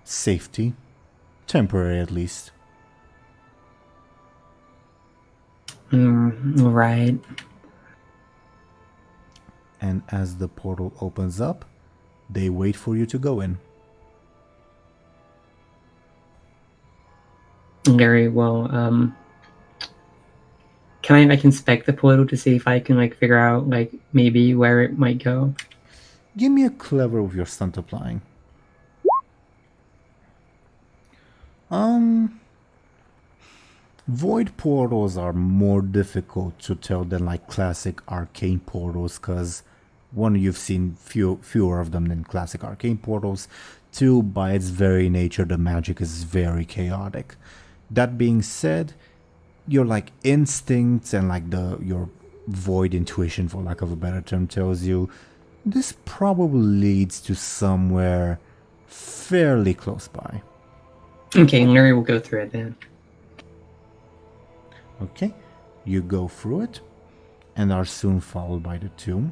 Safety. Temporary, at least.
Right.
And as the portal opens up, they wait for you to go in.
Very well. Can I inspect the portal to see if I can figure out maybe where it might go?
Give me a clever with your stunt applying. Void portals are more difficult to tell than classic arcane portals, because one, you've seen fewer of them than classic arcane portals. Two, by its very nature, the magic is very chaotic. That being said, your instincts and your void intuition, for lack of a better term, tells you this probably leads to somewhere fairly close by.
Okay, Lyri will go through it then.
Okay, you go through it and are soon followed by the tomb.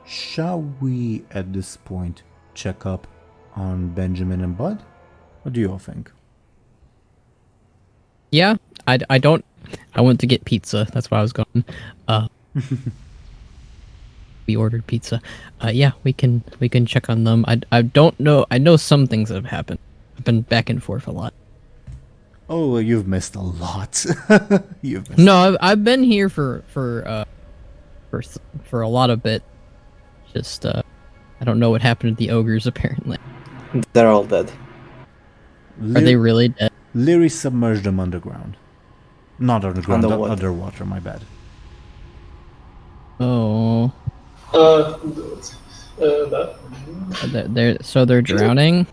Shall we at this point check up on Benjamin and Buhd? What do you all think?
Yeah, I don't. I went to get pizza. That's why I was going. We ordered pizza. Yeah, we can check on them. I don't know. I know some things that have happened. I've been back and forth a lot.
Oh, you've missed a lot.
No, I've been here for a lot of it. Just I don't know what happened to the ogres. Apparently,
They're all dead.
are they really dead?
Lyri submerged them underground. Not underground,
Underwater.
underwater, my bad.
Oh,
That.
they're drowning.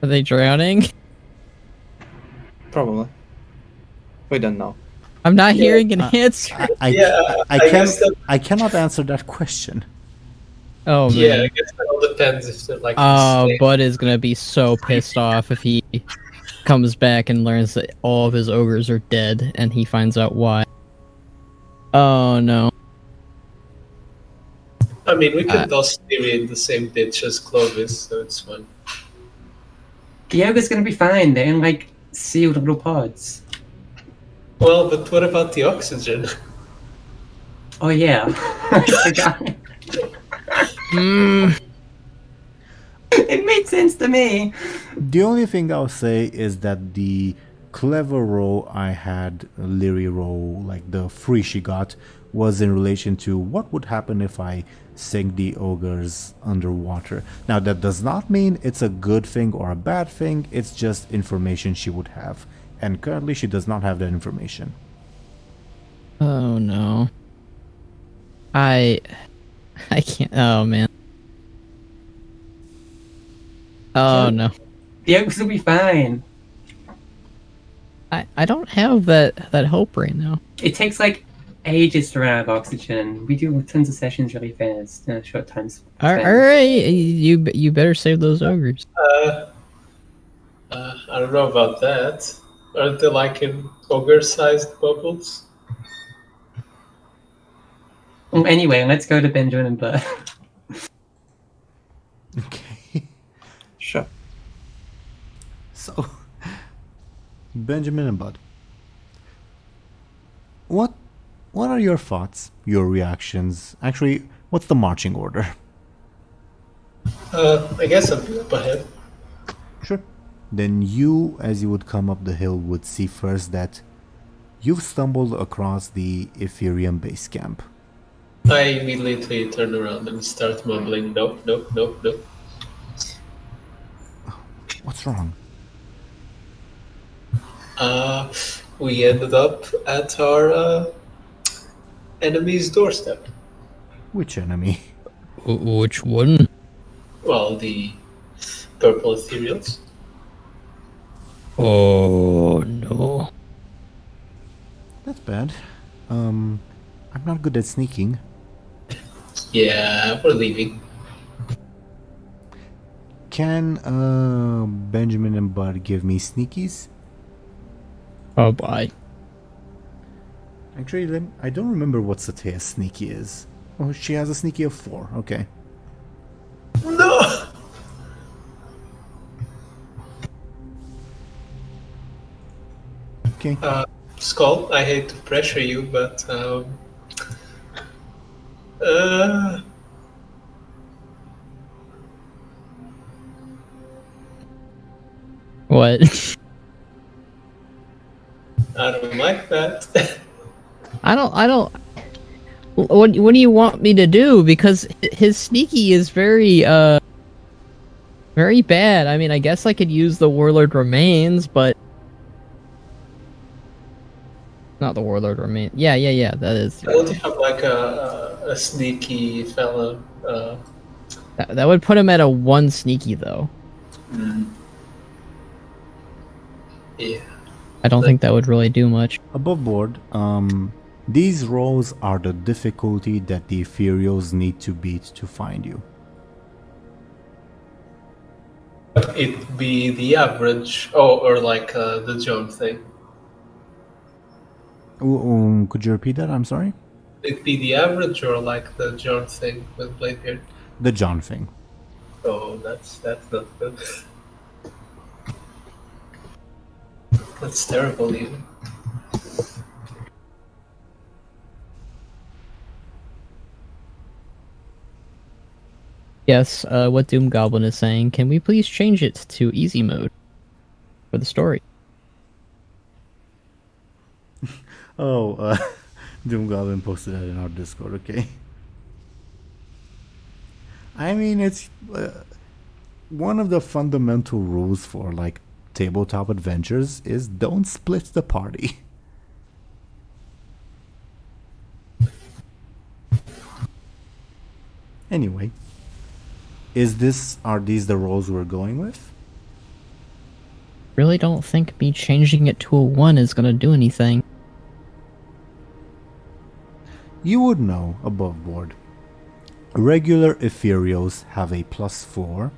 Are they drowning?
Probably. We don't know.
I'm not hearing an answer.
I cannot answer that question.
Oh man.
Yeah, I guess that all depends if they're
Buhd is gonna be so pissed off if he comes back and learns that all of his ogres are dead and he finds out why. Oh no.
I mean, we could toss Lyri in the same ditch as Clovis, so it's fine.
The ogre's gonna be fine. They're in sealed little pods.
Well, but what about the oxygen?
Oh yeah, I forgot. It made sense to me.
The only thing I'll say is that the clever roll I had Lyri roll, the free she got, was in relation to what would happen if I sink the ogres underwater. Now that does not mean it's a good thing or a bad thing, it's just information she would have. And currently she does not have that information.
Oh no. I can't. Oh man. Oh no.
The ogres will be fine.
I don't have that hope right now.
It takes like ages to run out of oxygen. We do tons of sessions really fast in a short time span.
All right, you better save those ogres.
I don't know about that. Aren't they like in ogre-sized bubbles?
Well, anyway, let's go to Benjamin and Buhd.
Okay.
Sure.
So, Benjamin and Buhd, what are your thoughts, your reactions? Actually, what's the marching order?
I guess I'll be up ahead.
Sure. Then you, as you would come up the hill, would see first that you've stumbled across the Ethereum base camp.
I immediately turn around and start mumbling, nope, nope, nope, nope.
What's wrong?
We ended up at our enemy's doorstep.
Which enemy?
Which one?
Well, the purple ethereals.
Oh no.
That's bad. I'm not good at sneaking.
Yeah, we're leaving.
Can Benjamin and Buhd give me sneakies?
Oh boy.
Actually, then I don't remember what Satea's sneaky is. Oh, she has a sneaky of 4. Okay.
No!
Okay.
Skoll, I hate to pressure you, but
What?
I don't like that.
I don't. What do you want me to do? Because his sneaky is very very bad. I mean, I guess I could use the Warlord Remains, but not the Warlord Remains. Yeah. That is.
Don't you have like a sneaky fella?
That would put him at a 1 sneaky though.
Yeah.
I don't think that would really do much.
Above board, these rolls are the difficulty that the Ethereals need to beat to find you.
It'd be the average, or like the jump thing.
Could you repeat that? I'm sorry?
It'd be the average, or like the jump thing with Bladebeard.
The John thing.
Oh, that's not good. That's terrible, even.
Yes, what DoomGoblin is saying, can we please change it to easy mode for the story?
Oh, DoomGoblin posted that in our Discord, okay. I mean, it's one of the fundamental rules for, like, tabletop adventures is don't split the party. Anyway, are these the roles we're going with?
Really don't think me changing it to a 1 is gonna do anything.
You would know above board. Regular Ethereals have a +4,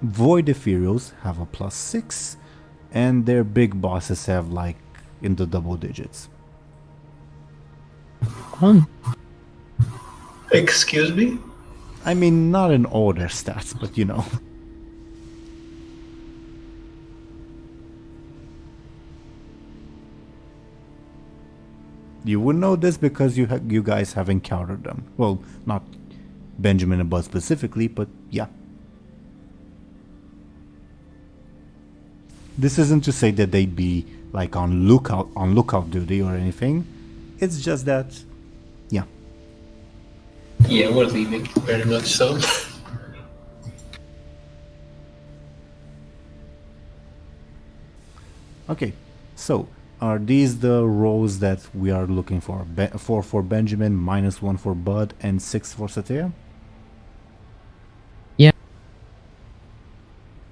Void Ethereals have a +6, and their big bosses have like in the double digits.
Excuse me?
I mean, not in all their stats, but you know. You would know this because you guys have encountered them. Well, not Benjamin and Buhd specifically, but yeah. This isn't to say that they'd be like on lookout duty or anything. It's just that
Yeah, we're leaving. Very much so.
Okay, so are these the rolls that we are looking for? 4 for Benjamin, -1 for Buhd, and 6 for Satea?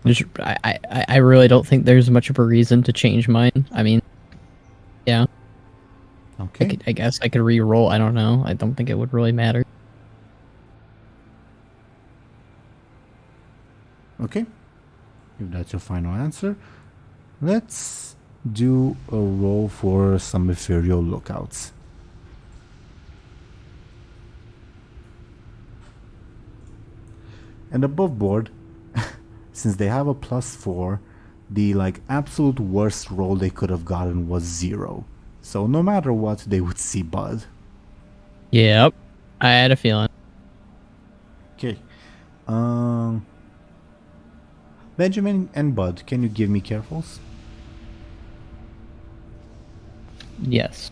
I really don't think there's much of a reason to change mine. I mean, yeah.
Okay.
I guess I could re-roll. I don't know. I don't think it would really matter.
Okay. If that's your final answer, let's do a roll for some ethereal lookouts. And above board, since they have a +4, the absolute worst roll they could have gotten was 0. So no matter what, they would see Buhd.
Yep. I had a feeling.
Okay. Benjamin and Buhd, can you give me carefuls?
Yes.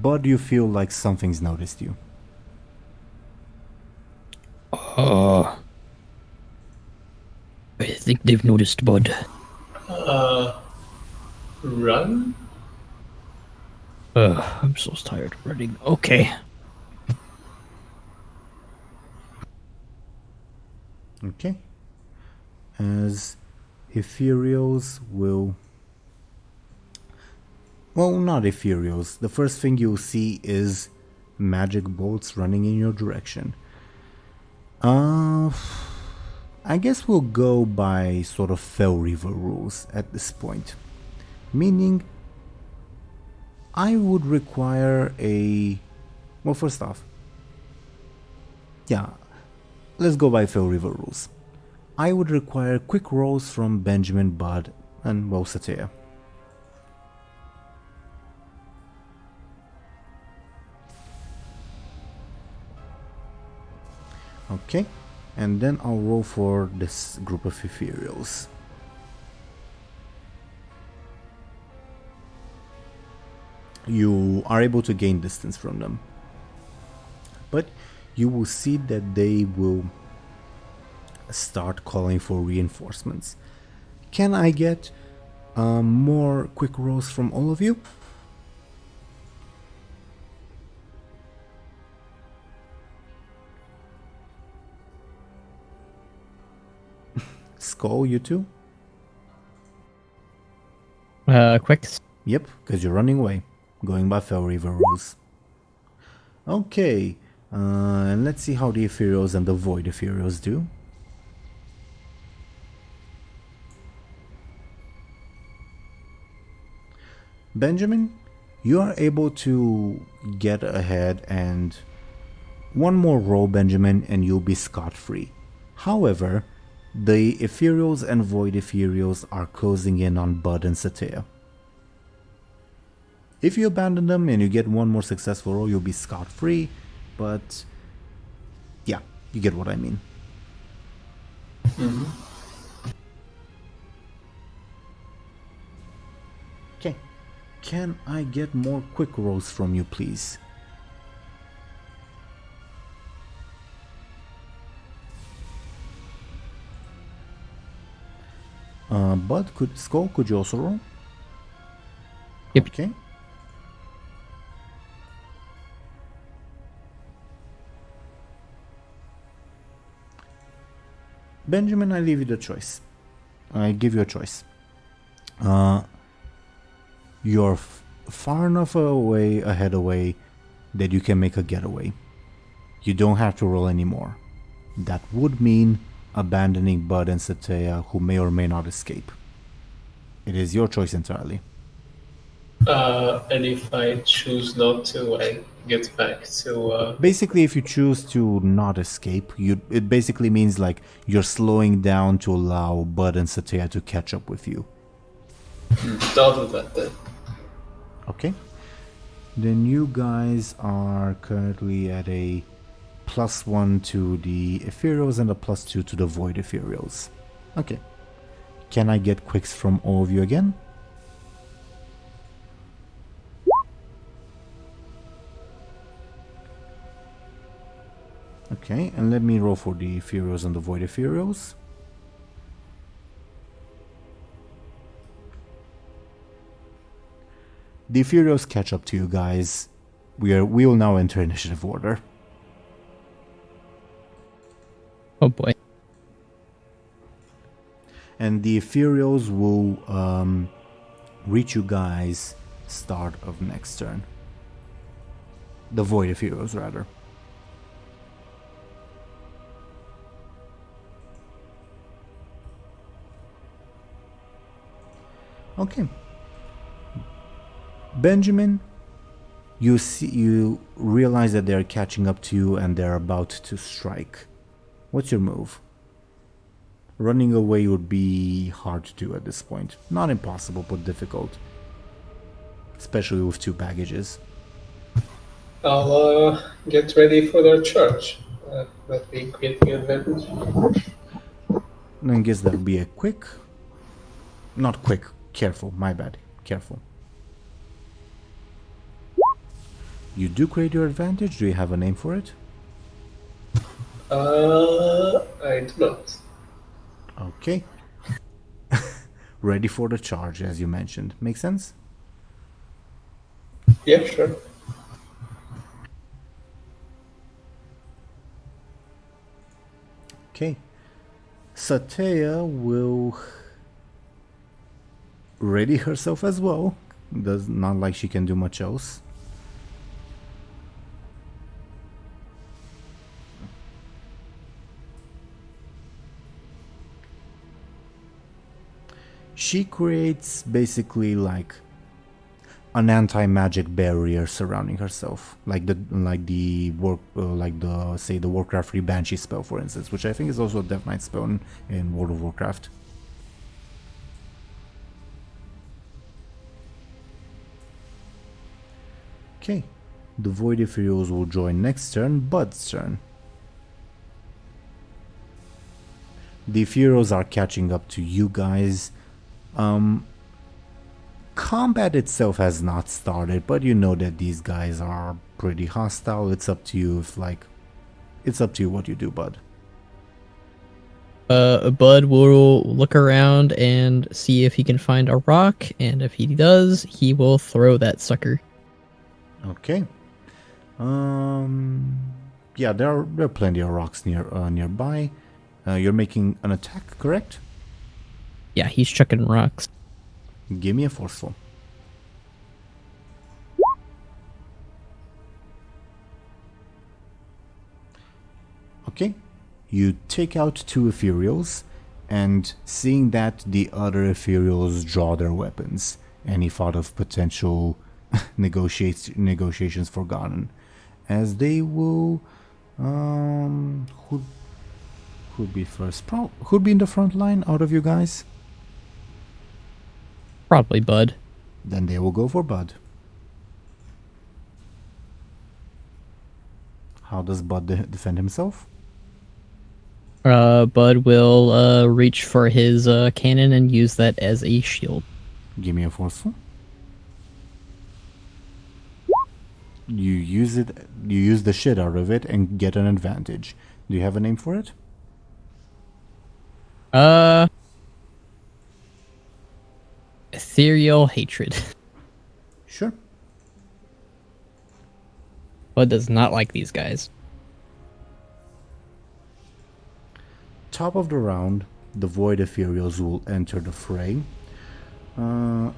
Buhd, you feel like something's noticed you.
I think they've noticed Buhd.
Run?
I'm so tired of running. Okay.
Okay. As ethereals will... Well, not ethereals. The first thing you'll see is magic bolts running in your direction. I guess we'll go by sort of Fell River rules at this point. Meaning, I would require a... Well, first off, yeah, let's go by Fell River rules. I would require quick rolls from Benjamin, Buhd, and well, Satea. Okay, and then I'll roll for this group of ethereals. You are able to gain distance from them, but you will see that they will start calling for reinforcements. Can I get more quick rolls from all of you? Skoll, you too?
Quick.
Yep, because you're running away. Going by Fell River rules. Okay, and let's see how the ethereals and the void ethereals do. Benjamin, you are able to get ahead, and one more roll, Benjamin, and you'll be scot-free. However, the ethereals and void ethereals are closing in on Buhd and Satea. If you abandon them and you get one more successful roll, you'll be scot-free, but yeah, you get what I mean. Okay, can I get more quick rolls from you, please? Buhd, Skoll, could you also roll?
Yep.
Okay. Benjamin, I leave you the choice. I give you a choice. You're far enough ahead away that you can make a getaway. You don't have to roll anymore. That would mean abandoning Buhd and Satea, who may or may not escape. It is your choice entirely.
And if I choose not to, I get back to...
Basically, if you choose to not escape, it basically means like you're slowing down to allow Buhd and Satea to catch up with you.
I'll do that then.
Okay. Then you guys are currently at a +1 to the ethereals and a +2 to the void ethereals. Okay. Can I get quicks from all of you again? Okay, and let me roll for the Ephemerals and the Void Ephemerals. The Ephemerals catch up to you guys. We will now enter initiative order.
Oh boy.
And the Ephemerals will reach you guys start of next turn. The Void Ephemerals, rather. Okay. Benjamin, you realize that they're catching up to you and they're about to strike. What's your move? Running away would be hard to do at this point. Not impossible, but difficult. Especially with 2 baggages.
I'll get ready for their charge. That be creating advantage.
And I guess that'll be a quick... Not quick, careful, my bad. Careful. You do create your advantage. Do you have a name for it?
I do not.
Okay. Ready for the charge, as you mentioned. Make sense?
Yeah, sure.
Okay. Satea will ready herself as well. Does not like she can do much else. She creates basically like an anti-magic barrier surrounding herself, like the Warcraft free Banshee spell, for instance, which I think is also a Death Knight spell in World of Warcraft. Okay, the Void Ephemerals will join next turn. Bud's turn. The Ephemerals are catching up to you guys. Combat itself has not started, but you know that these guys are pretty hostile. It's up to you it's up to you what you do, Bud.
Bud will look around and see if he can find a rock, and if he does, he will throw that sucker.
Okay. Yeah, there are plenty of rocks nearby. You're making an attack, correct?
Yeah, he's chucking rocks.
Give me a forceful. Okay. You take out 2 Ephemerals, and seeing that the other Ephemerals draw their weapons, any thought of potential negotiations forgotten, as they will who'd be first? Who'd be in the front line out of you guys?
Probably Bud.
Then they will go for Bud. How does Bud defend himself?
Bud will reach for his cannon and use that as a shield.
Give me a forceful. You use the shit out of it and get an advantage. Do you have a name for it?
Ethereal hatred.
Sure.
Bud does not like these guys.
Top of the round, the Void Ephemerals will enter the fray. And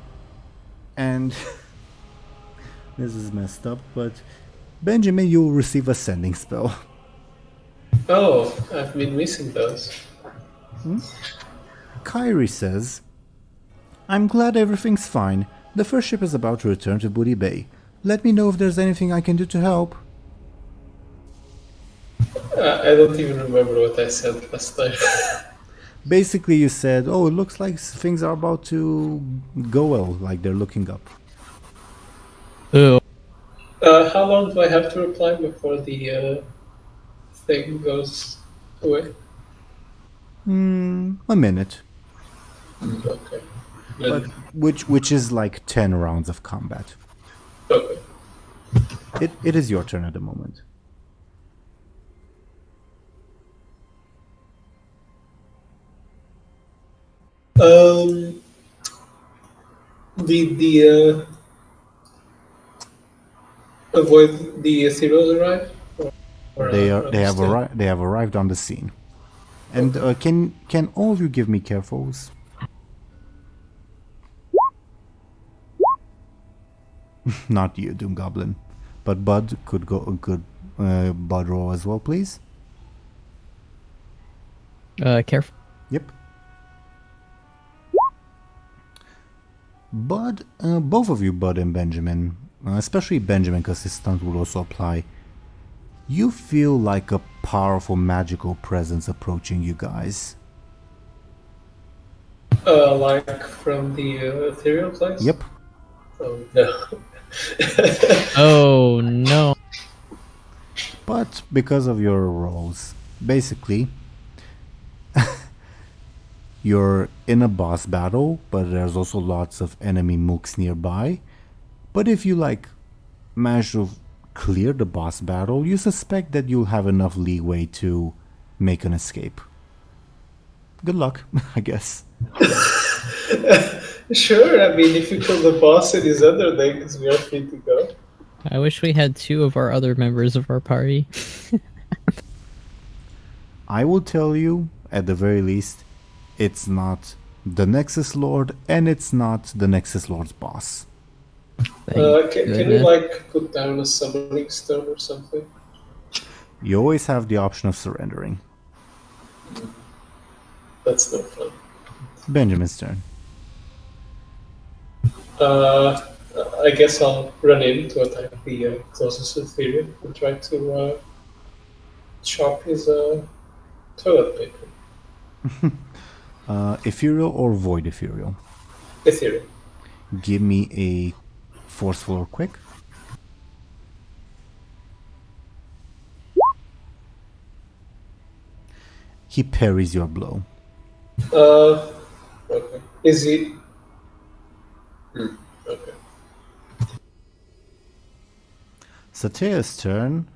this is messed up, but Benjamin, you will receive a sending spell.
Oh, I've been missing those.
Kyrie says, I'm glad everything's fine. The first ship is about to return to Buhd Bay. Let me know if there's anything I can do to help.
I don't even remember what I said last time.
Basically, you said, oh, it looks like things are about to go well, like they're looking up.
Ooh.
How long do I have to reply before the thing goes away?
A minute.
Okay.
But which is like 10 rounds of combat.
Okay.
It is your turn at the moment.
The avoid the ethereal arrive.
They have arrived on the scene. And can all of you give me carefuls? Not you, DoomGoblin, but Buhd could Buhd roll as well, please.
Careful.
Yep. Buhd, both of you, Buhd and Benjamin, especially Benjamin, because his stunt will also apply. You feel like a powerful magical presence approaching you guys.
Like from the ethereal place?
Yep.
Oh no.
Oh no.
But because of your rolls, basically, you're in a boss battle, but there's also lots of enemy mooks nearby. But if you manage to clear the boss battle, you suspect that you'll have enough leeway to make an escape. Good luck, I guess.
Sure, I mean, if you kill the boss and his other things, we are free to go.
I wish we had 2 of our other members of our party.
I will tell you, at the very least, it's not the Nexus Lord, and it's not the Nexus Lord's boss.
Can you put down a summoning stone or something?
You always have the option of surrendering.
That's no fun.
Benjamin's turn.
I guess I'll run in to attack the closest Ethereum and try to chop his toilet paper.
Ethereal or Void Ethereal?
Ethereum.
Give me a forceful or quick. He parries your blow.
Okay. Is he... Okay.
Satea's turn.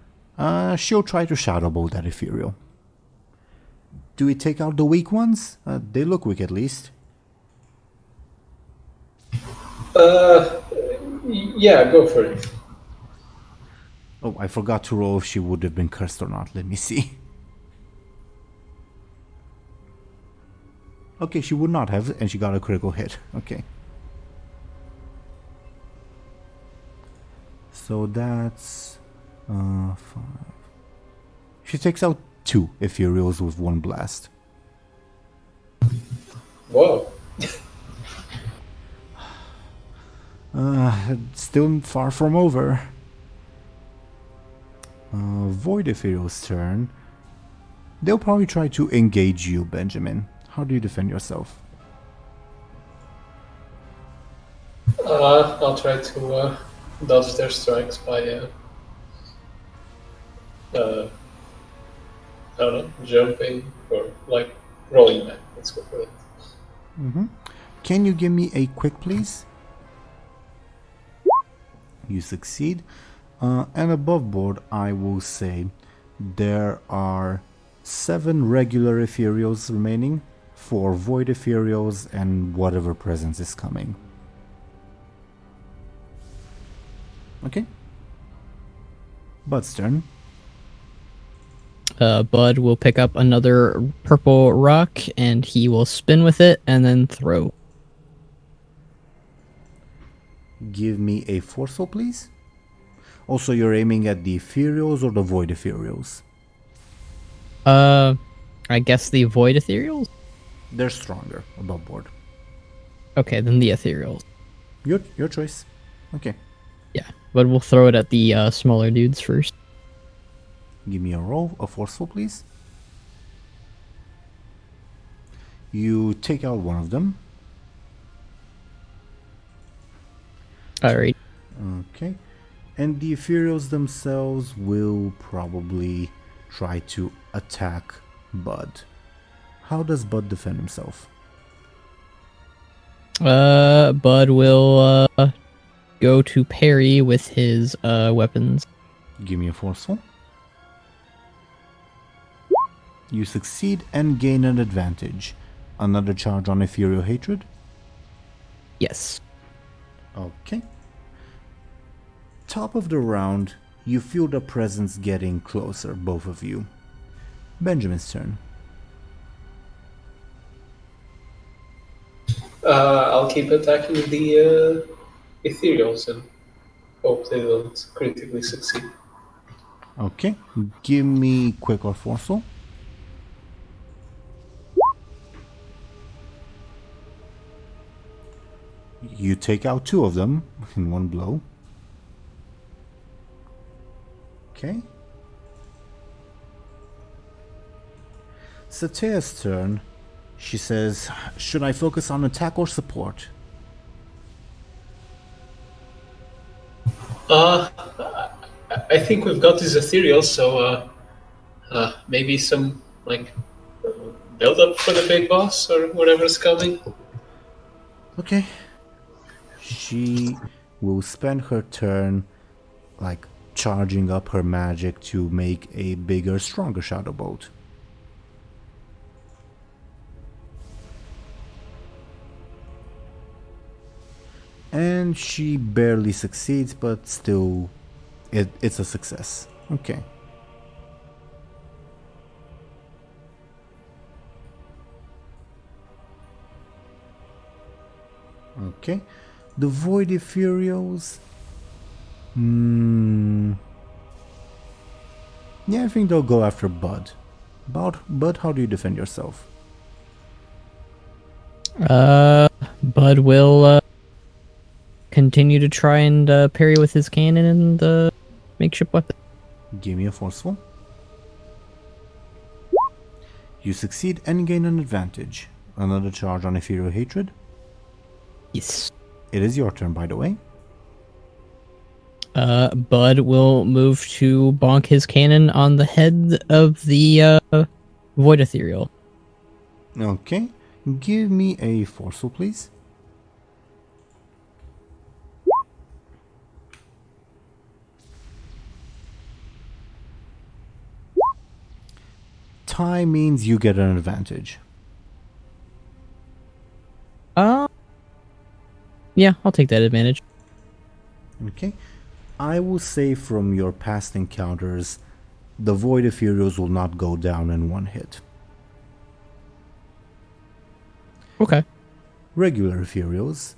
She'll try to shadow bolt that ethereal. Do we take out the weak ones? They look weak at least.
Yeah, go for it.
Oh, I forgot to roll if she would have been cursed or not. Let me see. Okay, she would not have, and she got a critical hit. Okay. So that's 5. She takes out 2 ethereals with 1 blast.
Whoa.
Still far from over. Void Ethereal's turn. They'll probably try to engage you, Benjamin. How do you defend yourself?
I'll try to dodge their strikes by I don't know, jumping or rolling back. Let's go for it.
Can you give me a quick, please? You succeed. And above board, I will say there are 7 regular ethereals remaining, 4 void ethereals, and whatever presence is coming. Okay. Buhd's turn.
Buhd will pick up another purple rock and he will spin with it and then throw.
Give me a forceful, please. Also, you're aiming at the ethereals or the void ethereals?
I guess the void ethereals?
They're stronger above board.
Okay, then the ethereals.
Your choice. Okay.
Yeah, but we'll throw it at the smaller dudes first.
Give me a roll, a forceful, please. You take out one of them.
Alright.
Okay. And the ethereals themselves will probably try to attack Buhd. How does Buhd defend himself?
Buhd will go to parry with his weapons.
Give me a forceful. You succeed and gain an advantage. Another charge on Ethereal Hatred?
Yes.
Okay. Top of the round, you feel the presence getting closer, both of you. Benjamin's turn.
I'll keep attacking the ethereals and hope they don't critically succeed.
Okay. Give me quick or forceful. You take out 2 of them in one blow. Okay. Satea's turn. She says, should I focus on attack or support?
I think we've got these ethereals, so maybe some like build up for the big boss or whatever's coming.
Okay. She will spend her turn like charging up her magic to make a bigger, stronger shadow bolt. And she barely succeeds, but still it's a success. Okay. Okay. The Void Ethereals. Yeah, I think they'll go after Buhd. Buhd, how do you defend yourself?
Buhd will continue to try and parry with his cannon and makeshift weapon.
Give me a forceful. You succeed and gain an advantage. Another charge on Ethereal Hatred.
Yes.
It is your turn, by the way.
Buhd will move to bonk his cannon on the head of the Void Ethereal.
Okay. Give me a forceful, please. Tie means you get an advantage.
Yeah, I'll take that advantage.
Okay. I will say from your past encounters, the Void Ethereals will not go down in one hit.
Okay.
Regular Ethereals,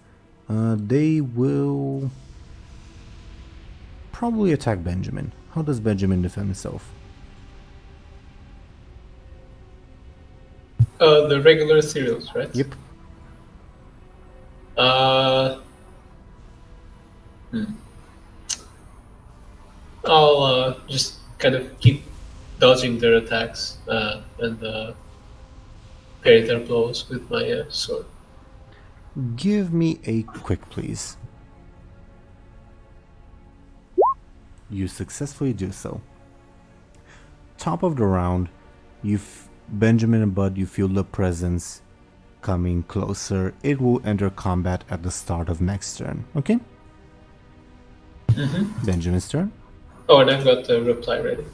they will probably attack Benjamin. How does Benjamin defend himself?
The regular ethereals, right?
Yep.
I'll just kind of keep dodging their attacks and parry their blows with my sword.
Give me a quick, please. You successfully do so. Top of the round, Benjamin and Buhd, you feel the presence coming closer. It will enter combat at the start of next turn. Okay? Benjamin's turn.
Oh, and I've got the reply ready.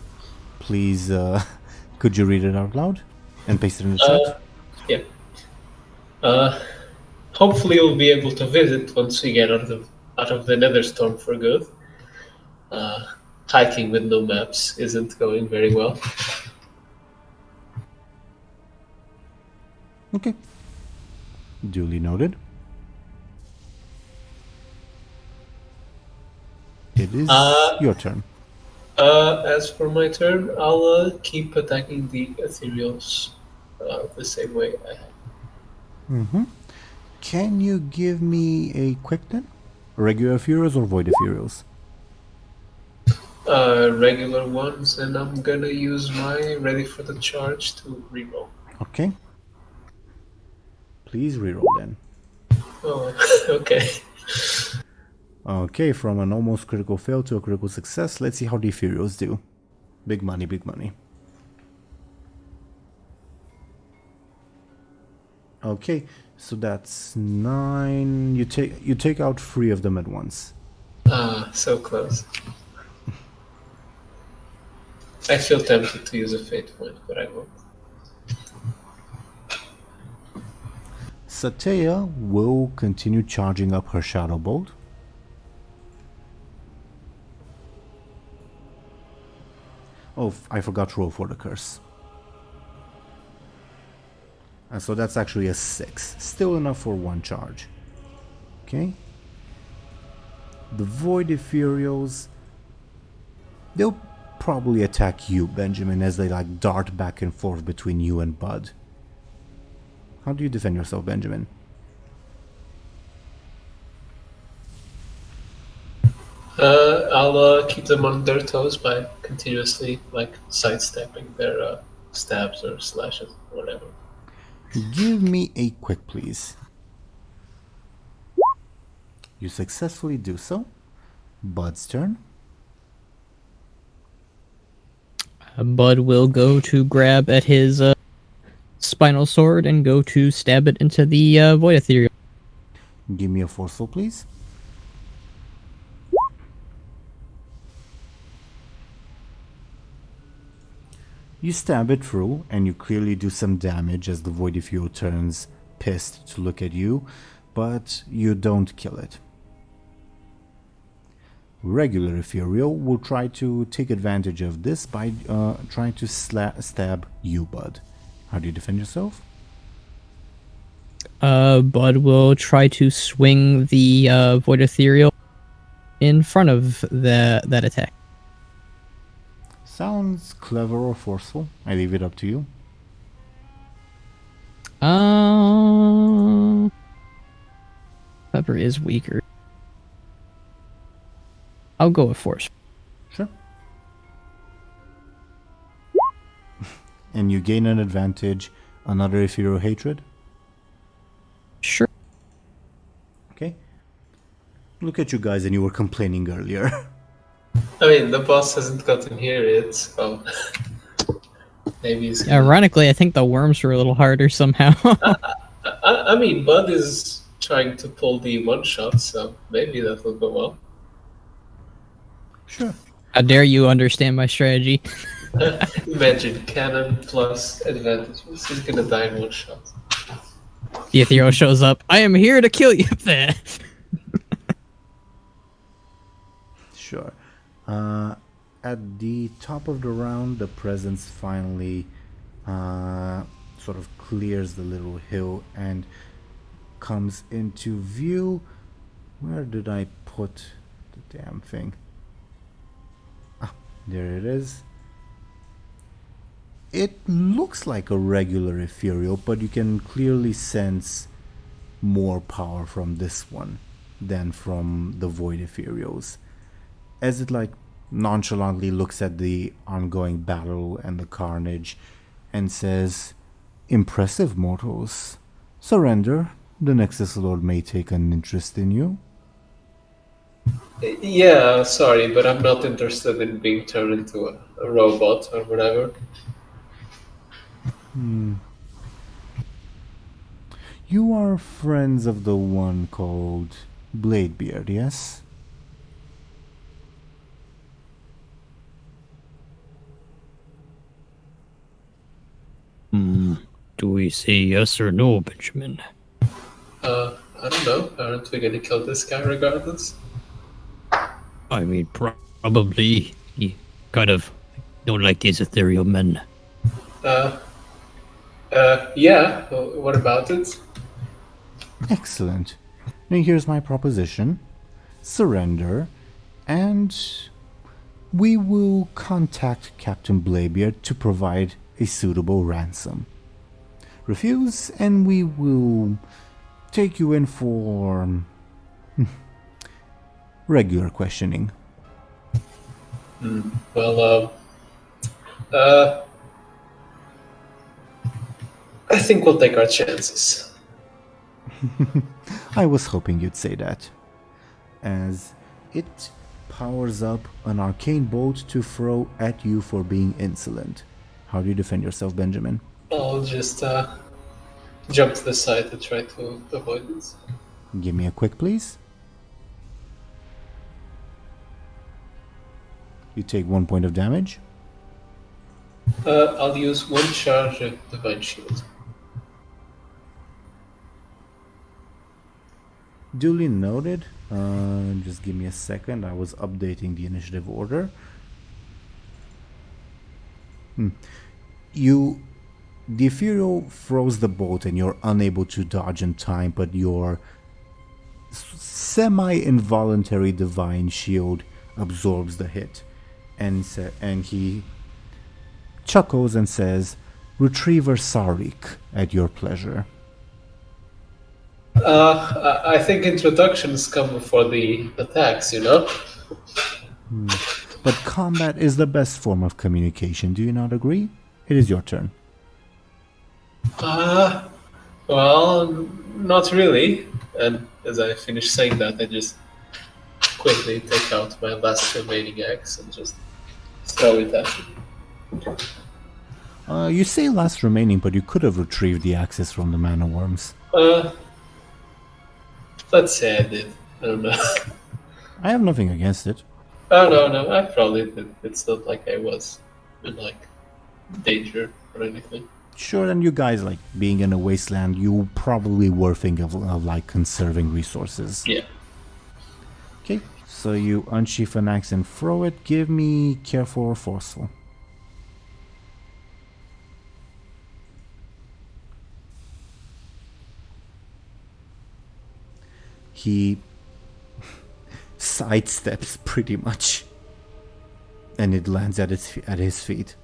Please, could you read it out loud and paste it in the chat?
Yeah. Hopefully we'll be able to visit once we get out of the Nether Storm for good. Hiking with no maps isn't going very well.
Okay. Duly noted. It is your turn.
As for my turn, I'll keep attacking the ethereals the same way I have.
Can you give me a quick then? Regular Ethereals or Void Ethereals?
Regular ones, and I'm gonna use my ready for the charge to reroll.
Okay. Please reroll then.
Oh, okay.
Okay, from an almost critical fail to a critical success, let's see how the Ethereals do. Big money, big money. Okay, so that's 9. You take out 3 of them at once.
So close. I feel tempted to use a fate point, but I won't.
Satya will continue charging up her Shadow Bolt. Oh, I forgot to roll for the curse. And so that's actually a 6. Still enough for 1 charge. Okay. The Void Ethereals, they'll probably attack you, Benjamin, as they like dart back and forth between you and Buhd. How do you defend yourself, Benjamin?
I'll keep them on their toes by continuously like sidestepping their stabs or slashes or whatever.
Give me a quick, please. You successfully do so. Buhd's turn.
Buhd will go to grab at his spinal sword and go to stab it into the Void Ethereal.
Give me a forceful, please. You stab it through, and you clearly do some damage as the Void Ethereal turns pissed to look at you, but you don't kill it. Regular Ethereal will try to take advantage of this by trying to stab you, Buhd. How do you defend yourself?
Buhd will try to swing the Void Ethereal in front of that attack.
Sounds clever or forceful. I leave it up to you.
Pepper is weaker. I'll go with force.
Sure. And you gain an advantage, another Ethereal Hatred.
Sure.
Okay. Look at you guys, and you were complaining earlier.
I mean, the boss hasn't gotten here yet, so maybe he's gonna...
Ironically, I think the worms were a little harder somehow.
I mean, Buhd is trying to pull the one shot, so maybe that will go well.
Sure.
How dare you understand my strategy?
Imagine cannon plus advantages. He's gonna die in one shot.
The Ethereal shows up. I am here to kill you there.
Sure. At the top of the round, the presence finally sort of clears the little hill and comes into view. Where did I put the damn thing? Ah, there it is. It looks like a regular ethereal, but you can clearly sense more power from this one than from the void ethereals. As it like nonchalantly looks at the ongoing battle and the carnage and says, "Impressive mortals. Surrender. The Nexus Lord may take an interest in you."
Yeah, sorry, but I'm not interested in being turned into a robot or whatever.
You are friends of the one called Bladebeard, yes?
Do we say yes or no, Benjamin?
I don't know. Aren't we gonna kill this guy regardless?
I mean, probably. He kind of don't like these ethereal men.
Yeah. What about it?
Excellent. Now here's my proposition. Surrender, and we will contact Captain Bladebeard to provide a suitable ransom. Refuse, and we will take you in for regular questioning.
Well, I think we'll take our chances.
I was hoping you'd say that. As it powers up an arcane bolt to throw at you for being insolent. How do you defend yourself, Benjamin?
I'll just jump to the side to try to avoid this.
Give me a quick, please. You take 1 point of damage.
I'll use one charge of Divine Shield.
Duly noted. Just give me a second. I was updating the initiative order. The Ephemeral throws the bolt and you're unable to dodge in time, but your semi-involuntary divine shield absorbs the hit. And he chuckles and says, "Retriever Sarik, at your pleasure."
I think introductions come before the attacks, you know?
But combat is the best form of communication, do you not agree? It is your turn.
Well, not really. And as I finish saying that, I just quickly take out my last remaining axe and just throw it at him.
You say last remaining, but you could have retrieved the axes from the mana worms.
Let's say I did. I don't know.
I have nothing against it.
Oh, no, I probably did. It's not like I was in, danger or anything.
Sure, and you guys, being in a wasteland, you probably were thinking of conserving resources.
Yeah.
Okay, so you unsheath an axe and throw it. Give me careful or forceful. He sidesteps pretty much, and it lands at his feet.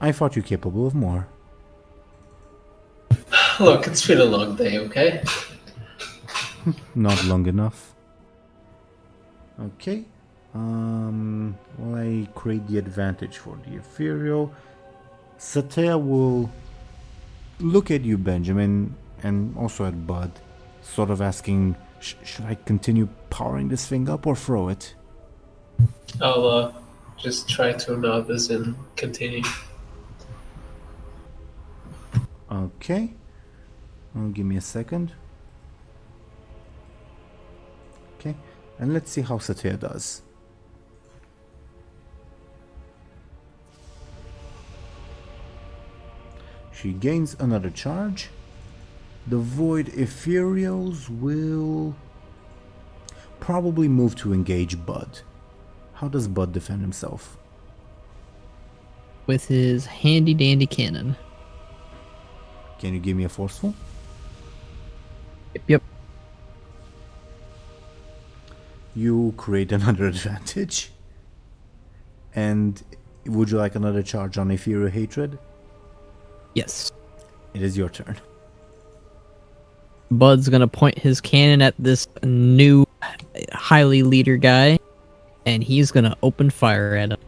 I thought you capable of more.
Look, it's been a long day, okay?
Not long enough. Okay. Well, I create the advantage for the Ephemeral. Satea will look at you, Benjamin, and also at Buhd, sort of asking, should I continue powering this thing up or throw it?
I'll just try to nod this and continue.
Okay. Give me a second. Okay. And let's see how Satea does. She gains another charge. The Void Ethereals will probably move to engage Buhd. How does Buhd defend himself?
With his handy dandy cannon.
Can you give me a forceful?
Yep.
You create another advantage. And would you like another charge on Ethereal Hatred?
Yes.
It is your turn.
Bud's gonna point his cannon at this new highly leader guy, and he's gonna open fire at him.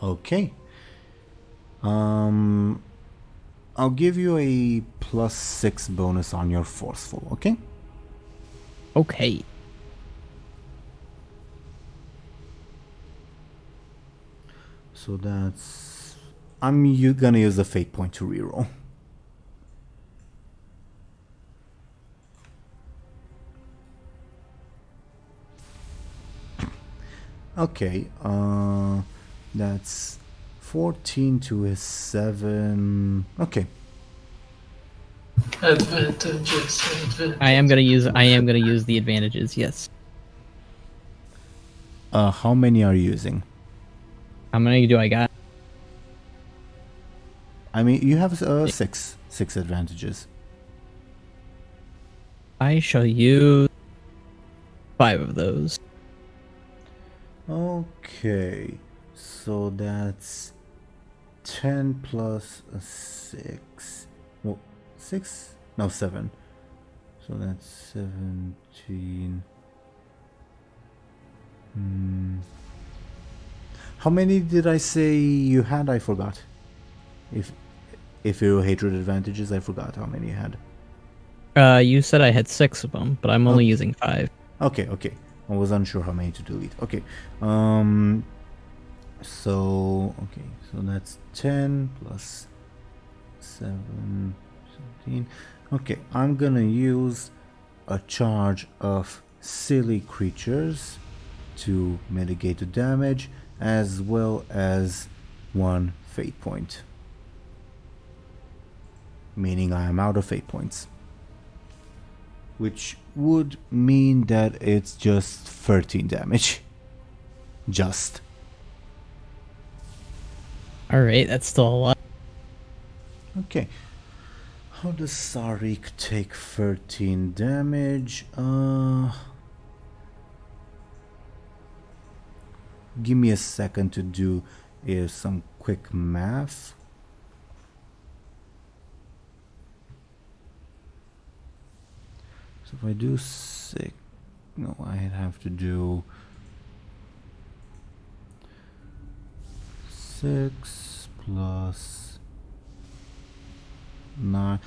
Okay. I'll give you a +6 bonus on your forceful, okay?
Okay.
So that's... gonna use a fate point to reroll. Okay, that's 14 to his 7. Okay.
Advantages.
I am gonna use the advantages, yes.
How many are you using?
How many do I got?
I mean, you have 6 advantages.
I shall use 5 of those.
Okay, so that's 10 plus a 6. Well, 6? No, 7. So that's 17. How many did I say you had? I forgot. If you hatred advantages, I forgot how many you had.
You said I had 6 of them, but I'm only using 5.
Okay. I was unsure how many to delete. Okay. So that's 10 plus 7, 17. Okay, I'm gonna use a charge of silly creatures to mitigate the damage, as well as 1 fate point. meaning I am out of fate points. Which would mean that it's just 13 damage. Just.
Alright, that's still a lot.
Okay. How does Sarik take 13 damage? Give me a second to do some quick math. So if I do 6, no, I'd have to do 6 plus 9,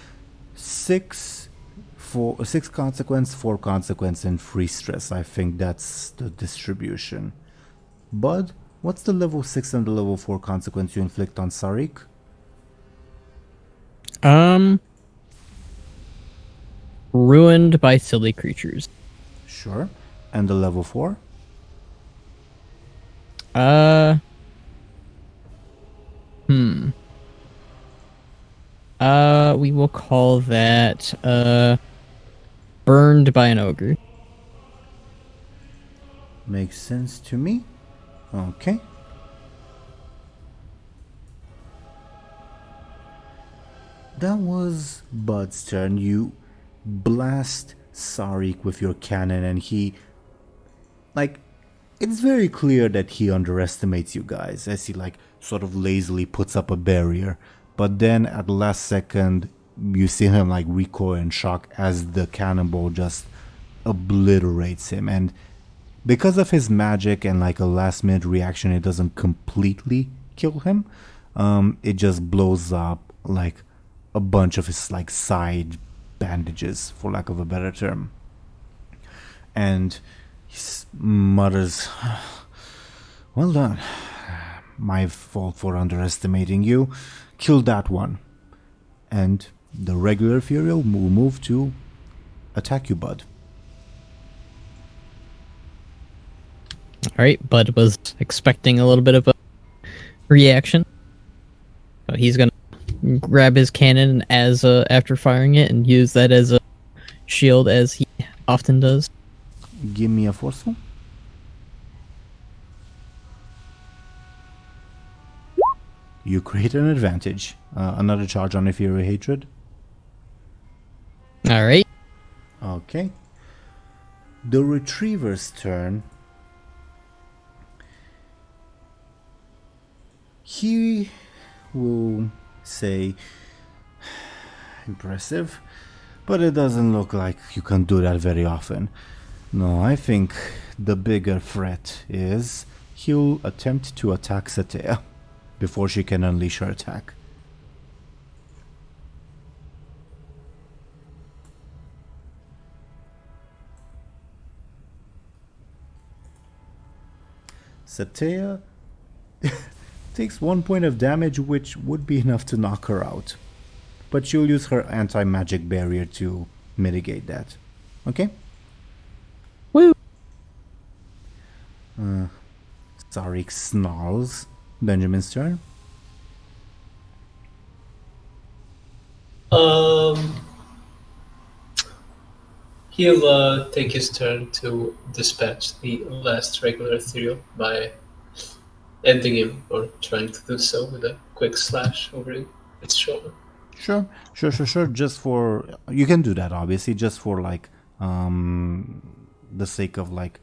6 for 6 consequence, 4 consequence, and 3 stress. I think that's the distribution. Buhd, what's the level 6 and the level 4 consequence you inflict on Sarik?
Ruined by silly creatures.
Sure. And the level 4?
We will call that, burned by an ogre.
Makes sense to me. Okay. That was Buhd's turn. You blast Sarik with your cannon and he... Like, it's very clear that he underestimates you guys as he, like, sort of lazily puts up a barrier. But then at the last second, you see him, like, recoil in shock as the cannonball just obliterates him. And because of his magic and, like, a last-minute reaction, it doesn't completely kill him. It just blows up, like, a bunch of his, like, side bandages, for lack of a better term. And he mutters, "Well done. My fault for underestimating you. Kill that one." And the regular Fury will move to attack you, Buhd.
Alright, Buhd was expecting a little bit of a reaction. So he's gonna grab his cannon as after firing it and use that as a shield as he often does.
Give me a forceful. You create an advantage. Another charge on a Fury Hatred.
Alright.
Okay. The Retriever's turn. He will say, "Impressive, but it doesn't look like you can do that very often. No, I think the bigger threat is he'll attempt to attack Satea before she can unleash her attack." Satea takes 1 point of damage, which would be enough to knock her out. But she'll use her anti-magic barrier to mitigate that. Okay?
Woo!
Sarik snarls. Benjamin's turn.
He'll take his turn to dispatch the last regular ethereal by ending him, or trying to do so with a quick slash over its shoulder.
Sure. Just for... You can do that, obviously, just for, like, the sake of, like,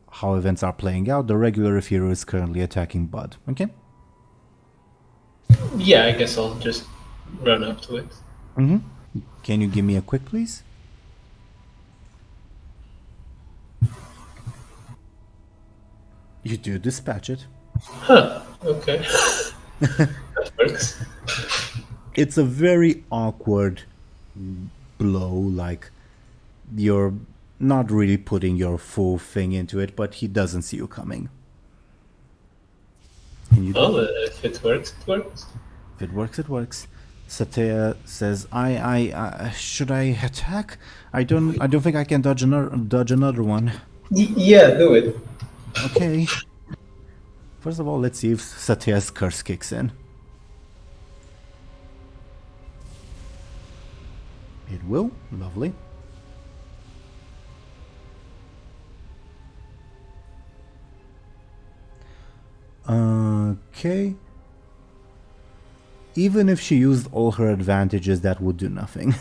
how events are playing out. The regular hero is currently attacking Buhd. Okay?
Yeah, I guess I'll just run up to it.
Mm-hmm. Can you give me a quick, please? You do dispatch it.
Huh, okay. That works.
It's a very awkward blow, like you're not really putting your full thing into it, but he doesn't see you coming. And you
Well, if it works, it works.
If it works, it works. Satea says, "I should I attack? I don't think I can dodge another one."
Yeah, do it.
Okay. First of all, let's see if Satea's curse kicks in. will. Lovely. Okay. Even if she used all her advantages, that would do nothing.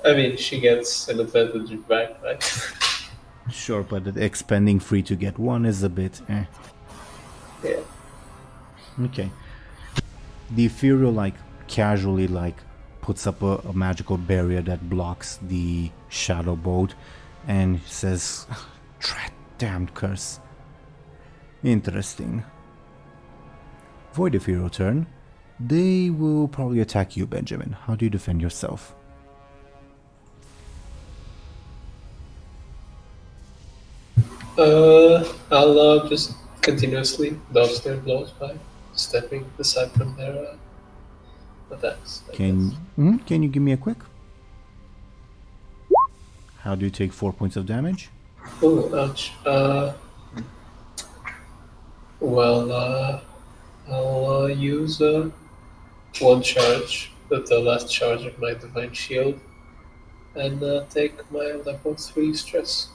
I mean, she gets an advantage back, right?
Sure, but expending 3 to get 1 is a bit eh.
Yeah.
Okay. The Ethereal, like, casually, like, puts up a magical barrier that blocks the shadow bolt and says, damned curse. Interesting. Void Ethereal turn. They will probably attack you, Benjamin. How do you defend yourself?
I'll just continuously dodge their blows by stepping aside from their attacks. I guess.
Can you give me a quick? How do you take 4 points of damage?
Oh, ouch. I'll use one charge, the last charge of my Divine Shield, and take my level 3 stress.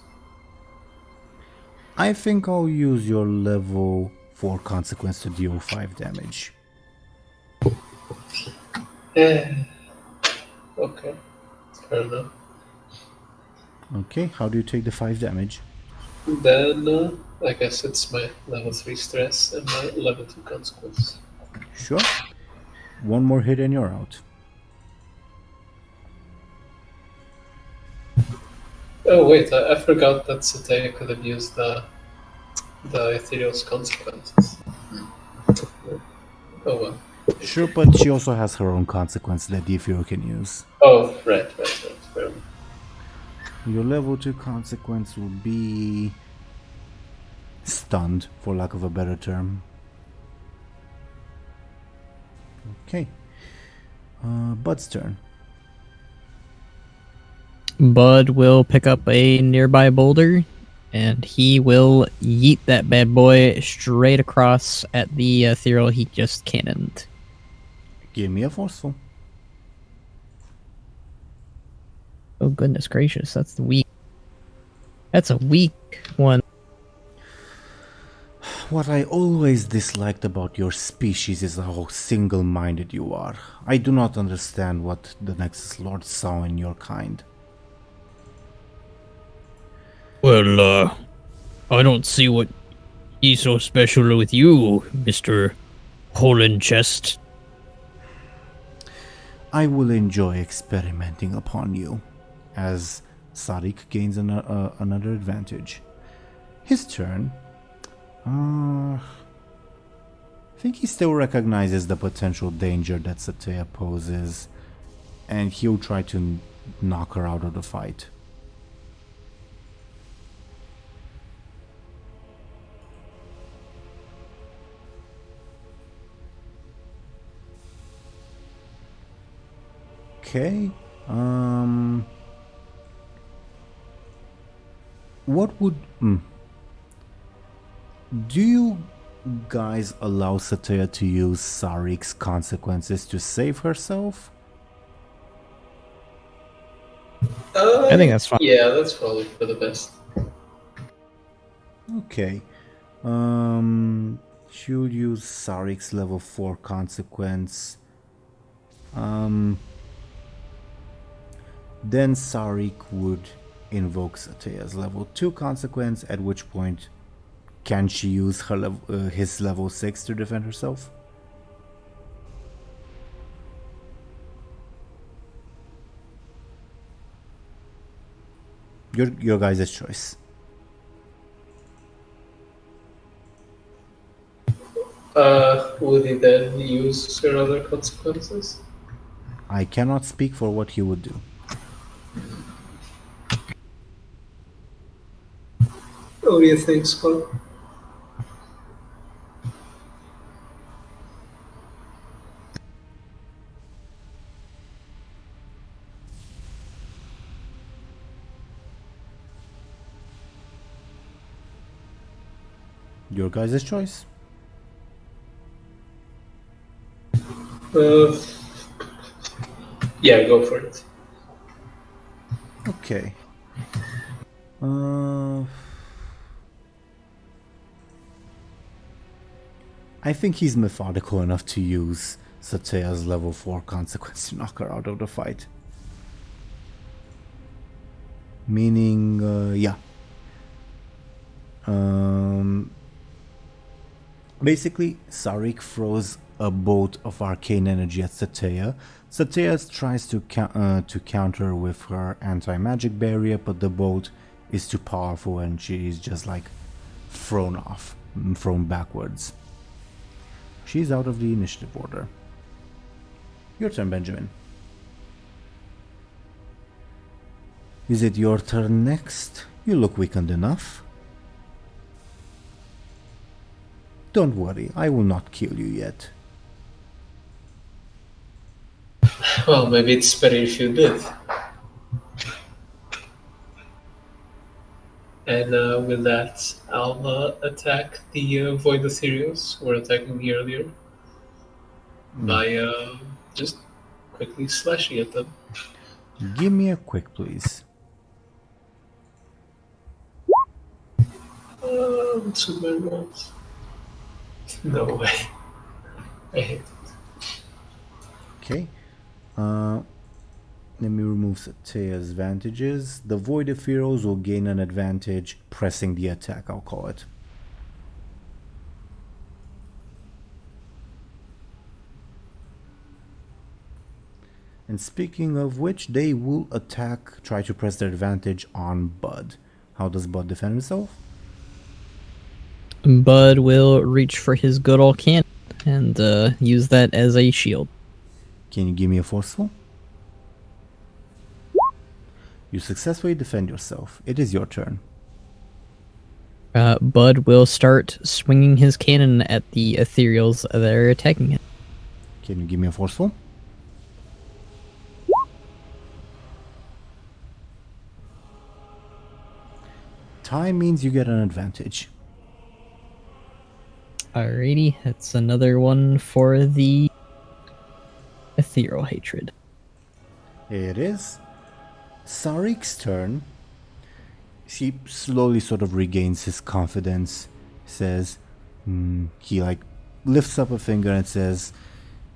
I think I'll use your level 4 consequence to deal 5 damage.
Okay, fair enough.
Okay, how do you take the 5 damage?
Then I guess it's my level 3 stress and my level 2 consequence.
Sure. One more hit and you're out.
Oh wait, I forgot that Sataya could have used the Ethereal's consequences. Oh well.
Sure, but she also has her own consequence that the Ethereal can use.
Oh, right. Fair enough.
Your level 2 consequence will be stunned, for lack of a better term. Okay. Bud's turn.
Bud will pick up a nearby boulder, and he will yeet that bad boy straight across at the ethereal he just cannoned.
Give me a forceful.
Oh goodness gracious, that's weak. That's a weak one.
What I always disliked about your species is how single-minded you are. I do not understand what the Nexus Lord saw in your kind.
Well, I don't see what is so special with you, Mr. Hole in Chest.
I will enjoy experimenting upon you, as Sarik gains another advantage. His turn. I think he still recognizes the potential danger that Sataya poses, and he'll try to knock her out of the fight. Okay. What would... Do you guys allow Sataya to use Sarik's consequences to save herself?
I think that's fine.
Yeah, that's probably for the best.
Okay. She'll use Sarik's level 4 consequence. Then Sarik would invoke Sataya's level 2 consequence, at which point can she use her his level 6 to defend herself? Your guys' choice.
Would he then use her other consequences?
I cannot speak for what he would do.
What do you think, Skoll?
Your guys' choice.
Yeah, go for it.
Okay. I think he's methodical enough to use Satea's level 4 consequence to knock her out of the fight. Meaning, yeah. Basically, Sarik throws a bolt of arcane energy at Satea. Satea tries to counter with her anti-magic barrier, but the bolt is too powerful and she is just like thrown backwards. She's out of the initiative order. Your turn, Benjamin. Is it your turn next? You look weakened enough. Don't worry, I will not kill you yet.
Well, maybe it's better if you did. And with that, I'll attack the Void Ethereals who were attacking me earlier by just quickly slashing at them.
Give me a quick, please.
What's with my rolls? No way. I hate it.
Okay. Let me remove Satea's advantages. The Void Ethereals will gain an advantage pressing the attack, I'll call it. And speaking of which, they will try to press their advantage on Buhd. How does Buhd defend himself?
Buhd will reach for his good old cannon and use that as a shield.
Can you give me a forceful? You successfully defend yourself. It is your turn.
Buhd will start swinging his cannon at the ethereals that are attacking him.
Can you give me a forceful? Time means you get an advantage.
Alrighty, that's another one for the ethereal hatred.
It is. Sarik's turn. He slowly sort of regains his confidence. Says, he like lifts up a finger and says,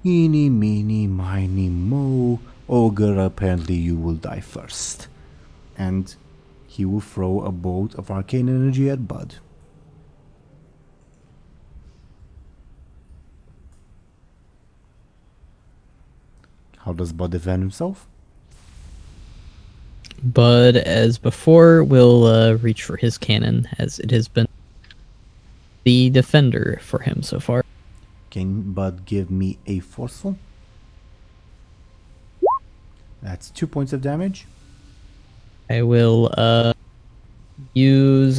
"Eeny, meeny, miny, mo. Ogre, apparently you will die first." And he will throw a bolt of arcane energy at Buhd. How does Buhd defend himself?
Buhd, as before, will reach for his cannon, as it has been the defender for him so far.
Can Buhd give me a forceful? That's 2 points of damage.
I will use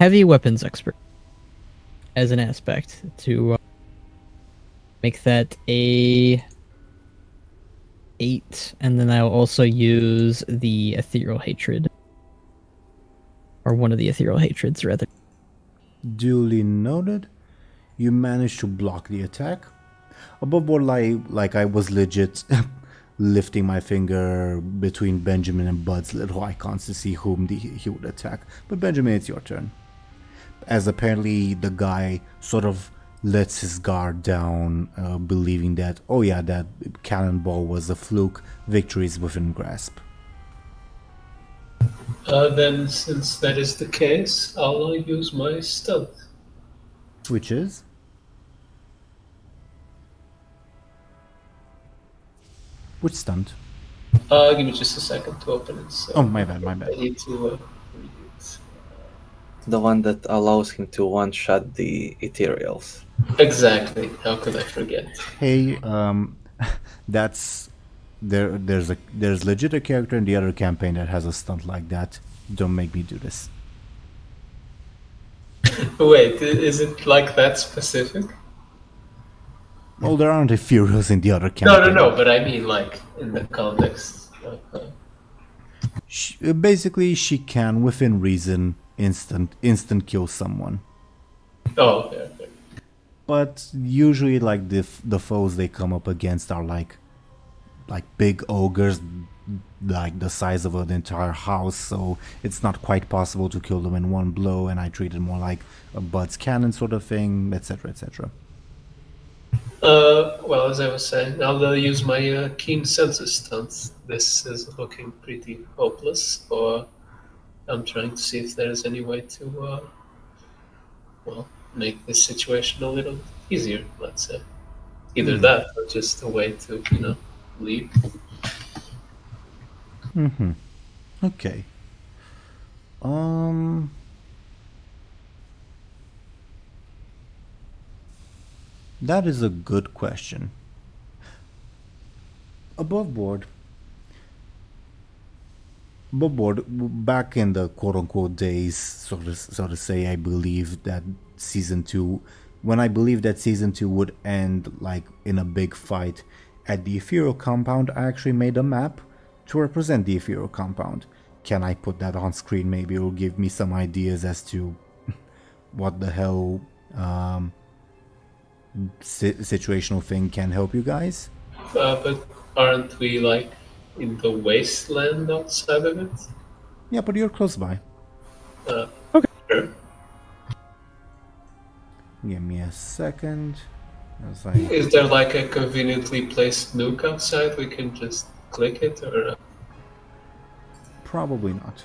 heavy weapons expert as an aspect to make that a 8, and then I'll also use the ethereal hatred, or one of the ethereal hatreds rather.
Duly noted. You managed to block the attack. Above board, like I was legit lifting my finger between Benjamin and Buhd's little icons to see whom he would attack. But Benjamin, it's your turn. As apparently the guy sort of lets his guard down, believing that, oh yeah, that cannonball was a fluke, victory is within grasp.
Then, since that is the case, I'll use my stealth.
Which is? Which stunt?
Give me just a second to open it. So
Oh, my bad.
I need to read it.
The one that allows him to one-shot the ethereals.
Exactly. How could I forget?
Hey, that's there's legit a character in the other campaign that has a stunt like that. Don't make me do this.
Wait, is it like that specific?
Well, there aren't Ethereals in the other campaign.
No, but I mean like in the context of...
Basically, she can, within reason, instant kill someone.
Oh, okay.
But usually, like the foes they come up against are like like big ogres, like the size of an entire house, so it's not quite possible to kill them in one blow, and I treat it more like a Bud's cannon sort of thing, etc., etc.
Well, as I was saying, I'll use my keen senses stunt. This is looking pretty hopeless, or I'm trying to see if there's any way to, well, make this situation a little easier, let's say. Either that or just a way to, leave.
Okay. That is a good question. Above board, back in the quote-unquote days, so to say, I believe that season 2, when I believed that season 2 would end like in a big fight at the Ephemeral compound, I actually made a map to represent the Ephemeral compound. Can I put that on screen? Maybe it will give me some ideas as to what the hell situational thing can help you guys.
But aren't we like in the wasteland outside of it?
Yeah, but you're close by.
Okay. Sure.
Give me a second.
Is there like a conveniently placed nuke outside? We can just click it, or
probably not.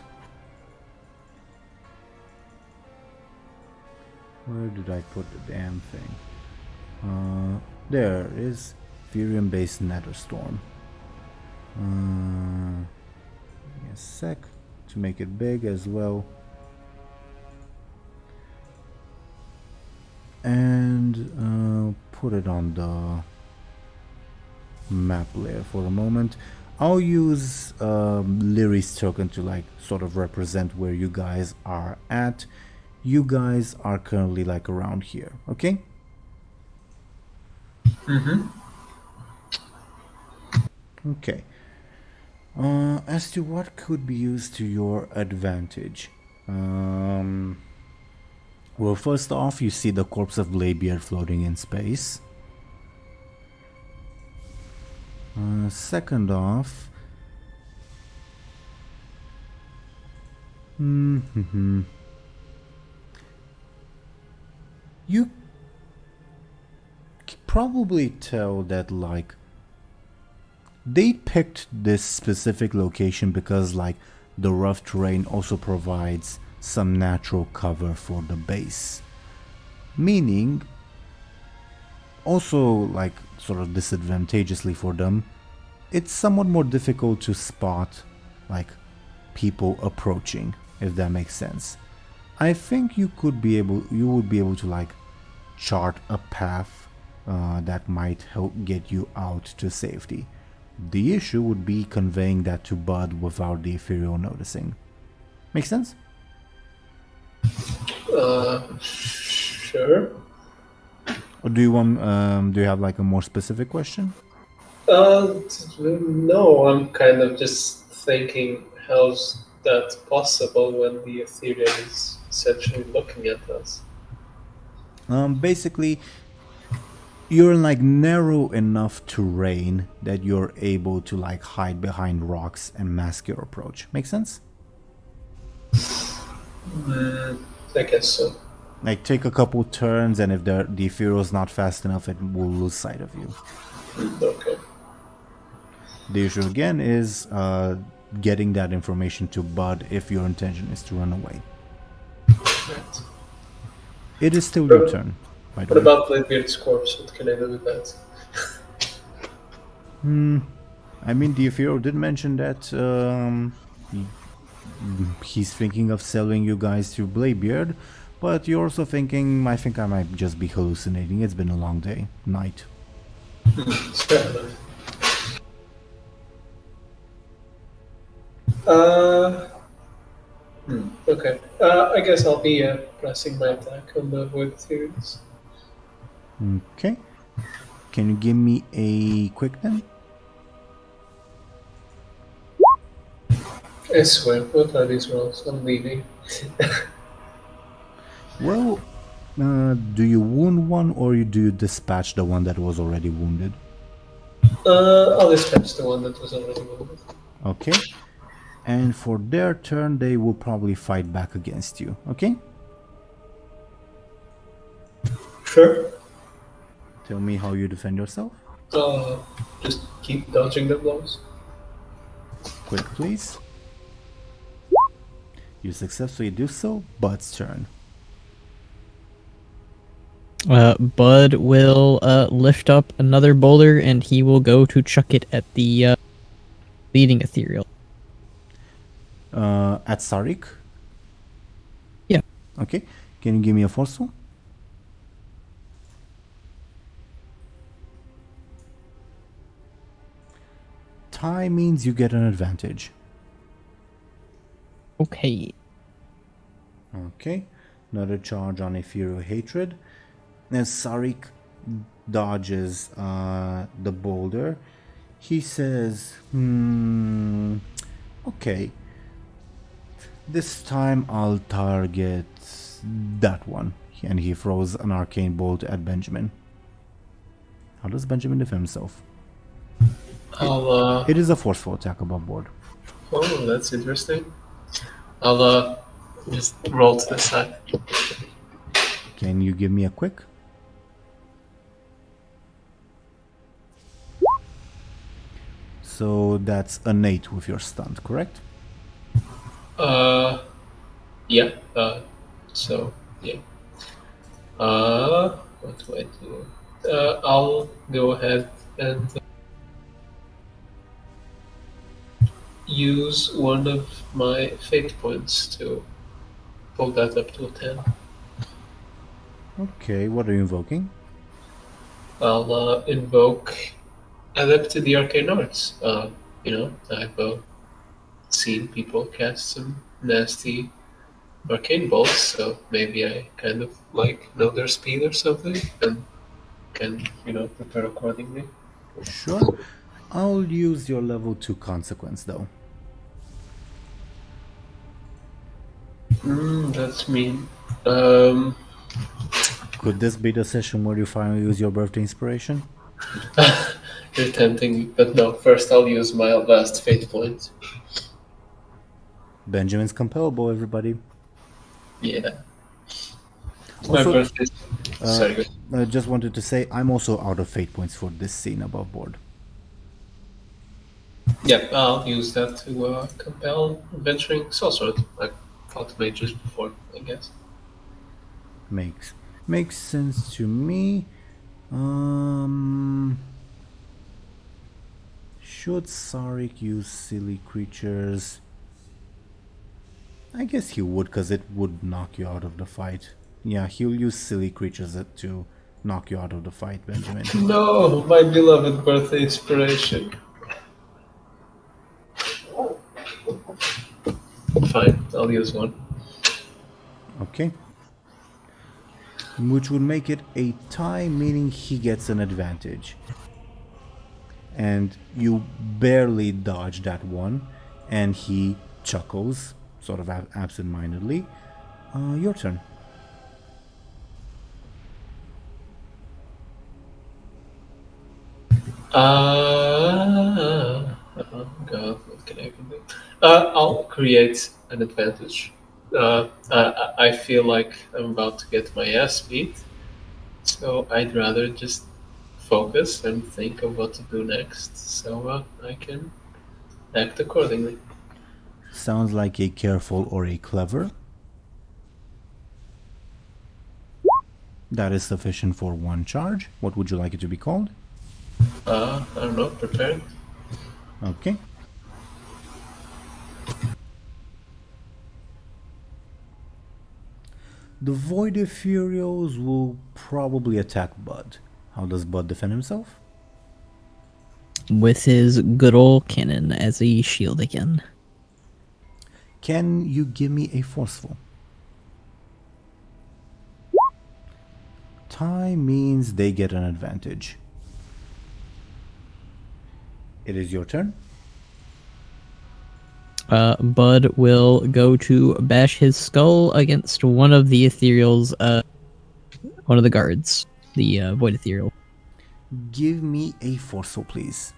Where did I put the damn thing? There is Fury-based Netherstorm. Give me a sec to make it big as well. And put it on the map layer for a moment. I'll use Lyri's token to like sort of represent where you guys are at. You guys are currently like around here, okay? Okay. As to what could be used to your advantage. Well, first off, you see the corpse of Bladebeard floating in space. Second off, you probably tell that like they picked this specific location because like the rough terrain also provides some natural cover for the base, meaning also like sort of disadvantageously for them, it's somewhat more difficult to spot like people approaching, if that makes sense. I think you would be able to like chart a path that might help get you out to safety. The issue would be conveying that to Buhd without the Ephemeral noticing. Make sense?
Sure.
Or do you want? Do you have like a more specific question?
No, I'm kind of just thinking, how's that possible when the Ethereum is essentially looking at us?
Basically, you're in like narrow enough terrain that you're able to like hide behind rocks and mask your approach. Make sense?
I guess so.
Like take a couple turns, and if the Ephemeral's not fast enough, it will lose sight of you.
Okay.
The issue again is getting that information to Buhd if your intention is to run away.
Right.
It is still your turn, by the way.
What about Bladebeard's corpse? What can I do with that?
I mean, the Ephemeral did mention that he's thinking of selling you guys to Bladebeard, but you're also thinking, I think I might just be hallucinating. It's been a long night.
Fair enough. Okay. I guess I'll be pressing my attack on the Void Theories.
Okay. Can you give me a quick then?
I swear, what are these rolls? I'm leaving.
Well, do you wound one or do you dispatch the one that was already wounded?
I'll dispatch the one that was already moved.
Okay. And for their turn, they will probably fight back against you. Okay?
Sure.
Tell me how you defend yourself.
Just keep dodging the blows.
Quick, please. You successfully do so. Bud's turn.
Bud will lift up another boulder and he will go to chuck it at the leading ethereal.
At Sarik?
Yeah.
Okay. Can you give me a forceful? Tie means you get an advantage.
Okay.
Okay. Another charge on Ethereal Hatred. As Sarik dodges the boulder, he says, okay. This time I'll target that one. And he throws an arcane bolt at Benjamin. How does Benjamin defend himself? It is a forceful attack above board.
Oh, that's interesting. I'll just roll to the side.
Can you give me a quick? So that's an 8 with your stunt, correct?
Yeah. So yeah. What do I do? I'll go ahead and use one of my fate points to pull that up to a 10.
Okay, what are you invoking?
I'll invoke Adept to the Arcane Arts. I've seen people cast some nasty arcane bolts, so maybe I kind of know their speed or something and can, prepare accordingly.
Sure. I'll use your level 2 consequence though.
That's mean.
Could this be the session where you finally use your birthday inspiration?
You're tempting, but no, first I'll use my last fate point.
Benjamin's compellable, everybody.
Yeah. My
Also,
birthday. Sorry. Go ahead.
I just wanted to say I'm also out of fate points for this scene above board.
Yeah, I'll use that to compel Venturing Sorcerer. I fought mages before, I guess.
Makes sense to me. Should Sarik use silly creatures? I guess he would, because it would knock you out of the fight. Yeah, he'll use silly creatures to knock you out of the fight, Benjamin.
No, my beloved birthday inspiration. Fine, I'll use one.
Okay. Which would make it a tie, meaning he gets an advantage. And you barely dodge that one, and he chuckles, sort of absent-mindedly. Your turn.
God, what can I even do? I'll create an advantage. I feel like I'm about to get my ass beat, so I'd rather just focus and think of what to do next, so I can act accordingly.
Sounds like a careful or a clever. That is sufficient for one charge. What would you like it to be called?
I don't know, prepared.
Okay. The Void Ethereals will probably attack Bud. How does Bud defend himself?
With his good old cannon as a shield again.
Can you give me a forceful? Tie means they get an advantage. It is your turn.
Bud will go to bash his skull against one of the ethereals, one of the guards, the Void Ethereal.
Give me a forceful, please.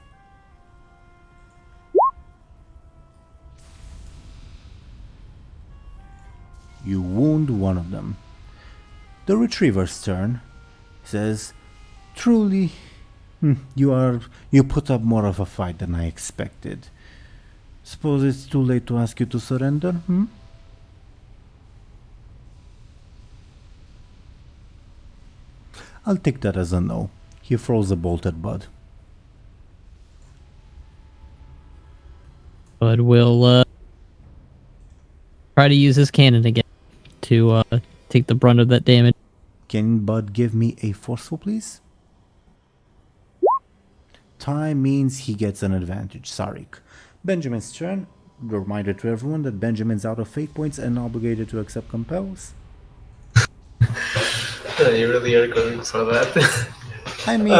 You wound one of them. The retriever's turn. He says, "Truly, you put up more of a fight than I expected. Suppose it's too late to ask you to surrender, I'll take that as a no." He throws a bolt at Buhd.
Bud will try to use his cannon again to take the brunt of that damage.
Can Buhd give me a forceful, please? Tie means he gets an advantage. Sarik. Benjamin's turn. Reminder to everyone that Benjamin's out of fate points and obligated to accept compels.
You really are going for that.
I mean,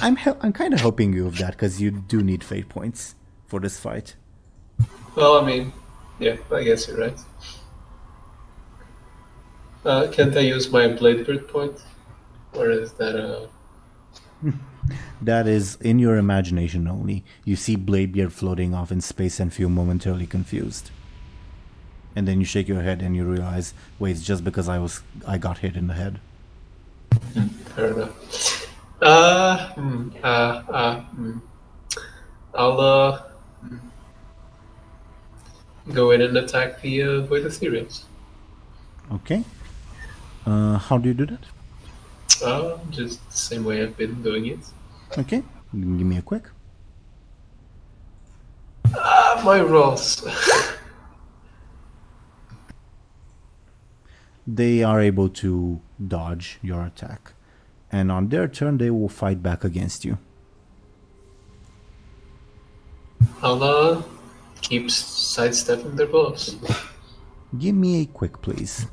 I'm kind of helping you with that because you do need fate points for this fight.
Well, I mean, yeah, I guess you're right. Can't I use my Bladebeard point? Or is that
That is in your imagination only. You see Bladebeard floating off in space and feel momentarily confused. And then you shake your head and you realize, wait, it's just because I got hit in the head.
Fair enough. I'll go in and attack the Void Ethereals.
Okay. How do you do that?
Just the same way I've been doing it.
Okay. You can give me a quick.
My rolls.
They are able to dodge your attack. And on their turn, they will fight back against you.
I'll keep sidestepping their blows.
Give me a quick, please.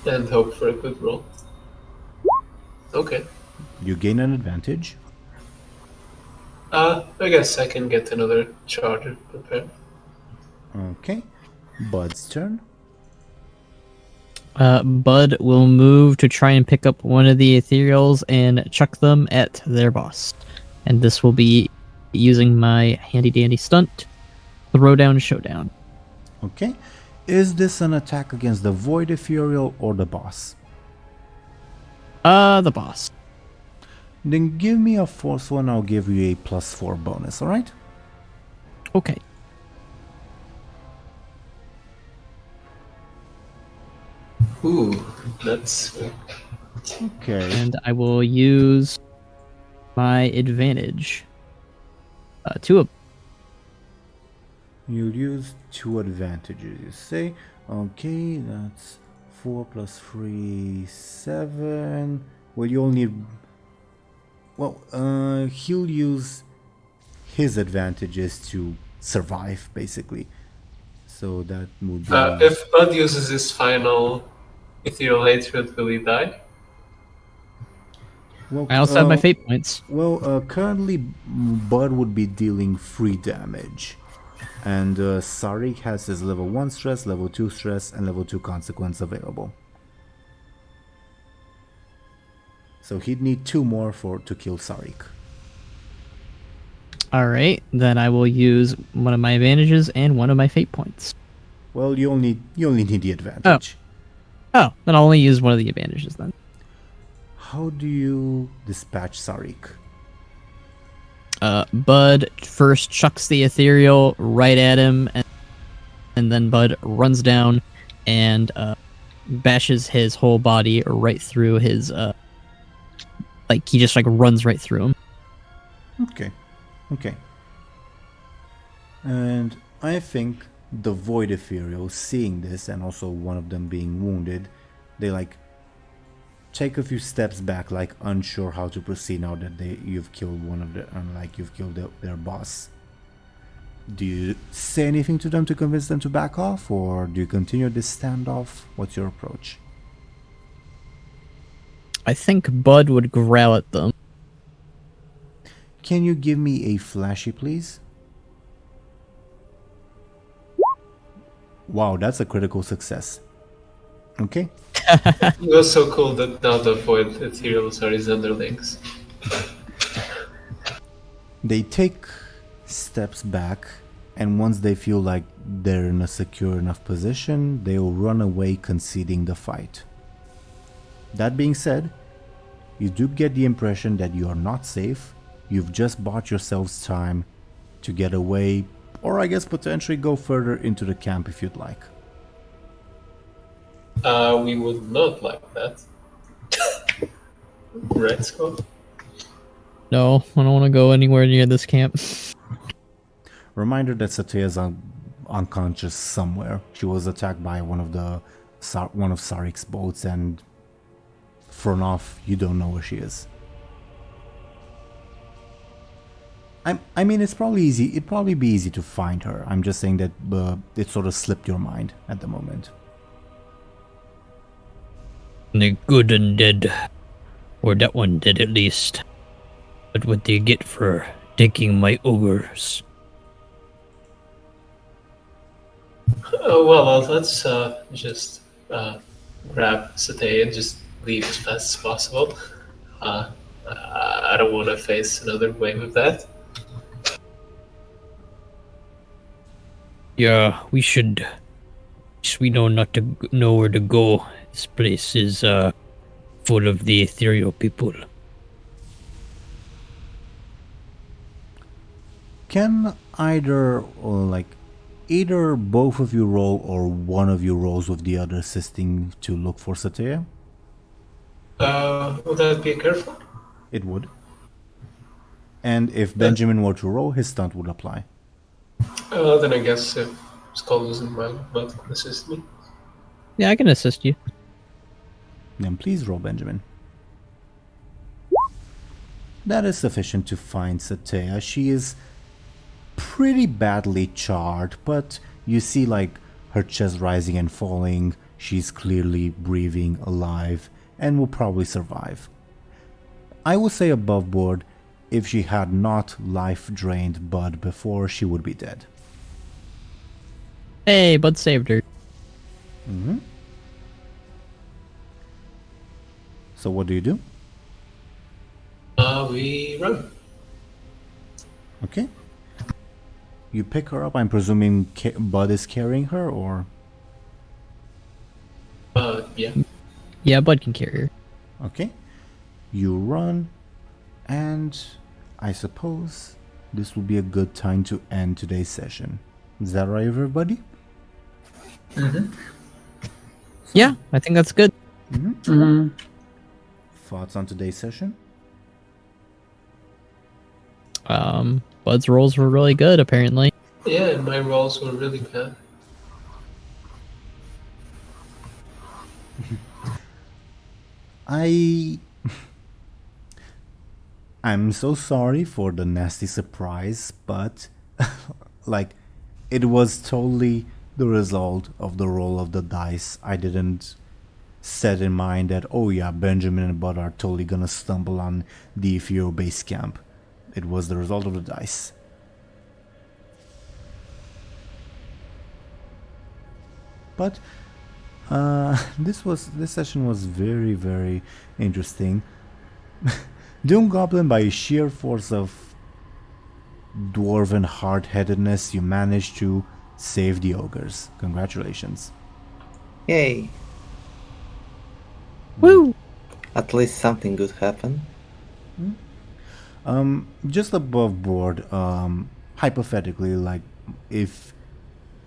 And hope for a good roll. Okay.
You gain an advantage.
I guess I can get another charger prepared.
Okay. Bud's turn.
Bud will move to try and pick up one of the ethereals and chuck them at their boss. And this will be using my handy dandy stunt, Throwdown Showdown.
Okay. Is this an attack against the Void Ethereal or the boss?
The boss.
Then give me a forceful and I'll give you a +4 bonus, alright?
Okay.
Ooh, that's...
Okay.
And I will use my advantage. Two.
You'll use 2 advantages, you say. Okay, that's 4 + 3, 7. Well, you only... Well, he'll use his advantages to survive, basically. So that would be...
if Bud uses his final ethereal hatred, will he die?
Well,
I also have my fate points.
Well, currently, Bud would be dealing 3 damage. And Sarik has his level 1 stress, level 2 stress, and level 2 consequence available. So he'd need 2 more to kill Sarik.
Alright, then I will use one of my advantages and one of my fate points.
Well, you only need the advantage.
Oh, then I'll only use one of the advantages then.
How do you dispatch Sarik?
Bud first chucks the ethereal right at him, and then Bud runs down and bashes his whole body right through his he just runs right through him.
Okay. And I think the Void Ethereal, seeing this and also one of them being wounded, they take a few steps back, unsure how to proceed now that you've killed one of you've killed their boss. Do you say anything to them to convince them to back off, or do you continue this standoff? What's your approach?
I think Bud would growl at them.
Can you give me a flashy, please? Wow, that's a critical success. Okay.
It was so cool that now the Void Ethereals are his underlings.
They take steps back and once they feel like they're in a secure enough position, they'll run away, conceding the fight. That being said, you do get the impression that you are not safe. You've just bought yourselves time to get away, or I guess potentially go further into the camp if you'd like.
We would not like that. Right, Skoll?
No, I don't want to go anywhere near this camp.
Reminder that Satya is unconscious somewhere. She was attacked by one of Sarik's boats, and for off, you don't know where she is. I mean, it's probably easy. It'd probably be easy to find her. I'm just saying that it sort of slipped your mind at the moment.
The good and dead. Or that one did at least. But what they get for taking my ogres?
Well, let's just grab Satay and just leave as fast as possible. I don't want to face another wave of that.
Yeah, we should. We know not to know where to go. This place is full of the ethereal people.
Can either both of you roll or one of you rolls with the other assisting to look for Satya?
Would that be careful?
It would. And if Benjamin were to roll, his stunt would apply.
Then I guess if Skoll isn't mine, but assist me.
Yeah, I can assist you.
Then please roll, Benjamin. That is sufficient to find Satya. She is pretty badly charred, but you see like her chest rising and falling. She's clearly breathing, alive, and will probably survive. I would say above board, if she had not life drained Buhd before, she would be dead.
Hey, Buhd saved her.
Mm-hmm. So what do you do?
We run.
Okay. You pick her up. I'm presuming Buhd is carrying her, or?
Yeah.
Yeah, Buhd can carry her.
Okay. You run, and I suppose this will be a good time to end today's session. Is that right, everybody?
Mm-hmm.
Yeah, I think that's good.
Mm-hmm.
Mm-hmm.
Thoughts on today's session?
Buhd's rolls were really good, apparently.
Yeah, and my rolls were really bad.
I'm so sorry for the nasty surprise, but like it was totally the result of the roll of the dice. I didn't set in mind that, oh yeah, Benjamin and Buhd are totally gonna stumble on the Ethereal base camp. It was the result of the dice. But this session was very, very interesting. DoomGoblin, by sheer force of dwarven hard-headedness, you managed to save the ogres. Congratulations.
Yay!
Woo!
At least something good happened.
Just above board, hypothetically, like if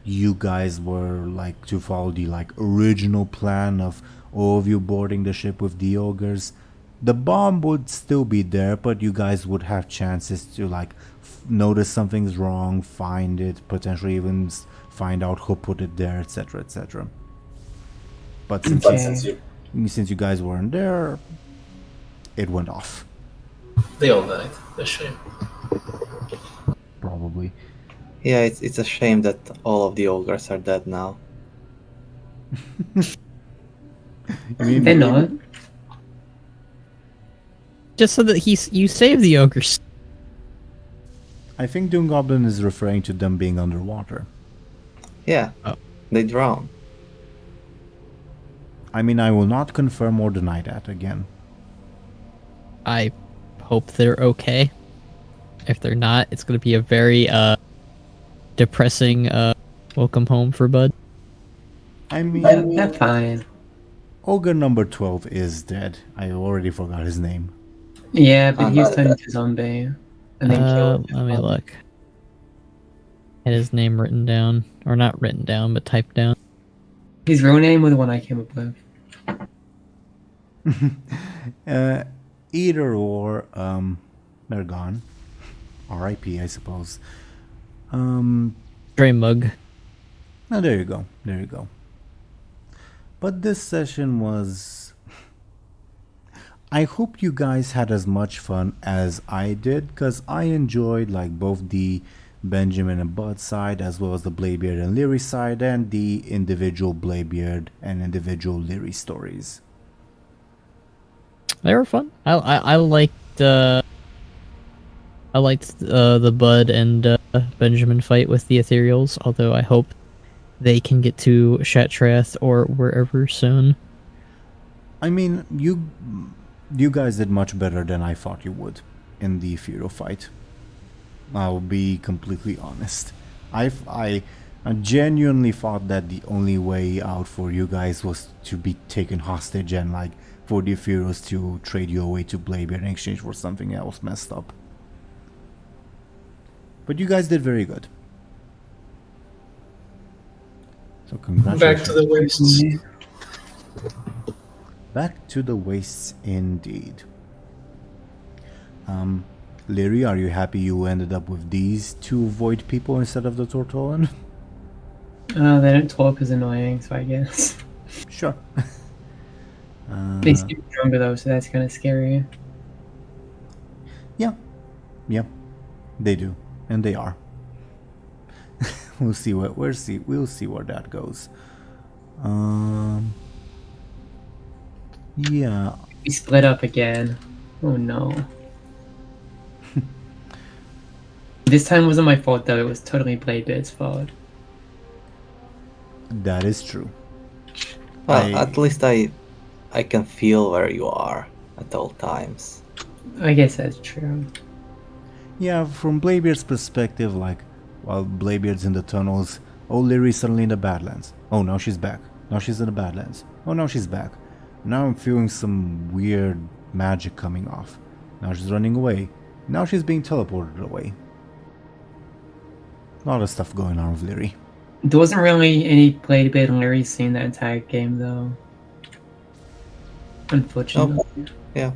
you guys were like to follow the like original plan of all of you boarding the ship with the ogres, the bomb would still be there, but you guys would have chances to like notice something's wrong, find it, potentially even find out who put it there, etc., etc. But since you guys weren't there, it went off.
They all died. A shame.
Probably.
Yeah, it's a shame that all of the ogres are dead now.
They're not.
Just so that you save the ogres.
I think DoomGoblin is referring to them being underwater.
Yeah,
Oh.
they drown.
I mean, I will not confirm or deny that again.
depressing welcome home for Buhd?
I mean,
That's fine.
Ogre number 12 is dead. I already forgot his name.
Yeah, but he was
not
turned
that.
into a zombie. And then killed.
Let me look. Had his name written down, or not written down, but typed down.
His real name was the one I came up with.
Either or, they're gone. R.I.P. I suppose.
Stray Mug.
Oh, there you go. There you go. But this session was... I hope you guys had as much fun as I did, because I enjoyed like both the Benjamin and Buhd side, as well as the Bladebeard and Lyri side, and the individual Bladebeard and individual Lyri stories.
They were fun. I liked the Buhd and Benjamin fight with the Ethereals, although I hope they can get to Shattrath or wherever soon.
I mean, you guys did much better than I thought you would in the Ephemeral fight. I'll be completely honest. I genuinely thought that the only way out for you guys was to be taken hostage and like for the Ephemerals to trade you away to Bladebeard in exchange for something else messed up. But you guys did very good. So congratulations.
Back to the wastes.
Back to the wastes indeed. Lyri, are you happy you ended up with these two void people instead of the Tortolan?
They don't talk as annoying, so I guess.
Sure.
They seem stronger though, so that's kind of scary.
Yeah, they do, and they are. We'll see we'll see where that goes. Yeah.
We split up again. Oh no. This time wasn't my fault though, it was totally Bladebeard's fault.
That is true.
Well, at least I can feel where you are at all times.
I guess that's true.
Yeah, from Bladebeard's perspective, like, while Bladebeard's in the tunnels, oh, Lyri's suddenly in the Badlands. Oh, now she's back. Now she's in the Badlands. Oh, now she's back. Now I'm feeling some weird magic coming off. Now she's running away. Now she's being teleported away. A lot of stuff going on with Lyri.
There wasn't really any Bladebeard and Lyri scene that entire game though. Unfortunately.
Oh, yeah.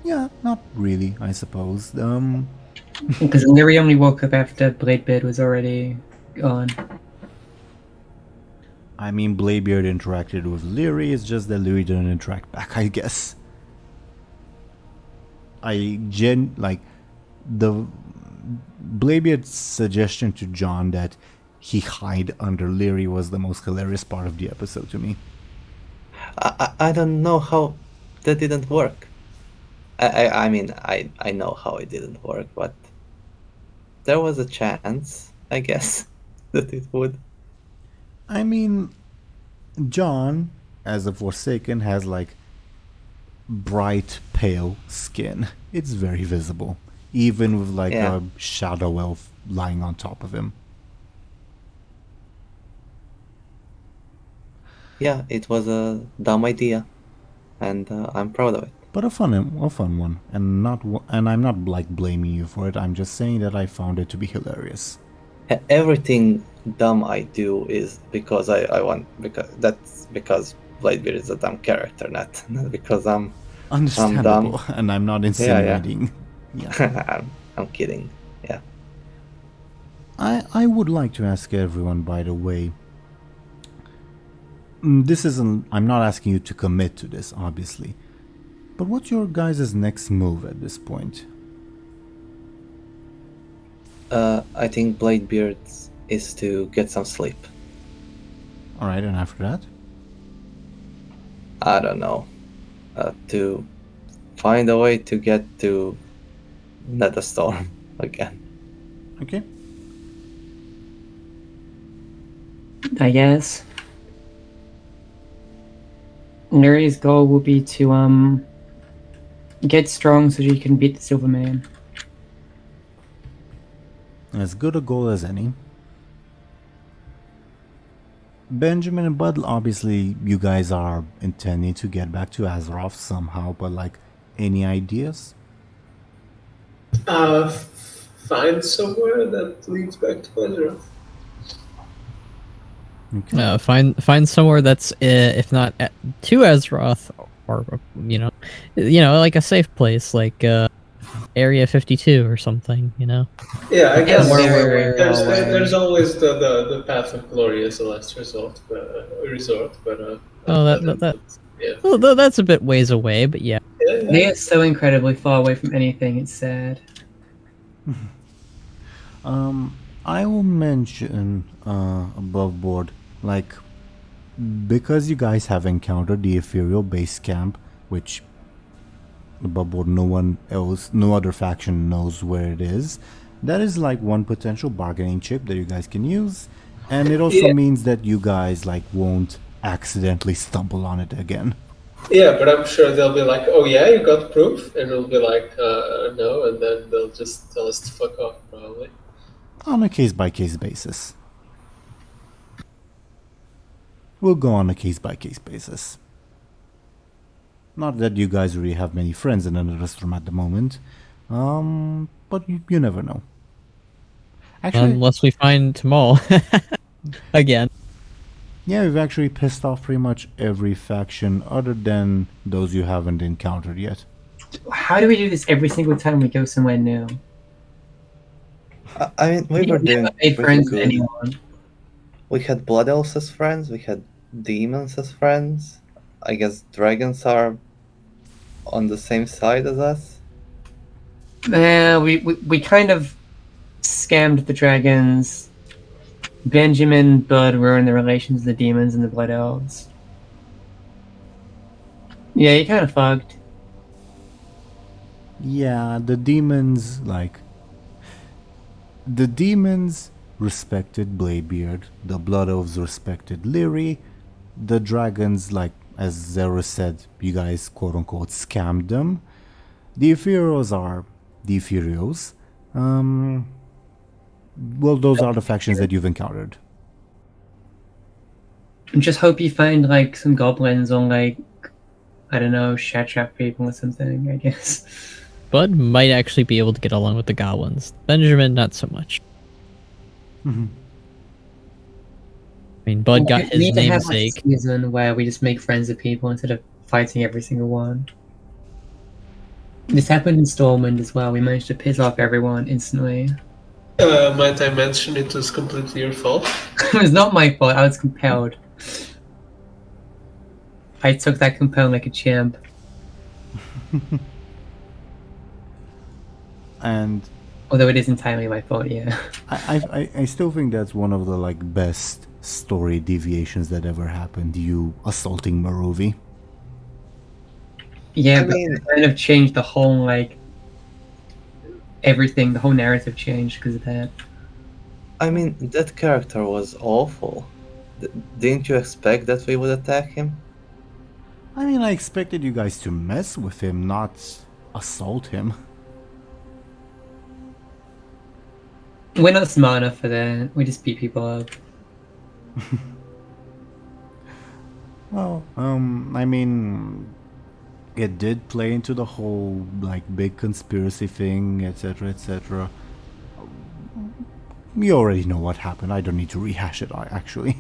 Yeah, not really, I suppose.
Because Lyri only woke up after Bladebeard was already gone.
I mean, Bladebeard interacted with Lyri, it's just that Lyri didn't interact back, I guess. The Bladebeard's suggestion to John that he hide under Lyri was the most hilarious part of the episode to me.
I don't know how that didn't work. I mean, I know how it didn't work, but there was a chance, I guess, that it would.
I mean, John, as a Forsaken, has like bright, pale skin. It's very visible, even with like a shadow elf lying on top of him.
Yeah, it was a dumb idea, and I'm proud of it.
But a fun one, and I'm not like blaming you for it. I'm just saying that I found it to be hilarious.
Everything dumb I do is because I want, because Bladebeard is a dumb character, not because I'm
Understandable,
dumb.
And I'm not insinuating. Yeah.
I'm kidding. Yeah.
I would like to ask everyone, by the way. This isn't. I'm not asking you to commit to this, obviously. But what's your guys' next move at this point?
I think Bladebeard is to get some sleep.
Alright, and after that?
I don't know. To find a way to get to Netherstorm again.
Okay.
I guess. Lyri's goal will be to get strong so she can beat the Silverman.
As good a goal as any. Benjamin and Buhd, obviously you guys are intending to get back to Azeroth somehow, but like, any ideas?
Find somewhere that leads back to Azeroth.
Okay.
Find somewhere that's if not to Azeroth, or like a safe place, like Area 52 or something.
Yeah, I guess
Very
there's always the path of glory as the last resort, but yeah.
Well, that's a bit ways away, but yeah.
They are so incredibly far away from anything. It's sad.
I will mention above board, like, because you guys have encountered the Ephemeral base camp, which above board no other faction knows where it is. That is like one potential bargaining chip that you guys can use, and it also means that you guys like won't accidentally stumble on it again.
Yeah, but I'm sure they'll be like, "Oh yeah, you got proof," and we'll be like, "No," and then they'll just tell us to fuck off, probably.
On a case-by-case basis. We'll go on a case-by-case basis. Not that you guys really have many friends in another storm at the moment, but you never know. Actually,
Unless we find Tamal again.
yeah, we've actually pissed off pretty much every faction other than those you haven't encountered yet.
How do we do this every single time we go somewhere new?
I mean, we were doing
made
pretty
friends with
good.
anyone.
We had Blood Elves as friends, we had demons as friends. I guess dragons are on the same side as us.
We kind of scammed the dragons. Benjamin, Buhd were in the relations of the demons and the Blood Elves. Yeah, you kind of fucked.
Yeah, the demons respected Bladebeard, the Blood Elves respected Lyri, the dragons, like, as Zelris said, you guys quote-unquote scammed them. The Ethereals are the Ethereals. Well, those are the factions that you've encountered.
Just hope you find, like, some goblins or, like, I don't know, Shatrap people or something, I guess.
Buhd might actually be able to get along with the goblins. Benjamin, not so much.
Mhm.
I mean, Buhd got
We
his
need to have, like, a
namesake.
season where we just make friends with people instead of fighting every single one. This happened in Stormwind as well. We managed to piss off everyone instantly.
Might I mention it was completely your fault?
It was not my fault. I was compelled. I took that compel like a champ.
And
Although it is entirely my fault, yeah.
I still think that's one of the like best story deviations that ever happened. You assaulting Marovi.
Yeah,
I
but
mean-
it kind of changed the whole, like, everything. The whole narrative changed because of that.
I mean, that character was awful. Didn't you expect that we would attack him?
I mean, I expected you guys to mess with him, not assault him.
We're not smart enough for that. We just beat people up.
Well, I mean, it did play into the whole like big conspiracy thing, etc., etc. You already know what happened. I don't need to rehash it, actually.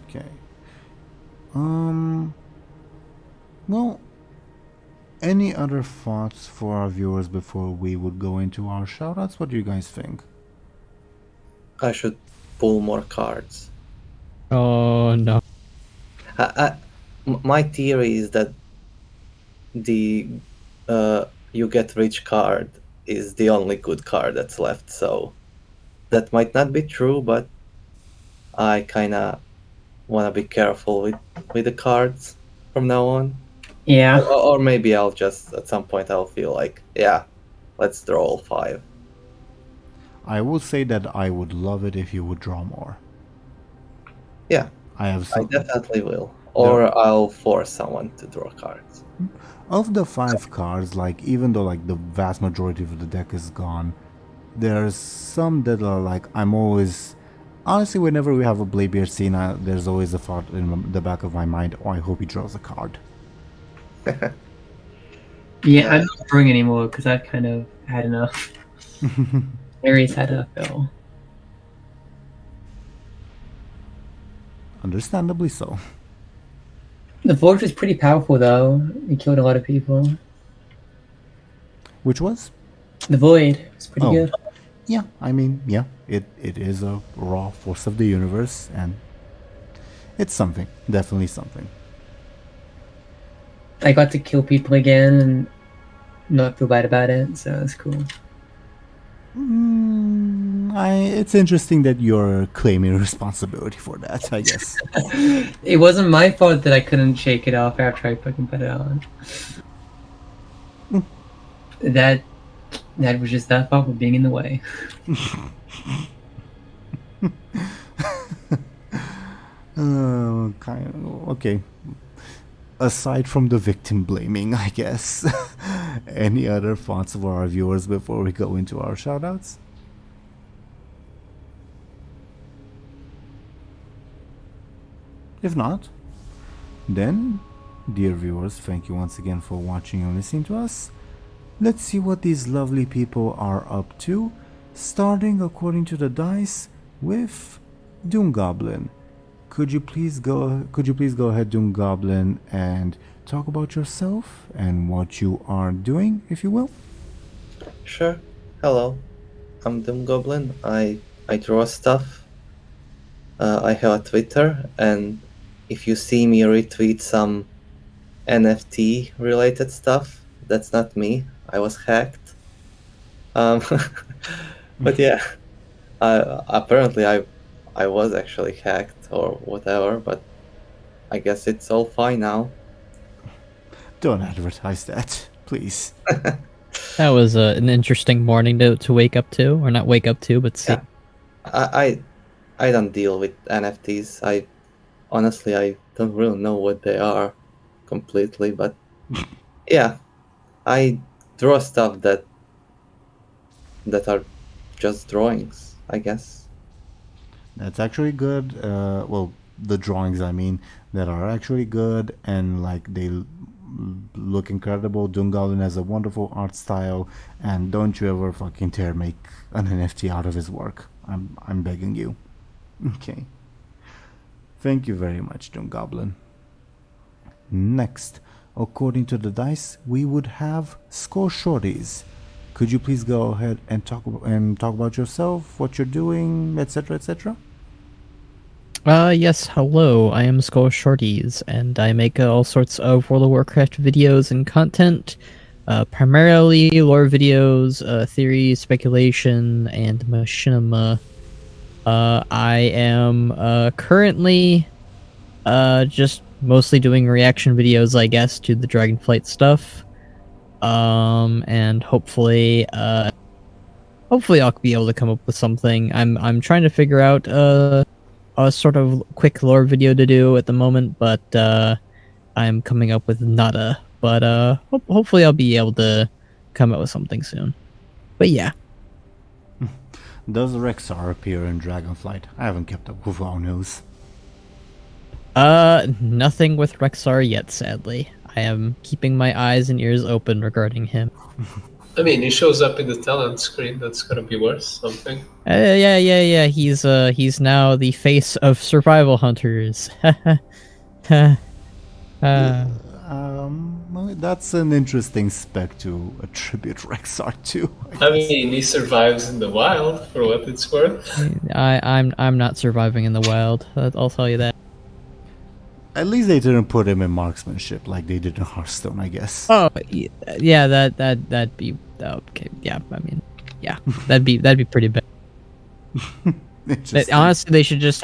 Okay. Well, any other thoughts for our viewers before we would go into our shoutouts? What do you guys think?
I should pull more cards.
Oh no.
My theory is that the you get rich card is the only good card that's left, so that might not be true, but I kinda wanna be careful with the cards from now on.
Yeah.
Or maybe I'll just at some point I'll feel like, yeah, let's draw all 5.
I will say that I would love it if you would draw more.
Yeah,
I have
I
some.
definitely will. or I'll force someone to draw cards.
Of the 5 cards, like even though like the vast majority of the deck is gone, there's some that are like I'm always honestly whenever we have a Bladebeard scene, there's always a thought in the back of my mind, oh, I hope he draws a card.
Yeah, I'm not drawing anymore because I've kind of had enough. Aries had a fill.
Understandably so.
The Void was pretty powerful though. It killed a lot of people.
Which was?
The Void was pretty good.
Yeah, I mean, yeah, it is a raw force of the universe, and it's something, definitely something.
I got to kill people again and not feel bad about it, so that's cool.
It's interesting that you're claiming responsibility for that, I guess.
It wasn't my fault that I couldn't shake it off after I fucking put it on. That was just that fault for being in the way.
Okay. Aside from the victim blaming, I guess. Any other thoughts for our viewers before we go into our shoutouts? If not, then, dear viewers, thank you once again for watching and listening to us. Let's see what these lovely people are up to, starting according to the dice with DoomGoblin. Could you please go ahead, DoomGoblin, and talk about yourself and what you are doing, if you will?
Sure. Hello, I'm DoomGoblin. I draw stuff. I have a Twitter, and if you see me retweet some NFT related stuff, that's not me. I was hacked. But yeah, apparently I was actually hacked or whatever, but I guess it's all fine now.
Don't advertise that, please.
That was an interesting morning to wake up to, or not wake up to, but see.
Yeah. I don't deal with NFTs. I don't really know what they are completely, but yeah, I draw stuff that are just drawings, I guess.
That's actually good. Well, the drawings, I mean, that are actually good and like they look incredible. DoomGoblin has a wonderful art style, and don't you ever fucking dare make an NFT out of his work. I'm begging you. Okay. Thank you very much, DoomGoblin. Next, according to the dice, we would have Skoll Shorties. Could you please go ahead and talk about yourself, what you're doing, etc., etc.?
Yes, hello, I am Skoll Shorties, and I make all sorts of World of Warcraft videos and content, primarily lore videos, theory, speculation, and machinima. I am currently just mostly doing reaction videos, I guess, to the Dragonflight stuff. And hopefully I'll be able to come up with something. I'm trying to figure out a sort of quick lore video to do at the moment, but I'm coming up with nada. But hopefully I'll be able to come up with something soon. But yeah.
Does Rexar appear in Dragonflight? I haven't kept up with our news.
Nothing with Rexar yet, sadly. I am keeping my eyes and ears open regarding him.
I mean, he shows up in the talent screen. That's gonna be worth something.
Yeah. He's now the face of survival hunters.
That's an interesting spec to attribute Rexar to.
I mean, he survives in the wild, for what it's worth.
I'm not surviving in the wild. I'll tell you that.
At least they didn't put him in marksmanship like they did in Hearthstone, I guess.
Oh yeah, that'd be okay. Yeah, I mean, yeah, that'd be pretty bad. Honestly, they should just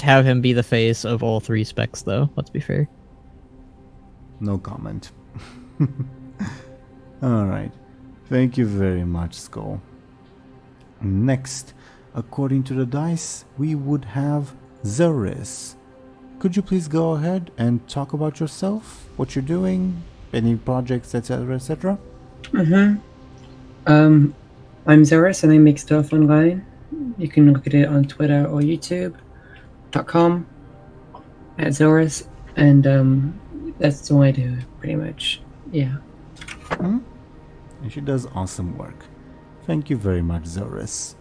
have him be the face of all 3 specs, though. Let's be fair.
No comment. Alright. Thank you very much, Skoll. Next, according to the dice, we would have Zelris. could you please go ahead and talk about yourself, what you're doing, any projects, etc., etc.?
I'm Zelris and I make stuff online. You can look at it on Twitter or YouTube.com at Zelris, and that's all I do, pretty much. Yeah.
And she does awesome work. Thank you very much, Zelris.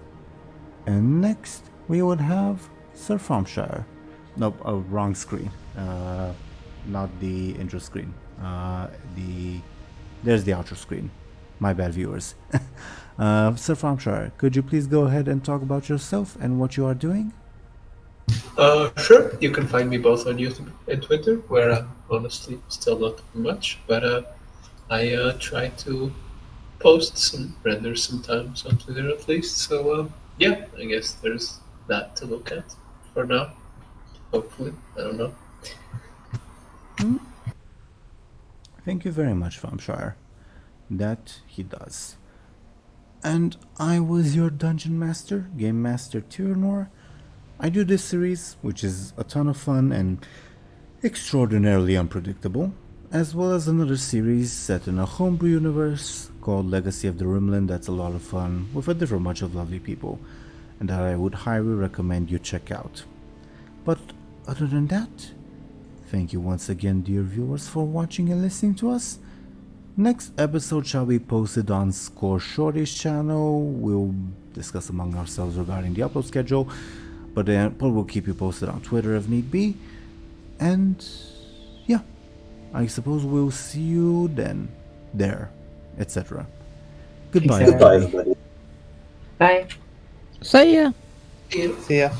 And next, we would have Sir Thompshire. Nope, wrong screen. Not the intro screen. There's the outro screen. My bad, viewers. Sir Thompshire, could you please go ahead and talk about yourself and what you are doing?
Sure. You can find me both on YouTube and Twitter, where I'm honestly still not much, but I try to post some renders sometimes on Twitter at least. So yeah, I guess there's that to look at for now. Hopefully, I don't know.
Thank you very much, Thompshire. That he does. And I was your Dungeon Master, Game Master Teeironor. I do this series, which is a ton of fun and extraordinarily unpredictable, as well as another series set in a homebrew universe called Legacy of the Rimland that's a lot of fun with a different bunch of lovely people, and that I would highly recommend you check out. But other than that, thank you once again, dear viewers, for watching and listening to us. Next episode shall be posted on Skoll Shorties channel. We'll discuss among ourselves regarding the upload schedule, but we'll keep you posted on Twitter if need be. And yeah, I suppose we'll see you then, there, etc. Goodbye,
Exactly.
everybody.
Bye.
See ya.
See ya.